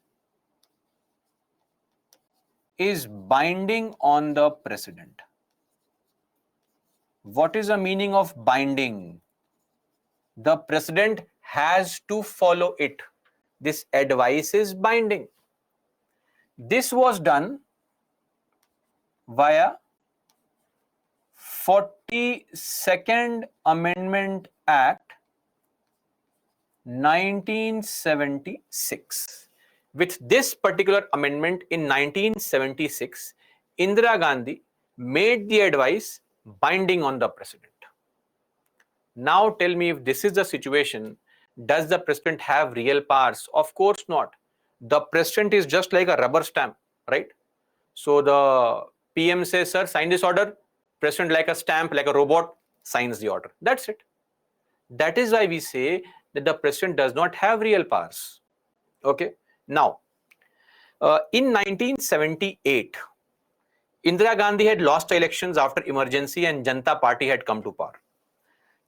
is binding on the president. What is the meaning of binding? The president has to follow it. This advice is binding. This was done via 42nd Amendment Act 1976. With this particular amendment in 1976, Indira Gandhi made the advice binding on the president. Now tell me, if this is the situation, does the president have real powers? Of course not. The president is just like a rubber stamp, right? So the PM says, sir, sign this order. President, like a stamp, like a robot, signs the order. That's it. That is why we say that the president does not have real powers. Okay. Now, in 1978, Indira Gandhi had lost the elections after emergency and Janata Party had come to power.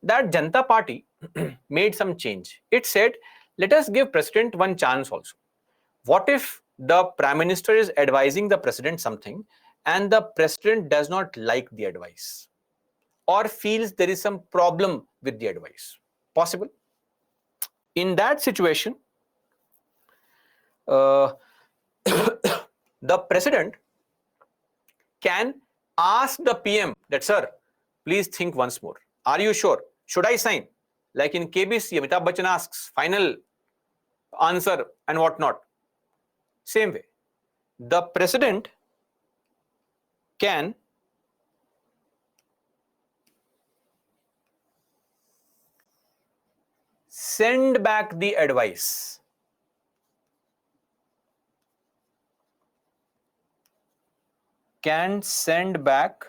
That Janata Party made some change. It said, let us give president one chance also. What if the prime minister is advising the president something and the president does not like the advice or feels there is some problem with the advice? Possible. In that situation, the president can ask the PM that, sir, please think once more. Are you sure? Should I sign? Like in KBC, Amitabh Bachchan asks, final answer and whatnot. Same way, the president can send back the advice. Can send back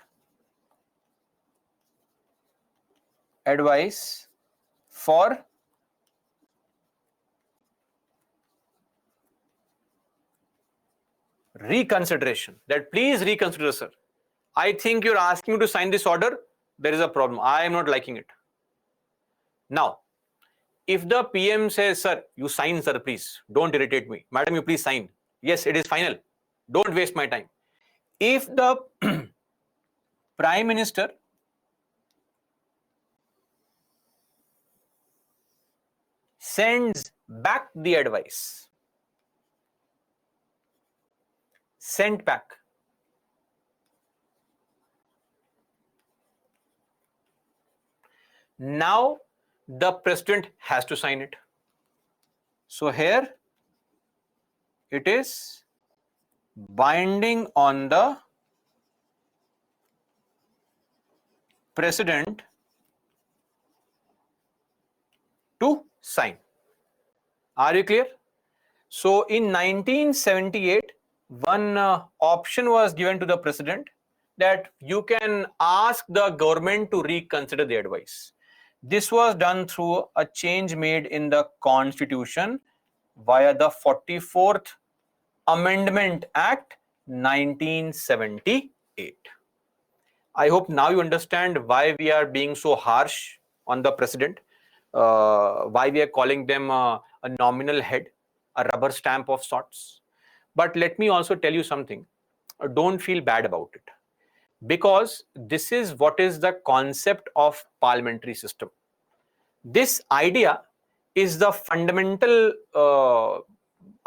advice for reconsideration. That please reconsider, sir. I think you're asking me to sign this order. There is a problem. I am not liking it. Now, if the PM says, sir, you sign, sir, please. Don't irritate me. Madam, you please sign. Yes, it is final. Don't waste my time. If the Prime Minister sends back the advice, sent back, now the president has to sign it. So here it is binding on the president to sign. Are you clear? So in 1978, one option was given to the president that you can ask the government to reconsider the advice. This was done through a change made in the Constitution via the 44th Amendment Act 1978. I hope now you understand why we are being so harsh on the president, why we are calling them a nominal head, a rubber stamp of sorts. But let me also tell you something. Don't feel bad about it, because this is what is the concept of parliamentary system. This idea is the fundamental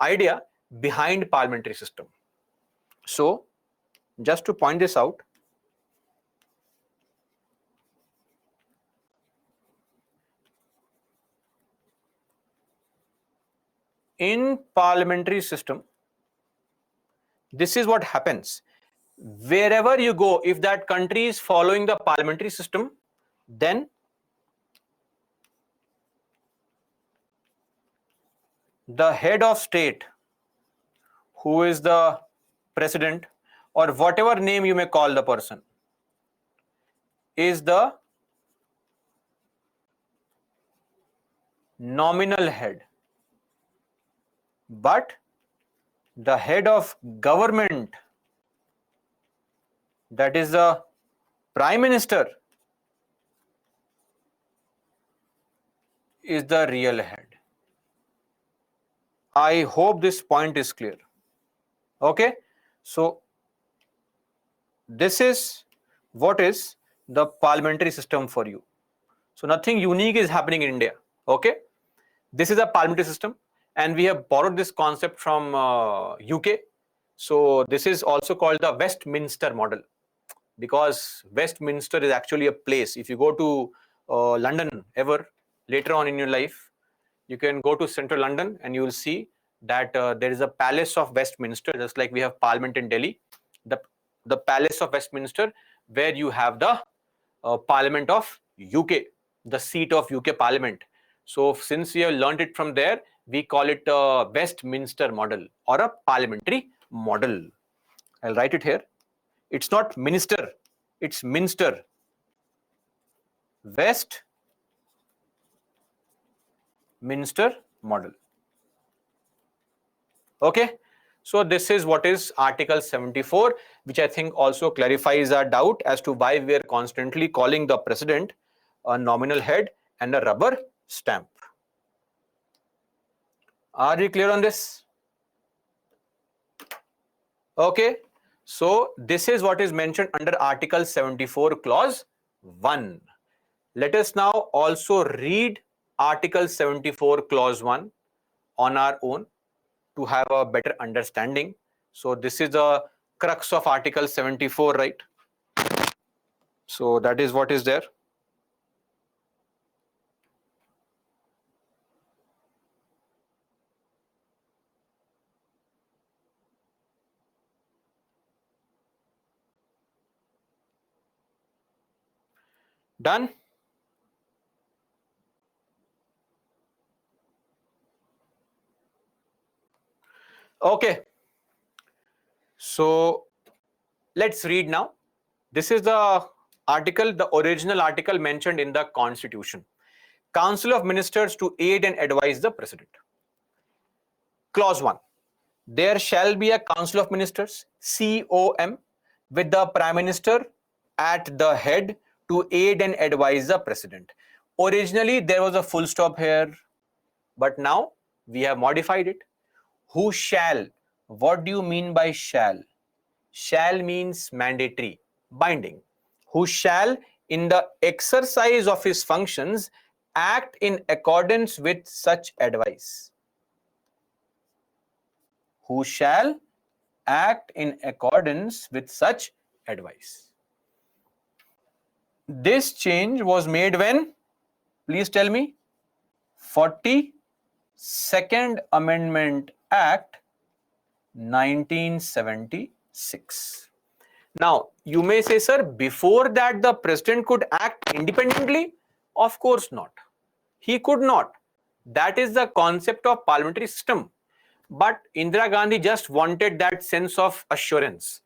idea behind parliamentary system. So, just to point this out, in parliamentary system, this is what happens. Wherever you go, if that country is following the parliamentary system, then the head of state, who is the president or whatever name you may call the person, is the nominal head. But the head of government, that is the prime minister, is the real head. I hope this point is clear. Okay, so this is what is the parliamentary system for you. So nothing unique is happening in India. Okay, this is a parliamentary system, and we have borrowed this concept from UK. So this is also called the Westminster model, because Westminster is actually a place. If you go to London ever later on in your life, you can go to central London and you will see that there is a Palace of Westminster, just like we have Parliament in Delhi. The Palace of Westminster, where you have the Parliament of UK, the seat of UK Parliament. So since we have learned it from there, we call it a Westminster model or a parliamentary model. I'll write it here. It's not minister, it's Minster. Westminster model. Okay, so this is what is Article 74, which I think also clarifies our doubt as to why we are constantly calling the president a nominal head and a rubber stamp. Are we clear on this? Okay, so this is what is mentioned under Article 74, Clause 1. Let us now also read Article 74, Clause 1 on our own to have a better understanding. So this is the crux of Article 74, right? So that is what is there. Done? Okay. So let's read now. This is the article, the original article mentioned in the Constitution. Council of Ministers to aid and advise the President. Clause 1. There shall be a Council of Ministers, COM, with the Prime Minister at the head to aid and advise the President. Originally, there was a full stop here, but now we have modified it. Who shall? What do you mean by shall? Shall means mandatory, binding. Who shall, in the exercise of his functions, act in accordance with such advice. Who shall act in accordance with such advice. This change was made when? Please tell me. 42nd Amendment Act 1976. Now, you may say, sir, before that the president could act independently? Of course not. He could not. That is the concept of parliamentary system. But Indira Gandhi just wanted that sense of assurance.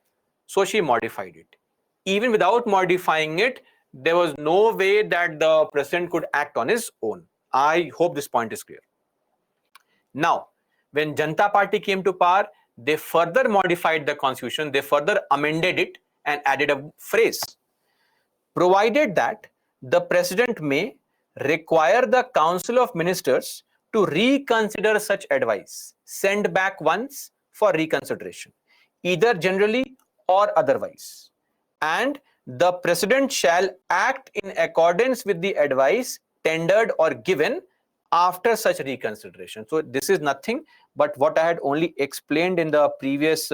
So she modified it. Even without modifying it, there was no way that the president could act on his own. I hope this point is clear. Now, when Janata Party came to power, they further modified the constitution, they further amended it and added a phrase. Provided that the president may require the Council of Ministers to reconsider such advice, send back once for reconsideration, either generally or otherwise. And the president shall act in accordance with the advice tendered or given after such reconsideration. So this is nothing but what I had only explained in the previous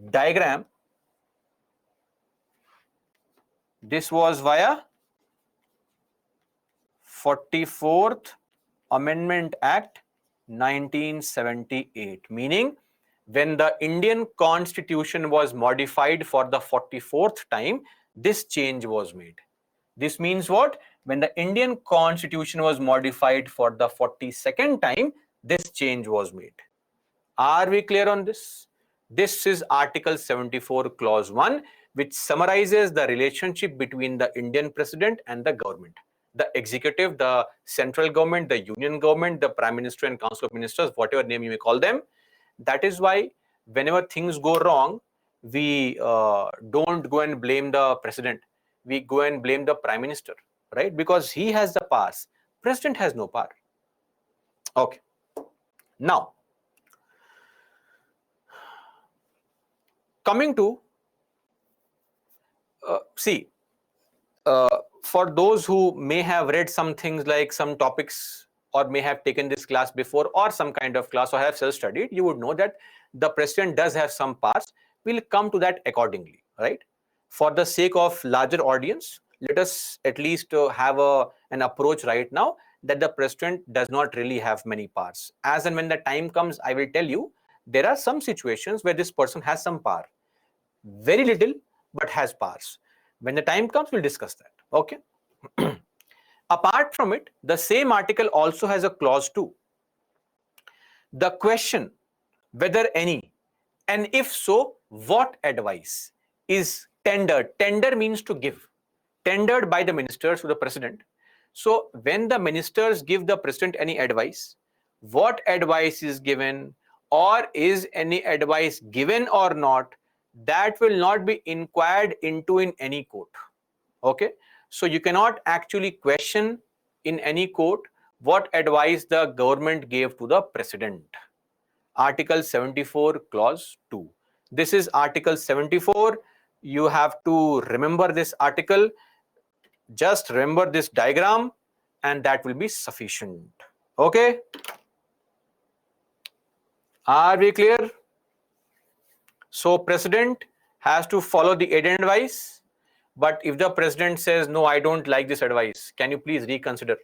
diagram. This was via 44th Amendment Act 1978, meaning when the Indian Constitution was modified for the 44th time, this change was made. This means what? When the Indian Constitution was modified for the 42nd time, this change was made. Are we clear on this? This is Article 74, Clause 1, which summarizes the relationship between the Indian President and the government. The executive, the central government, the union government, the Prime Minister and Council of Ministers, whatever name you may call them. That is why whenever things go wrong, we don't go and blame the president. We go and blame the Prime Minister, right? Because he has the powers. President has no power. Okay. Now, coming to see, for those who may have read some things like some topics or may have taken this class before or some kind of class or have self-studied, you would know that the president does have some powers. We'll come to that accordingly, right? For the sake of larger audience, let us at least have an approach right now that the president does not really have many powers. As and when the time comes, I will tell you, there are some situations where this person has some power. Very little, but has powers. When the time comes, we'll discuss that. Okay. Apart from it, the same article also has a clause 2. The question whether any, and if so, what advice is tendered. Tender means to give. Tendered by the ministers to the president. So when the ministers give the president any advice, what advice is given, or is any advice given or not, that will not be inquired into in any court. Okay, so you cannot actually question in any court what advice the government gave to the president. Article 74, clause 2. This is Article 74. You have to remember this article. Just remember this diagram and that will be sufficient. Okay, are we clear? So president has to follow the aided advice, but if the president says, no, I don't like this advice, can you please reconsider?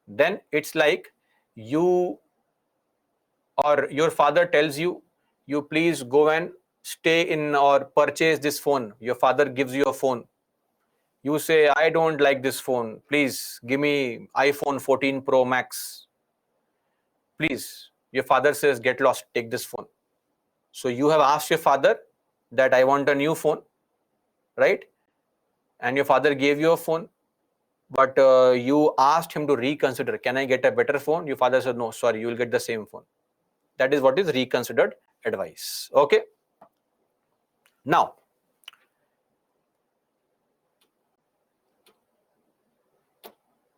Then it's like you or your father tells you, you please go and stay in or purchase this phone. Your father gives you a phone. You say, I don't like this phone. Please give me iPhone 14 Pro Max. Please. Your father says, get lost, take this phone. So you have asked your father that I want a new phone, right? And your father gave you a phone, but you asked him to reconsider. Can I get a better phone? Your father said, no, sorry, you will get the same phone. That is what is reconsidered advice. Okay. Now,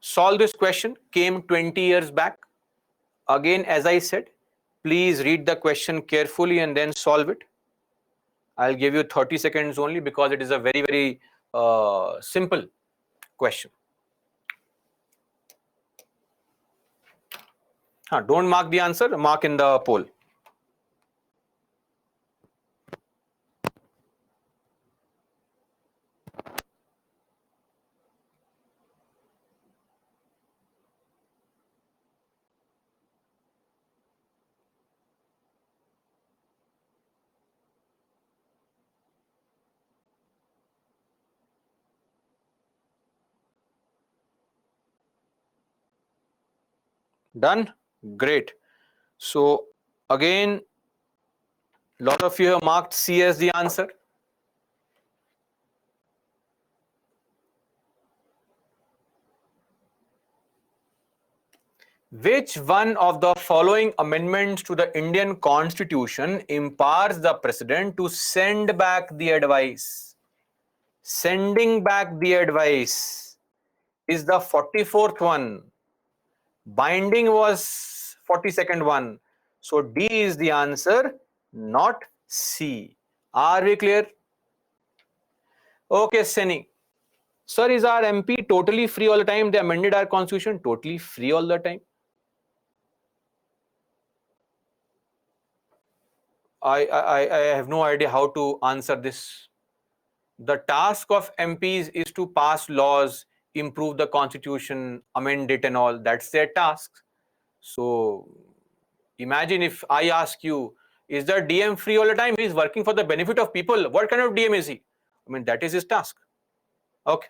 solve this question came 20 years back. Again, as I said, please read the question carefully and then solve it. I'll give you 30 seconds only because it is a very, very simple question. Don't mark the answer, mark in the poll. Done? Great. So again, a lot of you have marked C as the answer. Which one of the following amendments to the Indian Constitution empowers the president to send back the advice? Sending back the advice is the 44th one. Binding was 42nd one. So D is the answer, not C. Are we clear? Okay, Seni. Sir, is our MP totally free all the time? They amended our constitution totally free all the time? I have no idea how to answer this. The task of MPs is to pass laws, improve the constitution, amend it and all. That's their task. So imagine if I ask you, is the DM free all the time? He's working for the benefit of people. What kind of DM is he? I mean, that is his task. Okay.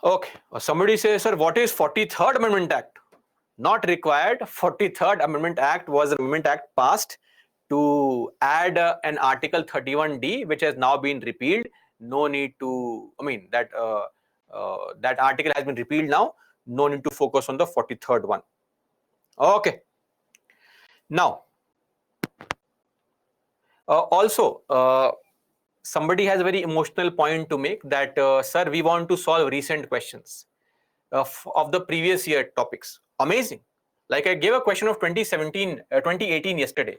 Okay. Somebody says, sir, what is 43rd Amendment Act? Not required. 43rd Amendment Act was an Amendment Act passed to add an Article 31D, which has now been repealed. No need to, I mean, that article has been repealed now. No need to focus on the 43rd one. Okay. Now, also, somebody has a very emotional point to make that, sir, we want to solve recent questions. of the previous year topics. Amazing. Like I gave a question of 2018 yesterday,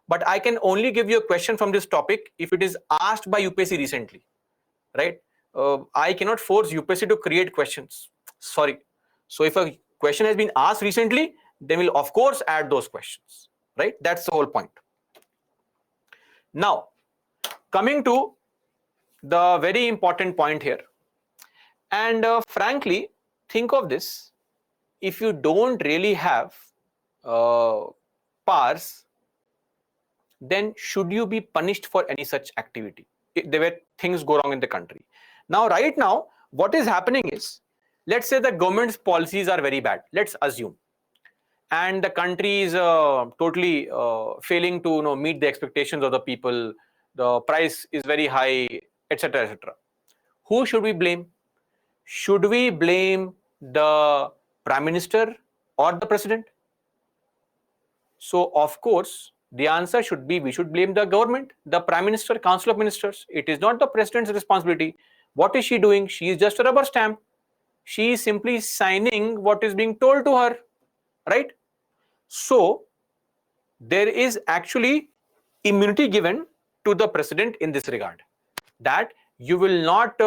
but I can only give you a question from this topic if it is asked by UPSC recently, right? I cannot force UPSC to create questions. Sorry. So if a question has been asked recently, they will of course add those questions, right? That's the whole point. Now, coming to the very important point here, and frankly, think of this: if you don't really have powers, then should you be punished for any such activity? There were things go wrong in the country. Now, right now, what is happening is, let's say the government's policies are very bad. Let's assume, and the country is totally failing to meet the expectations of the people. The price is very high, etc., etc. Who should we blame? Should we blame the prime minister or the president? So, of course, the answer should be we should blame the government, the prime minister, council of ministers. It is not the president's responsibility. What is she doing? She is just a rubber stamp. She is simply signing what is being told to her, right? So, there is actually immunity given to the president in this regard, that you will not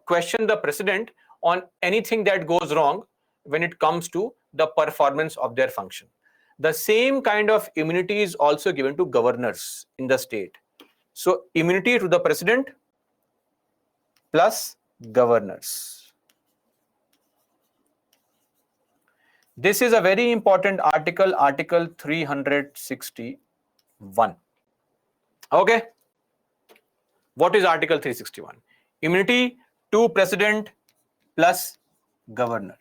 question the president on anything that goes wrong when it comes to the performance of their function. The same kind of immunity is also given to governors in the state. So immunity to the president plus governors. This is a very important article, Article 361. Okay. What is Article 361? Immunity to president plus governor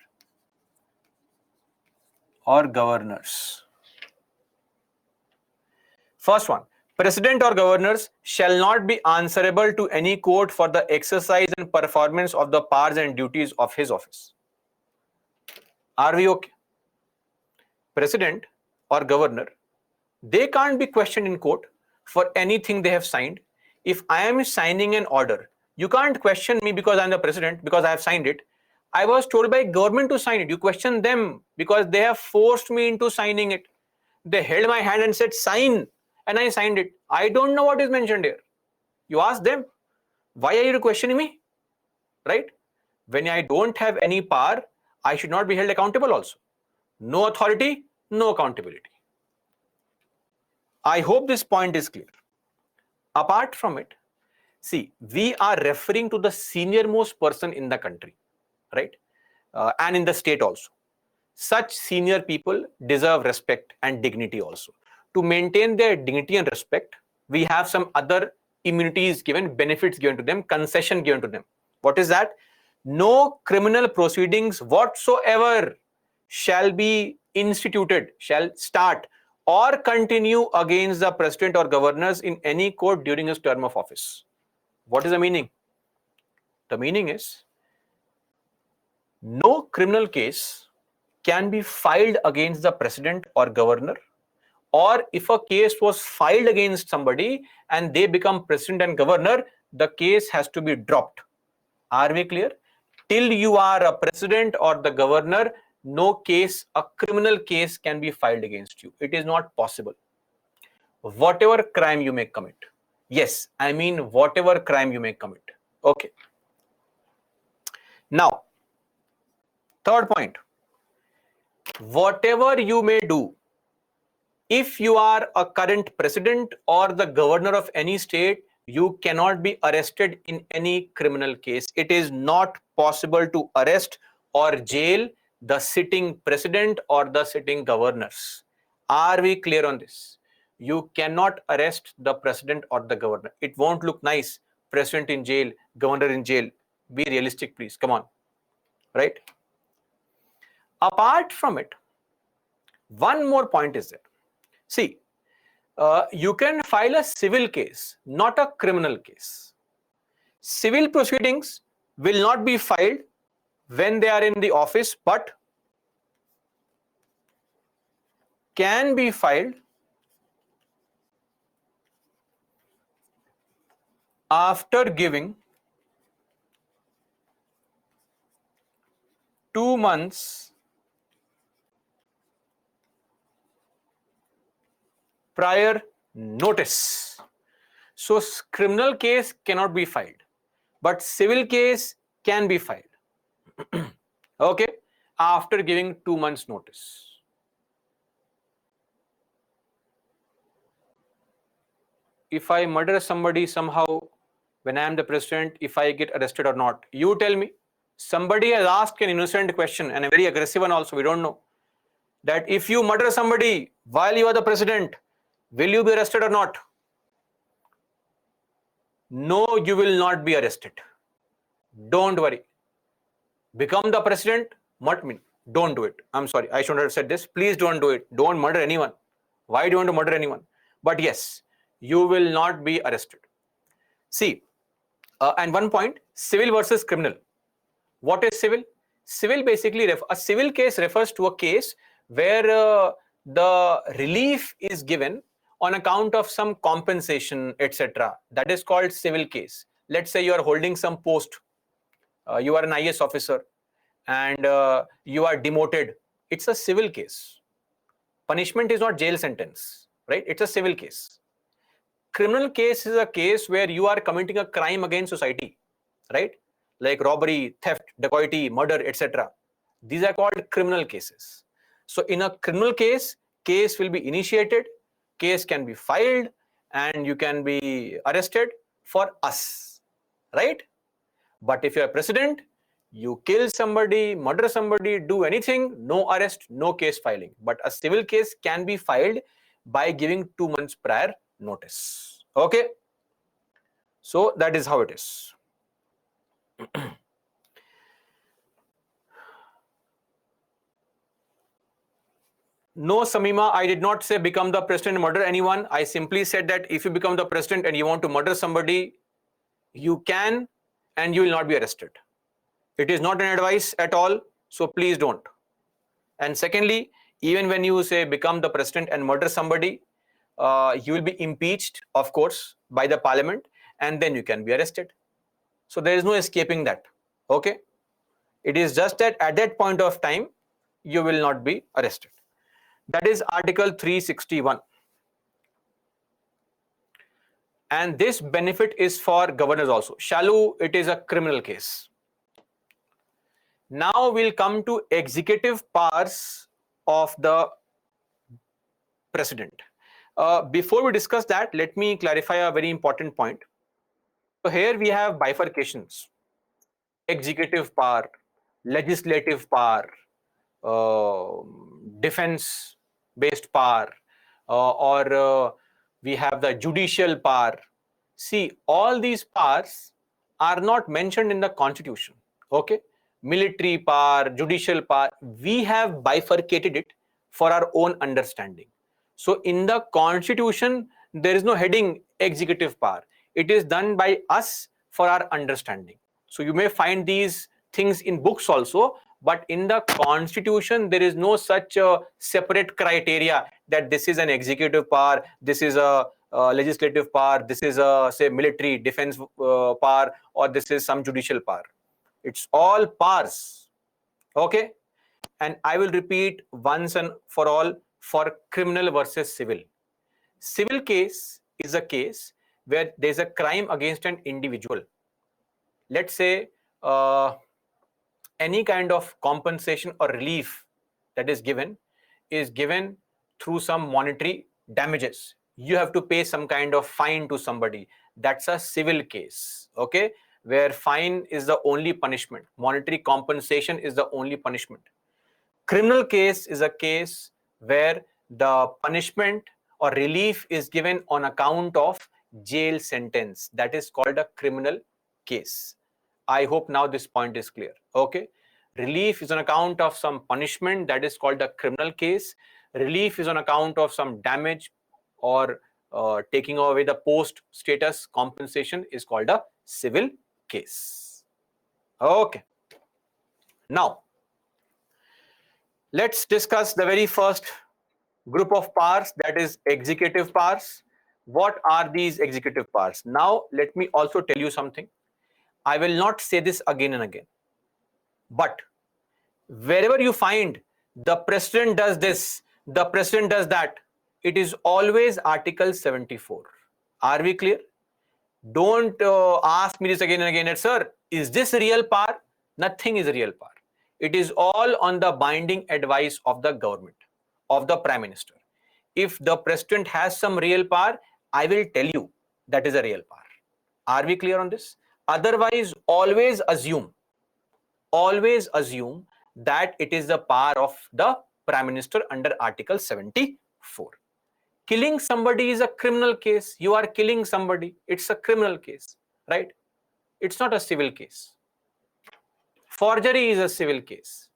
or governors. First one, president or governors shall not be answerable to any court for the exercise and performance of the powers and duties of his office. Are we okay? President or governor, they can't be questioned in court for anything they have signed. If I am signing an order, you can't question me because I'm the president, because I have signed it. I was told by government to sign it. You question them because they have forced me into signing it. They held my hand and said, sign, and I signed it. I don't know what is mentioned here. You ask them, why are you questioning me? Right? When I don't have any power, I should not be held accountable also. No authority, no accountability. I hope this point is clear. Apart from it, see, we are referring to the senior most person in the country, right? And in the state also. Such senior people deserve respect and dignity also. To maintain their dignity and respect, we have some other immunities given, benefits given to them, concession given to them. What is that? No criminal proceedings whatsoever shall be instituted, shall start or continue against the president or governors in any court during his term of office. What is the meaning? The meaning is, no criminal case can be filed against the president or governor, or if a case was filed against somebody and they become president and governor, the case has to be dropped. Are we clear? Till you are a president or the governor, no case, a criminal case can be filed against you. It is not possible. Whatever crime you may commit. Yes, I mean whatever crime you may commit. Okay. Now, third point. Whatever you may do, if you are a current president or the governor of any state, you cannot be arrested in any criminal case. It is not possible to arrest or jail the sitting president or the sitting governors. Are we clear on this? You cannot arrest the president or the governor. It won't look nice. President in jail, governor in jail. Be realistic, please. Come on. Right? Apart from it, one more point is there. See, you can file a civil case, not a criminal case. Civil proceedings will not be filed when they are in the office, but can be filed after giving 2 months prior notice. So criminal case cannot be filed, but civil case can be filed. Okay, after giving 2 months notice. If I murder somebody somehow, when I am the president, if I get arrested or not, you tell me. Somebody has asked an innocent question, and a very aggressive one also, we don't know, that if you murder somebody while you are the president, will you be arrested or not? No, you will not be arrested. Don't worry. Become the president, what mean? Don't do it. I'm sorry, I shouldn't have said this. Please don't do it. Don't murder anyone. Why do you want to murder anyone? But yes, you will not be arrested. See, and one point, civil versus criminal. What is civil? Civil basically, a civil case refers to a case where the relief is given on account of some compensation, etc. That is called civil case. Let's say you are holding some post, you are an IS officer, and you are demoted. It's a civil case. Punishment is not jail sentence, right? It's a civil case. Criminal case is a case where you are committing a crime against society, right? Like robbery, theft, dacoity, murder, etc. These are called criminal cases. So in a criminal case, case will be initiated, case can be filed, and you can be arrested for us, right? But if you're a president, you kill somebody, murder somebody, do anything, no arrest, no case filing. But a civil case can be filed by giving 2 months prior notice. Okay? So that is how it is. No, Samima, I did not say become the president and murder anyone. I simply said that if you become the president and you want to murder somebody, you can, and you will not be arrested. It is not an advice at all, so please don't. And secondly, even when you say become the president and murder somebody, you will be impeached, of course, by the parliament, and then you can be arrested. So there is no escaping that. Okay? It is just that at that point of time, you will not be arrested. That is Article 361. And this benefit is for governors also. Shalu, it is a criminal case. Now we'll come to executive powers of the president. Before we discuss that, let me clarify a very important point. So here we have bifurcations: executive power, legislative power, defense-based power, or we have the judicial power. See, all these powers are not mentioned in the constitution. Okay? Military power, judicial power, we have bifurcated it for our own understanding. So in the constitution, there is no heading executive power. It is done by us for our understanding. So you may find these things in books also, but in the constitution, there is no such separate criteria that this is an executive power, this is a legislative power, this is a, say, military defense power, or this is some judicial power. It's all powers. Okay? And I will repeat once and for all for criminal versus civil. Civil case is a case where there's a crime against an individual. Let's say any kind of compensation or relief that is given through some monetary damages. You have to pay some kind of fine to somebody. That's a civil case, okay, where fine is the only punishment. Monetary compensation is the only punishment. Criminal case is a case where the punishment or relief is given on account of jail sentence. That is called a criminal case. I hope now this point is clear. Okay. Relief is on account of some punishment. That is called a criminal case. Relief is on account of some damage or taking away the post status compensation is called a civil case. Okay. Now, let's discuss the very first group of powers, that is executive powers. What are these executive powers? Now, let me also tell you something. I will not say this again and again, but Wherever you find the president does this, the president does that, it is always Article 74. Are we clear? Don't ask me this again and again, sir, is this real power? Nothing is real power. It is all on the binding advice of the government, of the prime minister. If the president has some real power, I will tell you that is a real power. Are we clear on this? Otherwise, always assume that it is the power of the prime minister under Article 74. Killing somebody is a criminal case. You are killing somebody. It's a criminal case, right? It's not a civil case. Forgery is a civil case.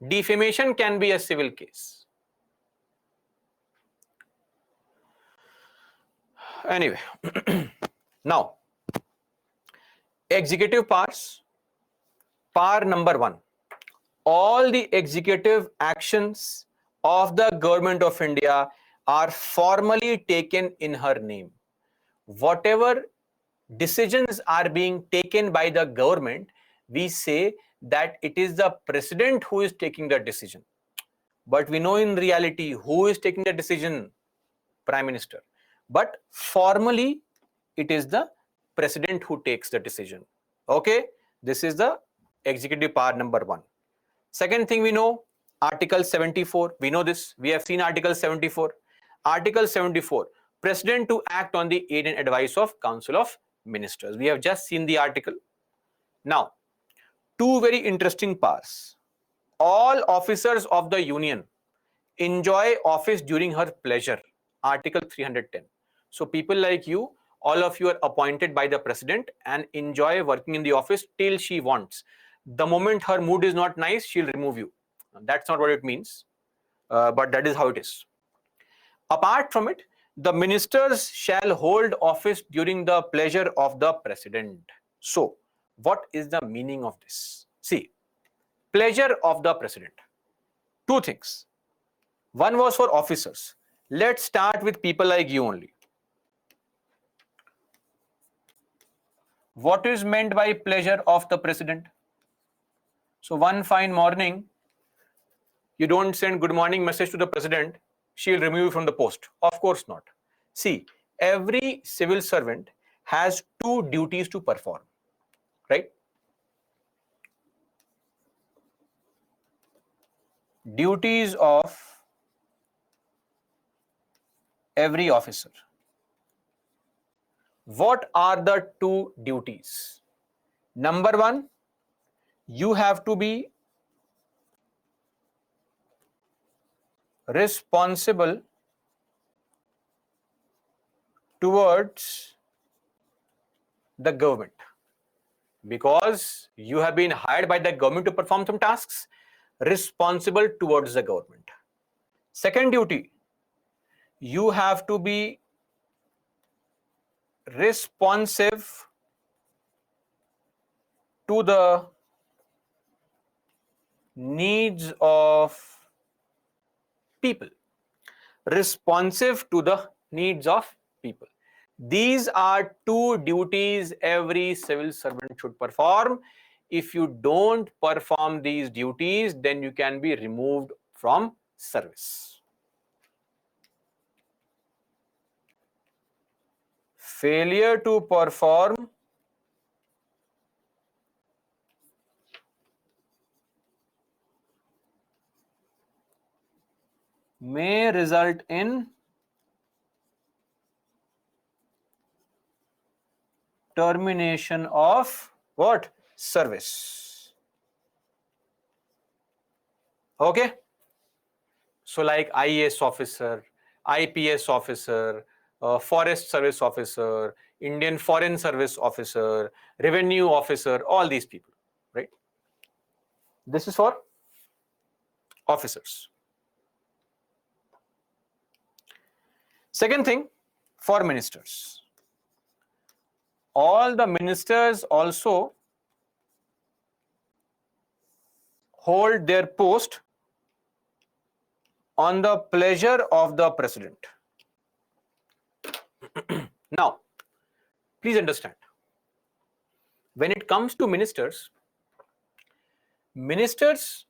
Defamation can be a civil case. Anyway, now, executive powers. Power number 1. All the executive actions of the government of India are formally taken in her name. Whatever decisions are being taken by the government, we say that it is the president who is taking the decision. But we know in reality who is taking the decision? Prime Minister. But formally, it is the president who takes the decision. Okay, this is the executive power number 1. Second thing we know, Article 74. We know this. We have seen Article 74. Article 74, President to act on the aid and advice of Council of Ministers. We have just seen the article. Now, two very interesting powers. All officers of the Union enjoy office during her pleasure. Article 310. So people like you, all of you are appointed by the President and enjoy working in the office till she wants. The moment her mood is not nice, she'll remove you. That's not what it means, but that is how it is. Apart from it, the ministers shall hold office during the pleasure of the President. So, what is the meaning of this? See, pleasure of the President. Two things. One was for officers. Let's start with people like you only. What is meant by pleasure of the President? So one fine morning, you don't send good morning message to the President, she'll remove you from the post. Of course not. See, every civil servant has two duties to perform, right? Duties of every officer. What are the two duties? Number 1, you have to be responsible towards the government, because you have been hired by the government to perform some tasks. Responsible towards the government. Second duty, you have to be responsive to the needs of people. Responsive to the needs of people. These are two duties every civil servant should perform. If you don't perform these duties, then you can be removed from service. Failure to perform may result in termination of what? Service. Okay? So like IAS officer, IPS officer, forest service officer, Indian foreign service officer, revenue officer, all these people, right? This is for officers. Second thing, for ministers. All the ministers also hold their post on the pleasure of the President. Now, please understand, when it comes to ministers, Ministers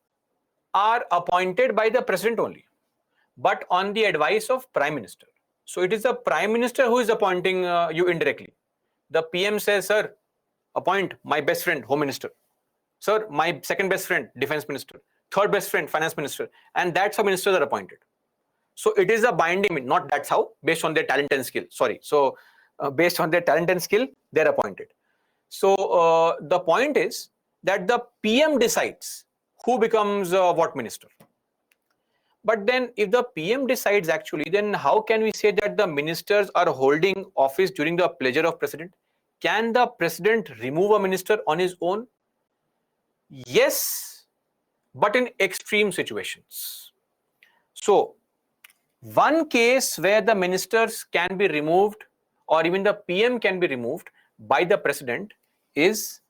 are appointed by the president only, but on the advice of prime minister. So it is the prime minister who is appointing you indirectly. The PM says, sir, appoint my best friend, home minister. Sir, my second best friend, defense minister. Third best friend, finance minister. And that's how ministers are appointed. So it is a binding, not that's how, based on their talent and skill. Sorry. So based on their talent and skill, they're appointed. So the point is that the PM decides who becomes what minister. But then if the PM decides actually, then how can we say that the ministers are holding office during the pleasure of president? Can the president remove a minister on his own? Yes, but in extreme situations. So one case where the ministers can be removed or even the PM can be removed by the president is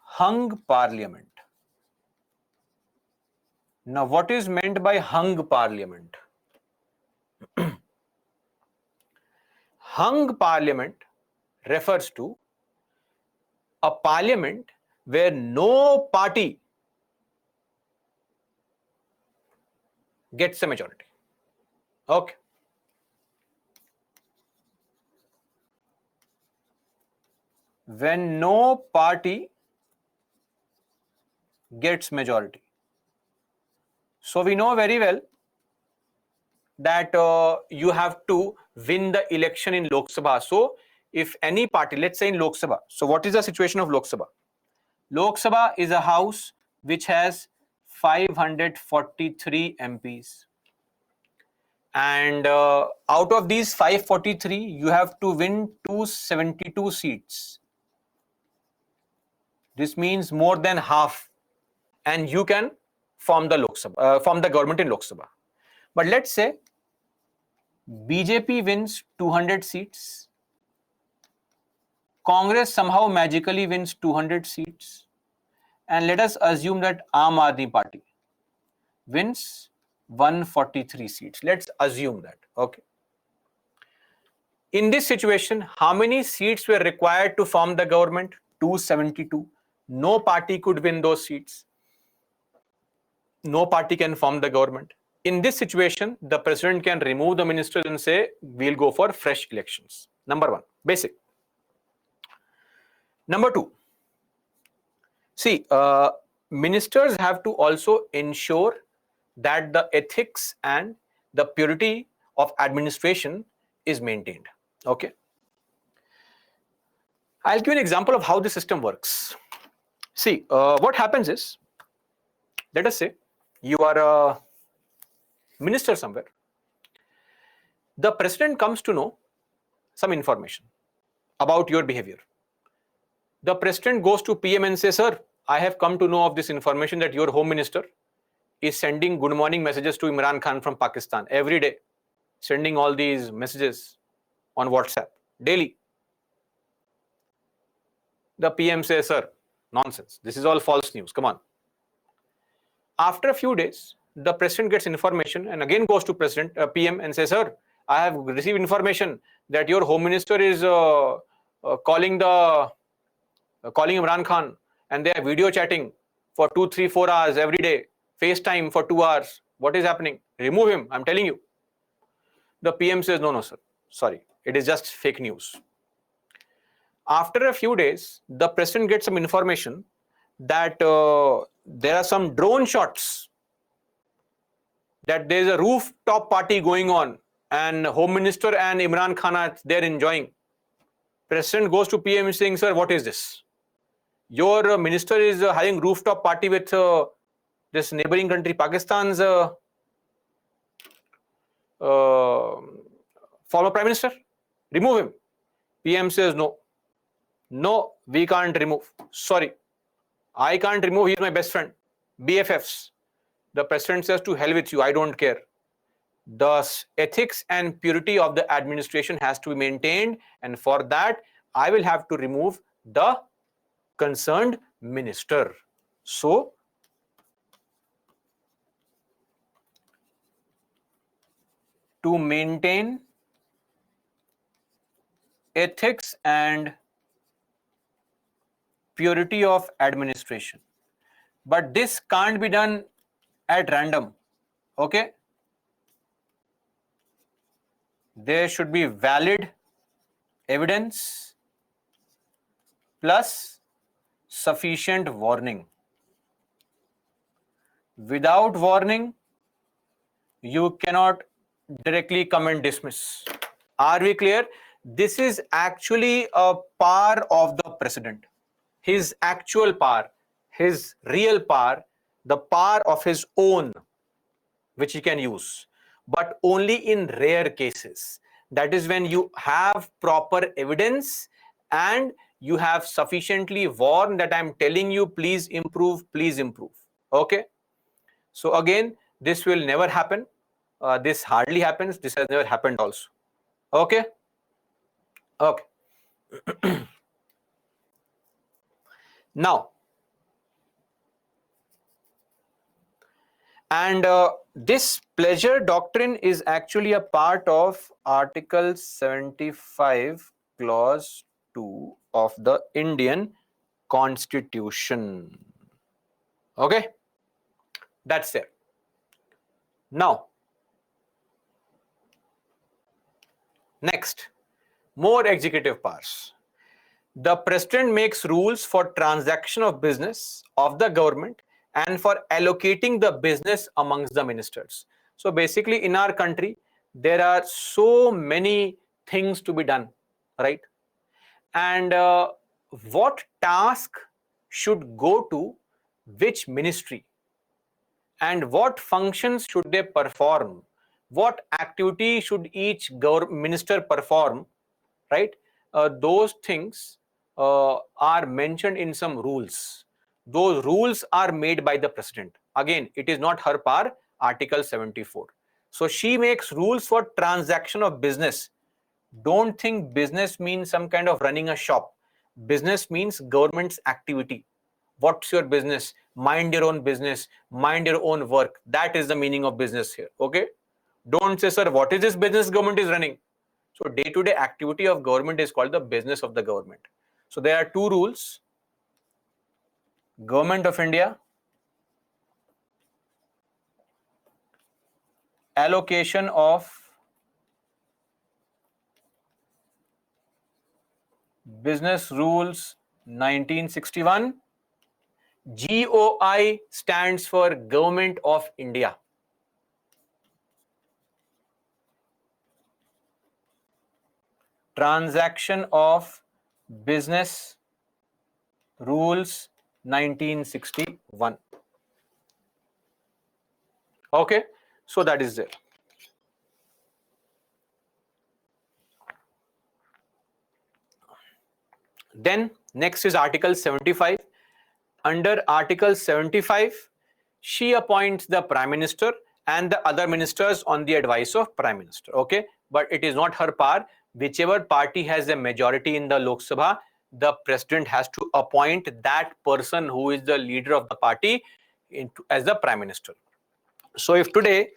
hung parliament. Now, what is meant by hung parliament? Hung parliament refers to a parliament where no party gets a majority. Okay. When no party gets majority. So we know very well that you have to win the election in Lok Sabha. So if any party, let's say in Lok Sabha, so what is the situation of Lok Sabha? Lok Sabha is a house which has 543 MPs. And out of these 543, you have to win 272 seats. This means more than half. And you can form the Lok Sabha, form the government in Lok Sabha. But let's say BJP wins 200 seats. Congress somehow magically wins 200 seats. And let us assume that Aam Aadmi Party wins 143 seats. Let's assume that. Okay. In this situation, how many seats were required to form the government? 272. No party could win those seats. No party can form the government. In this situation, the president can remove the ministers and say, we'll go for fresh elections. Number one, basic. Number two, see, ministers have to also ensure that the ethics and the purity of administration is maintained. Okay. I'll give you an example of how the system works. See, what happens is, let us say you are a minister somewhere. The president comes to know some information about your behavior. The president goes to PM and says, sir, I have come to know of this information that your home minister is sending good morning messages to Imran Khan from Pakistan every day, sending all these messages on WhatsApp daily. The PM says, sir, nonsense. This is all false news. Come on. After a few days, the president gets information and again goes to PM and says, sir, I have received information that your home minister is calling Imran Khan and they are video chatting for 2, 3, 4 hours every day, FaceTime for 2 hours. What is happening? Remove him, I'm telling you. The PM says, no, sir, sorry, it is just fake news. After a few days, the president gets some information that there are some drone shots, that there is a rooftop party going on and Home Minister and Imran Khan are there enjoying. President goes to PM saying, sir, what is this? Your minister is having rooftop party with this neighboring country, Pakistan's former prime minister. Remove him. PM says, no, we can't remove. Sorry, I can't remove. He's my best friend. BFFs. The president says, to hell with you, I don't care. The ethics and purity of the administration has to be maintained, and for that, I will have to remove the concerned minister. So, to maintain ethics and purity of administration. But this can't be done at random. Okay? There should be valid evidence plus sufficient warning. Without warning, you cannot directly come and dismiss. Are we clear? This is actually a power of the president. His actual power, his real power, the power of his own, which he can use, but only in rare cases. That is when you have proper evidence and you have sufficiently warned that I'm telling you, please improve, please improve. Okay? So again, this will never happen. This hardly happens. This has never happened also. Okay? Okay. Now, and this pleasure doctrine is actually a part of Article 75, Clause 2 of the Indian Constitution. Okay? That's there. Now, next, more executive powers. The president makes rules for transaction of business of the government and for allocating the business amongst the ministers. So basically in our country, there are so many things to be done, right? And what task should go to which ministry? And what functions should they perform? What activity should each minister perform, right? Those things are mentioned in some rules. Those rules are made by the president. Again, it is not her power, Article 74. So she makes rules for transaction of business. Don't think business means some kind of running a shop. Business means government's activity. What's your business? Mind your own business, mind your own work. That is the meaning of business here. Okay? Don't say, sir, what is this business government is running? So day-to-day activity of government is called the business of the government. So there are two rules. Government of India, allocation of business rules 1961. GOI stands for Government of India. Transaction of business rules 1961. Okay, so that is there. Then next is Article 75. Under Article 75, she appoints the Prime Minister and the other ministers on the advice of Prime Minister. Okay, but it is not her power. Whichever party has a majority in the Lok Sabha, the president has to appoint that person who is the leader of the party as the Prime Minister. So if today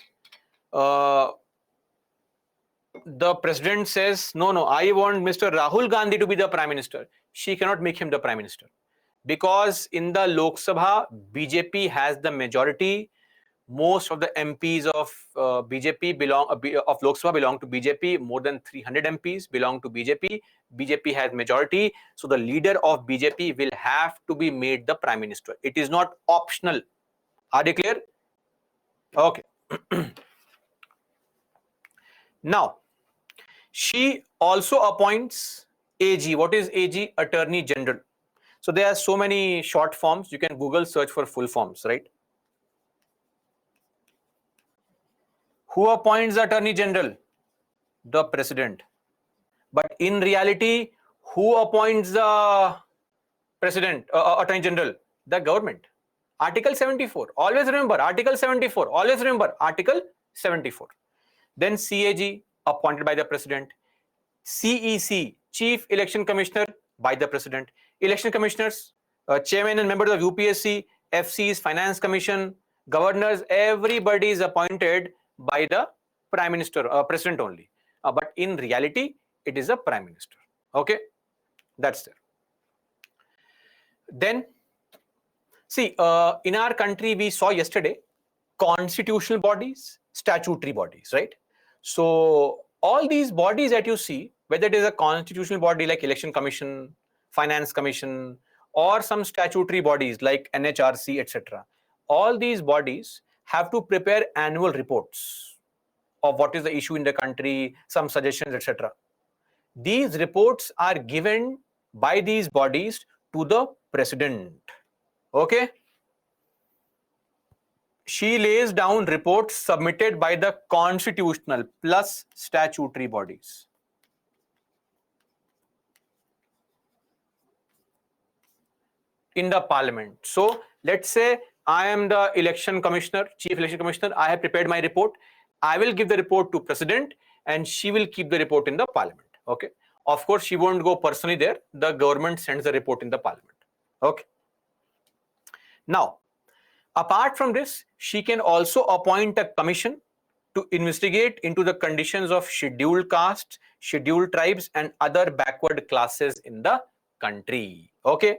the president says, no, I want Mr. Rahul Gandhi to be the Prime Minister, she cannot make him the Prime Minister. Because in the Lok Sabha, BJP has the majority. Most of the MPs of BJP of Lok Sabha belong to BJP. More than 300 MPs belong to BJP. BJP has majority. So the leader of BJP will have to be made the Prime Minister. It is not optional. Are they clear? Okay. Now, she also appoints AG. What is AG? Attorney General. So there are so many short forms. You can Google search for full forms, right? Who appoints the Attorney General? The President. But in reality, who appoints the President, Attorney General? The government. Article 74. Always remember Article 74. Always remember Article 74. Then CAG, appointed by the President. CEC, Chief Election Commissioner, by the President. Election Commissioners, Chairman and members of UPSC, FCs, Finance Commission, Governors, everybody is appointed by the Prime Minister, President only. But in reality, it is a Prime Minister. Okay, that's there. Then, see, in our country, we saw yesterday constitutional bodies, statutory bodies, right? So all these bodies that you see, whether it is a constitutional body like Election Commission, Finance Commission, or some statutory bodies like NHRC, etc., all these bodies have to prepare annual reports of what is the issue in the country, some suggestions, etc. These reports are given by these bodies to the president. Okay? She lays down reports submitted by the constitutional plus statutory bodies. In the parliament. So let's say I am the election commissioner, chief election commissioner. I have prepared my report. I will give the report to president and she will keep the report in the parliament. Okay. Of course, she won't go personally there. The government sends the report in the parliament. Okay. Now, apart from this, she can also appoint a commission to investigate into the conditions of scheduled castes, scheduled tribes, and other backward classes in the country. Okay.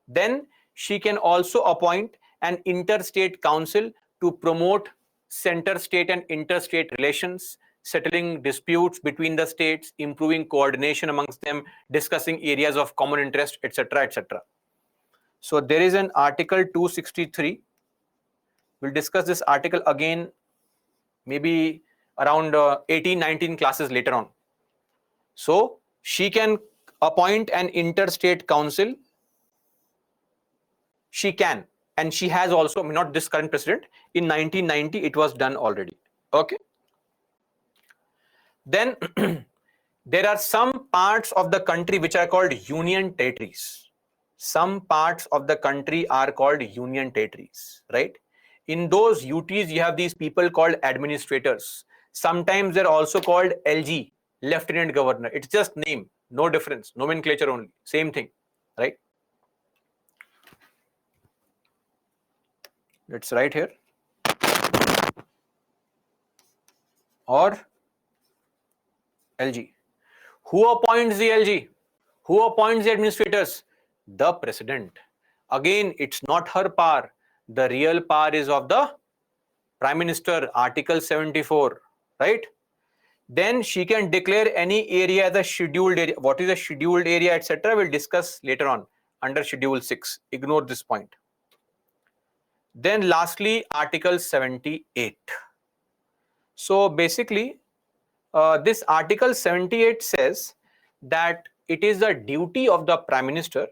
Then she can also appoint an interstate council to promote center-state and interstate relations, settling disputes between the states, improving coordination amongst them, discussing areas of common interest, etc., etc. So there is an article 263. We'll discuss this article again maybe around 18, 19 classes later on. So she can appoint an interstate council. She can, and she has also, not this current president, in 1990 it was done already. Okay. Then there are some parts of the country which are called union territories. Some parts of the country are called union territories, right? In those UTs, you have these people called administrators. Sometimes they're also called LG, Lieutenant Governor. It's just name, no difference, nomenclature only, same thing, right? Let's write here. Or LG. Who appoints the LG? Who appoints the administrators? The president. Again, it's not her power. The real power is of the Prime Minister, Article 74, right? Then she can declare any area as a scheduled area. What is a scheduled area, etc. We'll discuss later on under Schedule 6. Ignore this point. Then lastly, Article 78. So basically, this Article 78 says that it is the duty of the Prime Minister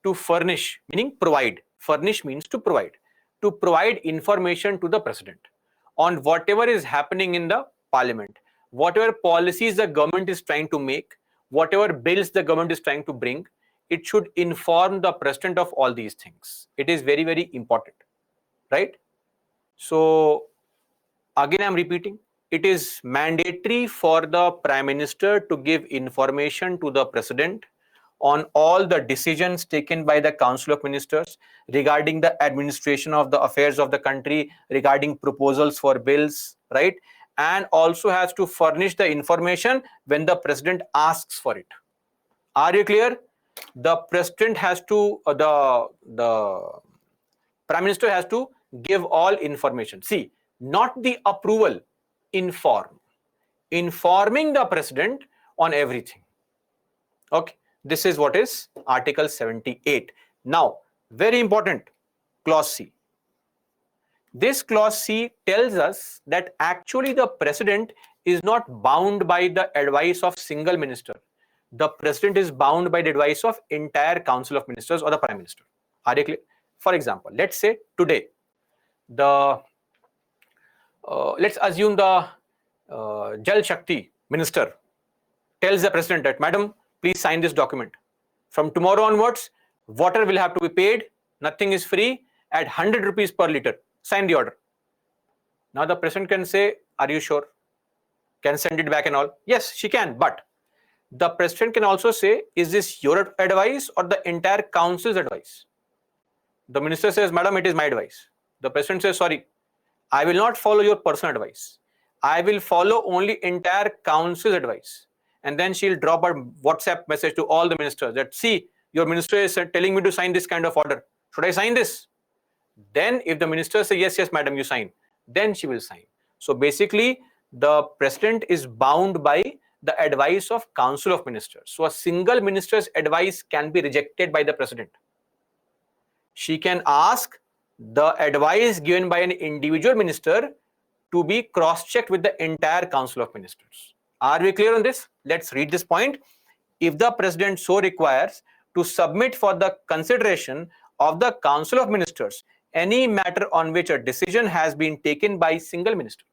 to furnish, meaning provide. Furnish means to provide information to the President on whatever is happening in the Parliament, whatever policies the government is trying to make, whatever bills the government is trying to bring. It should inform the President of all these things. It is very, very important. Right? So again, I'm repeating, it is mandatory for the Prime Minister to give information to the President on all the decisions taken by the Council of Ministers regarding the administration of the affairs of the country, regarding proposals for bills, right? And also has to furnish the information when the President asks for it. Are you clear? The President has to, the Prime Minister has to give all information. See, not the approval, inform. Informing the President on everything. Okay, this is what is Article 78. Now, very important, Clause C. This Clause C tells us that actually the President is not bound by the advice of single minister. The President is bound by the advice of entire Council of Ministers or the Prime Minister. Are you clear? For example, let's say today, let's assume the Jal Shakti minister tells the President that, Madam, please sign this document. From tomorrow onwards, water will have to be paid. Nothing is free at 100 rupees per liter. Sign the order. Now the President can say, are you sure? Can send it back and all? Yes, she can. But the President can also say, is this your advice or the entire Council's advice? The minister says, Madam, it is my advice. The President says, sorry, I will not follow your personal advice. I will follow only entire Council's advice. And then she'll drop a WhatsApp message to all the ministers that, see, your minister is telling me to sign this kind of order. Should I sign this? Then if the minister says, yes, yes, madam, you sign, then she will sign. So basically, the president is bound by the advice of council of ministers. So a single minister's advice can be rejected by the president. She can ask the advice given by an individual minister to be cross-checked with the entire council of ministers. Are we clear on this? Let's read this point. If the president so requires, to submit for the consideration of the council of ministers any matter on which a decision has been taken by single minister,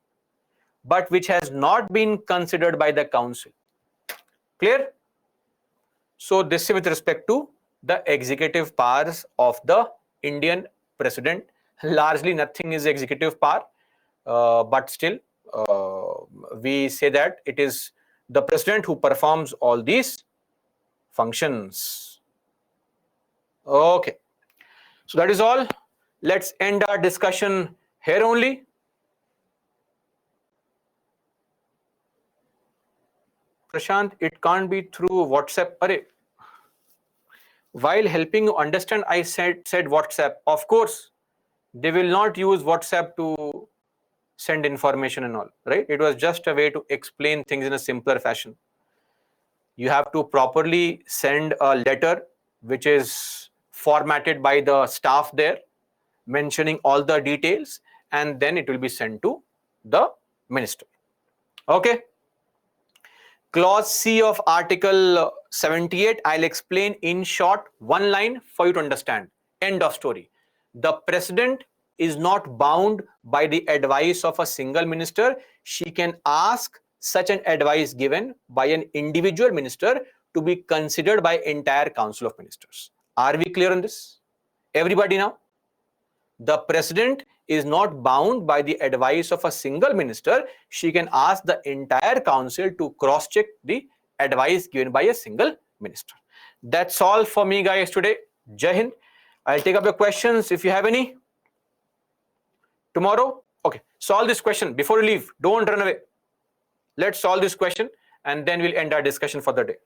but which has not been considered by the council. Clear? So this is with respect to the executive powers of the Indian president. Largely nothing is executive power, but still we say that it is the president who performs all these functions. Okay, so that is all. Let's end our discussion here only. Prashant, it can't be through WhatsApp. Array. While helping you understand, I said WhatsApp. Of course, they will not use WhatsApp to send information and all, right? It was just a way to explain things in a simpler fashion. You have to properly send a letter which is formatted by the staff there, mentioning all the details, and then it will be sent to the minister. Okay. Clause C of Article 78, I'll explain in short, one line for you to understand. End of story. The president is not bound by the advice of a single minister. She can ask such an advice given by an individual minister to be considered by entire council of ministers. Are we clear on this? Everybody now? The president is not bound by the advice of a single minister. She can ask the entire council to cross-check the advice given by a single minister. That's all for me, guys, today. Jai Hind. I'll take up your questions if you have any. Tomorrow? Okay. Solve this question before you leave. Don't run away. Let's solve this question and then we'll end our discussion for the day.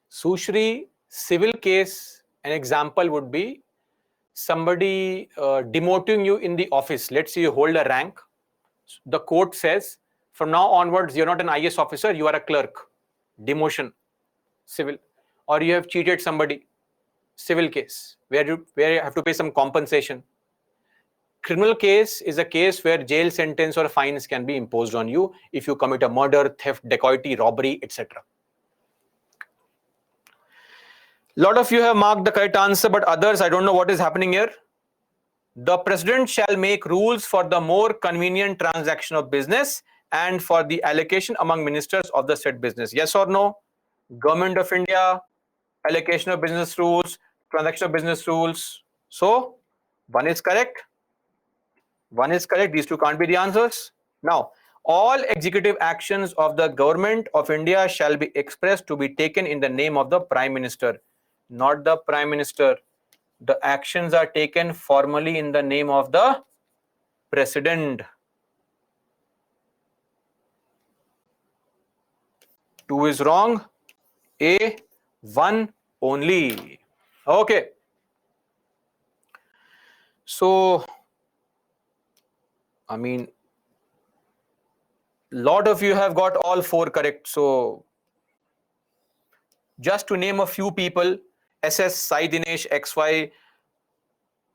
Sushri, civil case, an example would be somebody demoting you in the office. Let's say you hold a rank. The court says, from now onwards, you're not an IS officer, you are a clerk. Demotion, civil. Or you have cheated somebody, civil case, where you have to pay some compensation. Criminal case is a case where jail sentence or fines can be imposed on you if you commit a murder, theft, dacoity, robbery, etc. A lot of you have marked the correct answer, but others, I don't know what is happening here. The president shall make rules for the more convenient transaction of business and for the allocation among ministers of the said business. Yes or no? Government of India, allocation of business rules, transaction of business rules. So, one is correct. One is correct. These two can't be the answers. Now, all executive actions of the government of India shall be expressed to be taken in the name of the Prime Minister. Not the Prime Minister. The actions are taken formally in the name of the President. 2 is wrong. A, 1 only. Okay. So, I mean, lot of you have got all 4 correct. So, just to name a few people, SS, Sai Dinesh, XY,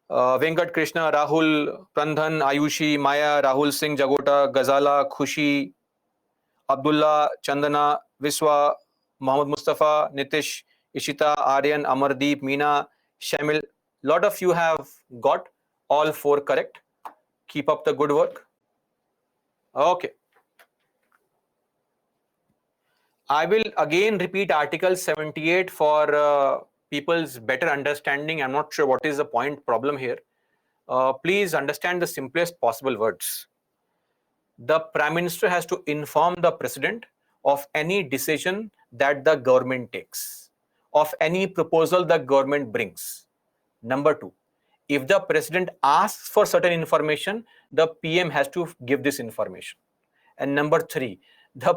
Venkat Krishna, Rahul, Prandhan, Ayushi, Maya, Rahul Singh, Jagota, Ghazala, Khushi, Abdullah, Chandana, Viswa, Mohammed Mustafa, Nitish, Ishita, Aryan, Amardeep, Meena, Shamil. Lot of you have got all 4 correct. Keep up the good work. Okay. I will again repeat Article 78 for people's better understanding. I'm not sure what is the problem here. please understand the simplest possible words. The Prime Minister has to inform the President of any decision that the government takes, of any proposal the government brings. Number two, if the President asks for certain information, the PM has to give this information. And number three, the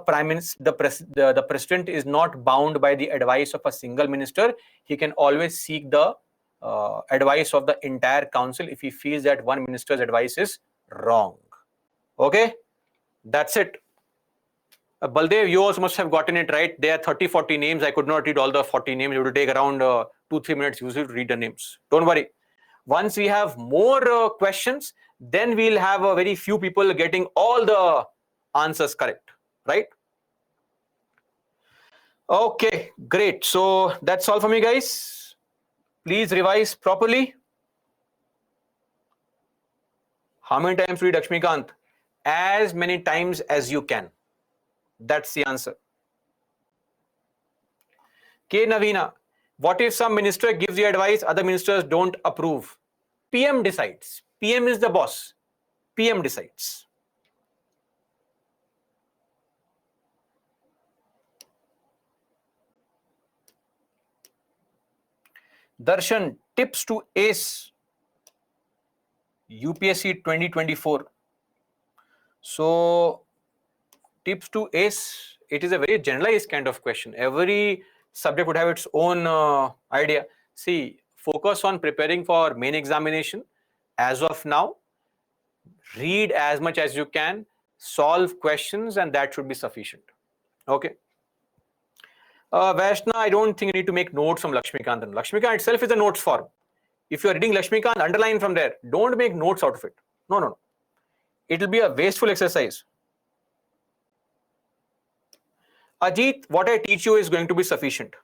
President is not bound by the advice of a single minister. He can always seek the advice of the entire council if he feels that one minister's advice is wrong. Okay? That's it. Baldev, you also must have gotten it right. There are 30-40 names. I could not read all the 40 names. It would take around 2-3 minutes usually to read the names. Don't worry. Once we have more questions, then we'll have a very few people getting all the answers correct, right? Okay, great. So that's all for me, guys. Please revise properly. How many times read Lakshmikant? As many times as you can. That's the answer. K. Navina, what if some minister gives you advice, other ministers don't approve? PM decides. PM is the boss. PM decides. Darshan, tips to ace UPSC 2024. So, tips to ace, it is a very generalized kind of question. Every subject would have its own idea. See, focus on preparing for main examination. As of now, read as much as you can, solve questions, and that should be sufficient. Okay. Vaishna, I don't think you need to make notes from Lakshmikant. Lakshmikant itself is a notes form. If you are reading Lakshmikant, underline from there. Don't make notes out of it. No. It will be a wasteful exercise. Ajit, what I teach you is going to be sufficient.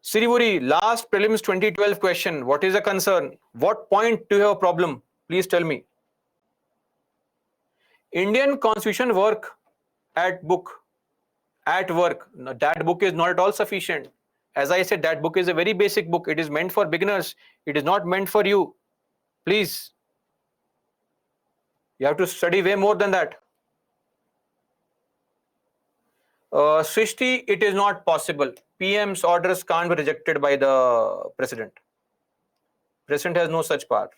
Sirivuri, last prelims 2012 question. What is the concern? What point do you have a problem? Please tell me. Indian Constitution work at work. No, that book is not at all sufficient. As I said, that book is a very basic book. It is meant for beginners. It is not meant for you. Please. You have to study way more than that. Srishti, it is not possible. PM's orders can't be rejected by the President. President has no such power.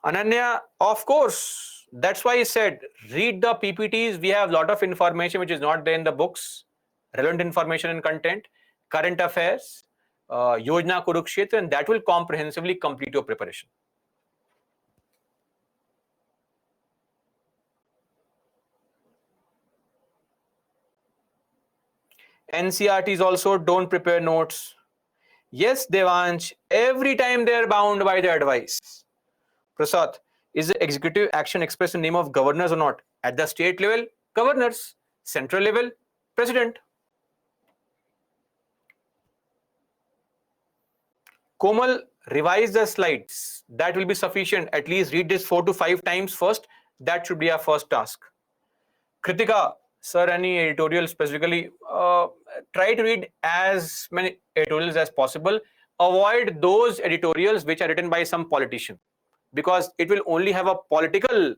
Ananya, of course. That's why I said, read the PPTs. We have a lot of information which is not there in the books. Relevant information and content, current affairs, Yojana Kurukshetra, and that will comprehensively complete your preparation. NCRTs also don't prepare notes. Yes, Devansh, every time they are bound by the advice. Prasad, is the executive action expressed in name of governors or not? At the state level, governors. Central level, President. Komal, revise the slides. That will be sufficient. At least read this 4 to 5 times first. That should be our first task. Kritika, sir, any editorial specifically? Try to read as many editorials as possible. Avoid those editorials which are written by some politician, because it will only have a political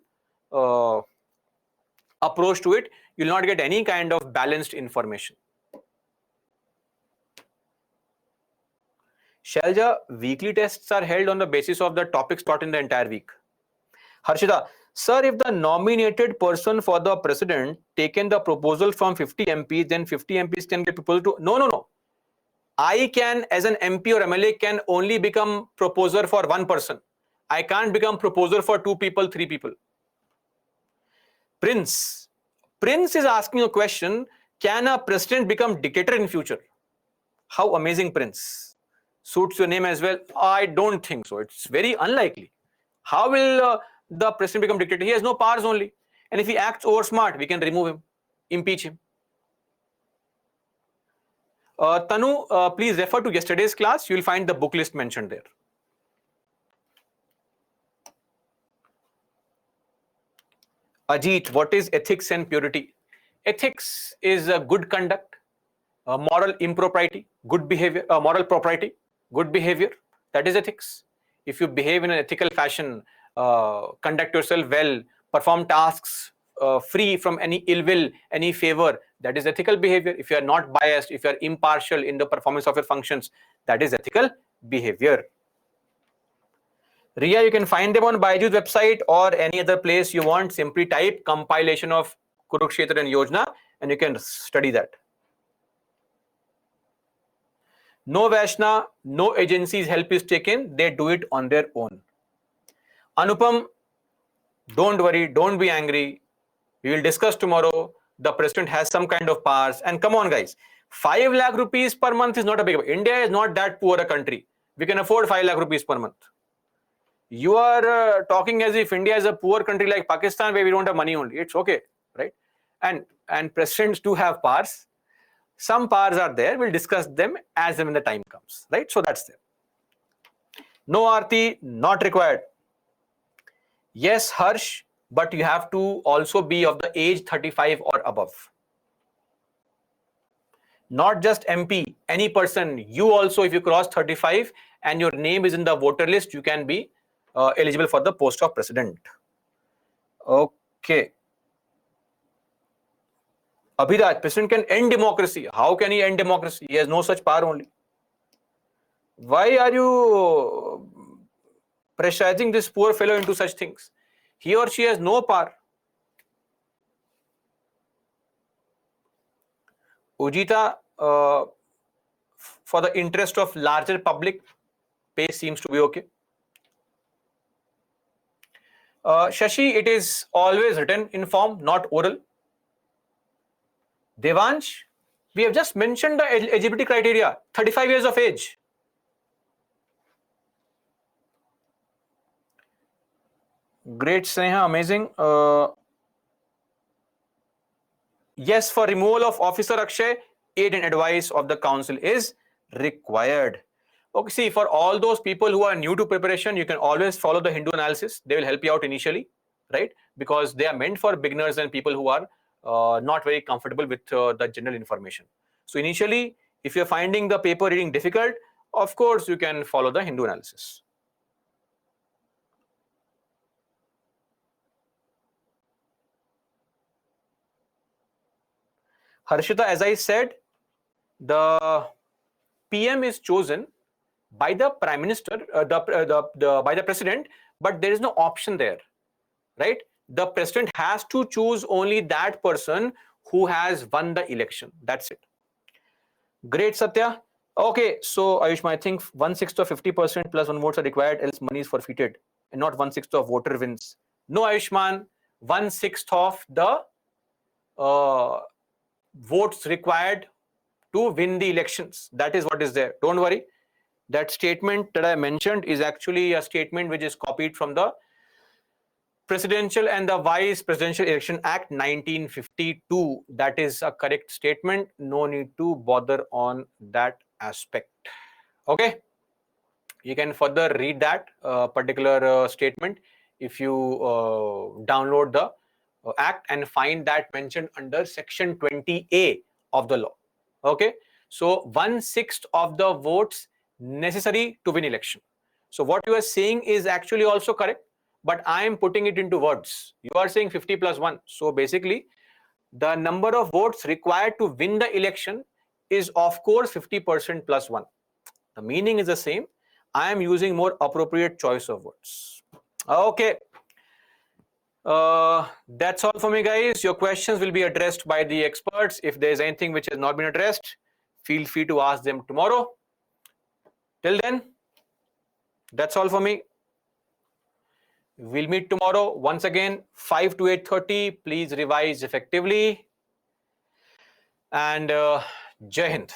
approach to it. You will not get any kind of balanced information. Shalja, weekly tests are held on the basis of the topics taught in the entire week. Harshita, sir, if the nominated person for the president taken the proposal from 50 MPs, then 50 MPs can get proposal to... No. I can, as an MP or MLA, can only become proposer for one person. I can't become proposer for 2 people, 3 people. Prince is asking a question, can a president become dictator in future? How amazing, Prince. Suits your name as well. I don't think so. It's very unlikely. How will the president become dictator? He has no powers only. And if he acts over smart, we can remove him, impeach him. Tanu, please refer to yesterday's class. You will find the book list mentioned there. Ajit, what is ethics and purity? Ethics is a good conduct. Moral impropriety, good behavior, moral propriety, good behavior, that is ethics. If you behave in an ethical fashion, conduct yourself well, perform tasks free from any ill will, any favor, that is ethical behavior. If you are not biased, if you are impartial in the performance of your functions, that is ethical behavior. Ria, you can find them on Byju's website or any other place you want. Simply type compilation of Kurukshetra and Yojana and you can study that. No Vaishna, no agencies help is taken. They do it on their own. Anupam, don't worry, don't be angry. We will discuss tomorrow. The president has some kind of powers. And come on, guys, 5 lakh rupees per month is not a big. India is not that poor a country. We can afford 5 lakh rupees per month. You are talking as if India is a poor country like Pakistan where we don't have money only. It's okay, right? And presidents do have powers. Some powers are there. We'll discuss them as and when the time comes, right? So that's there. No Aarti, not required. Yes, Harsh, but you have to also be of the age 35 or above. Not just MP, any person. You also, if you cross 35 and your name is in the voter list, you can be eligible for the post of president. Okay. Abhiraj, president can end democracy. How can he end democracy? He has no such power only. Why are you pressurizing this poor fellow into such things? He or she has no power. Ujita, for the interest of larger public, pay seems to be okay. Shashi, it is always written in form, not oral. Devansh, we have just mentioned the eligibility criteria, 35 years of age. Great, Sneha, amazing. Yes, for removal of Officer Akshay, aid and advice of the council is required. Okay, see, for all those people who are new to preparation, you can always follow the Hindu analysis. They will help you out initially, right? Because they are meant for beginners and people who are not very comfortable with the general information. So initially, if you're finding the paper reading difficult, of course, you can follow the Hindu analysis. Harshita, as I said, the PM is chosen by the Prime Minister, by the President, but there is no option there, right? The President has to choose only that person who has won the election. That's it. Great, Satya. Okay, so Ayushman, I think 1/6 of 50% plus 1 votes are required, else money is forfeited, and not 1/6 of voter wins. No, Ayushman, 1/6 of the votes required to win the elections. That is what is there. Don't worry. That statement that I mentioned is actually a statement which is copied from the Presidential and the Vice Presidential Election Act 1952. That is a correct statement. No need to bother on that aspect. Okay. You can further read that particular statement if you download the act and find that mentioned under section 20A of the law. Okay. So 1/6 of the votes necessary to win election. So what you are saying is actually also correct, but I am putting it into words. You are saying 50 plus 1. So basically, the number of votes required to win the election is of course 50% plus 1. The meaning is the same. I am using more appropriate choice of words. Okay. That's all for me, guys. Your questions will be addressed by the experts. If there is anything which has not been addressed, feel free to ask them tomorrow. Till then, that's all for me. We'll meet tomorrow once again, 5 to 8:30. Please revise effectively. And Jai Hind.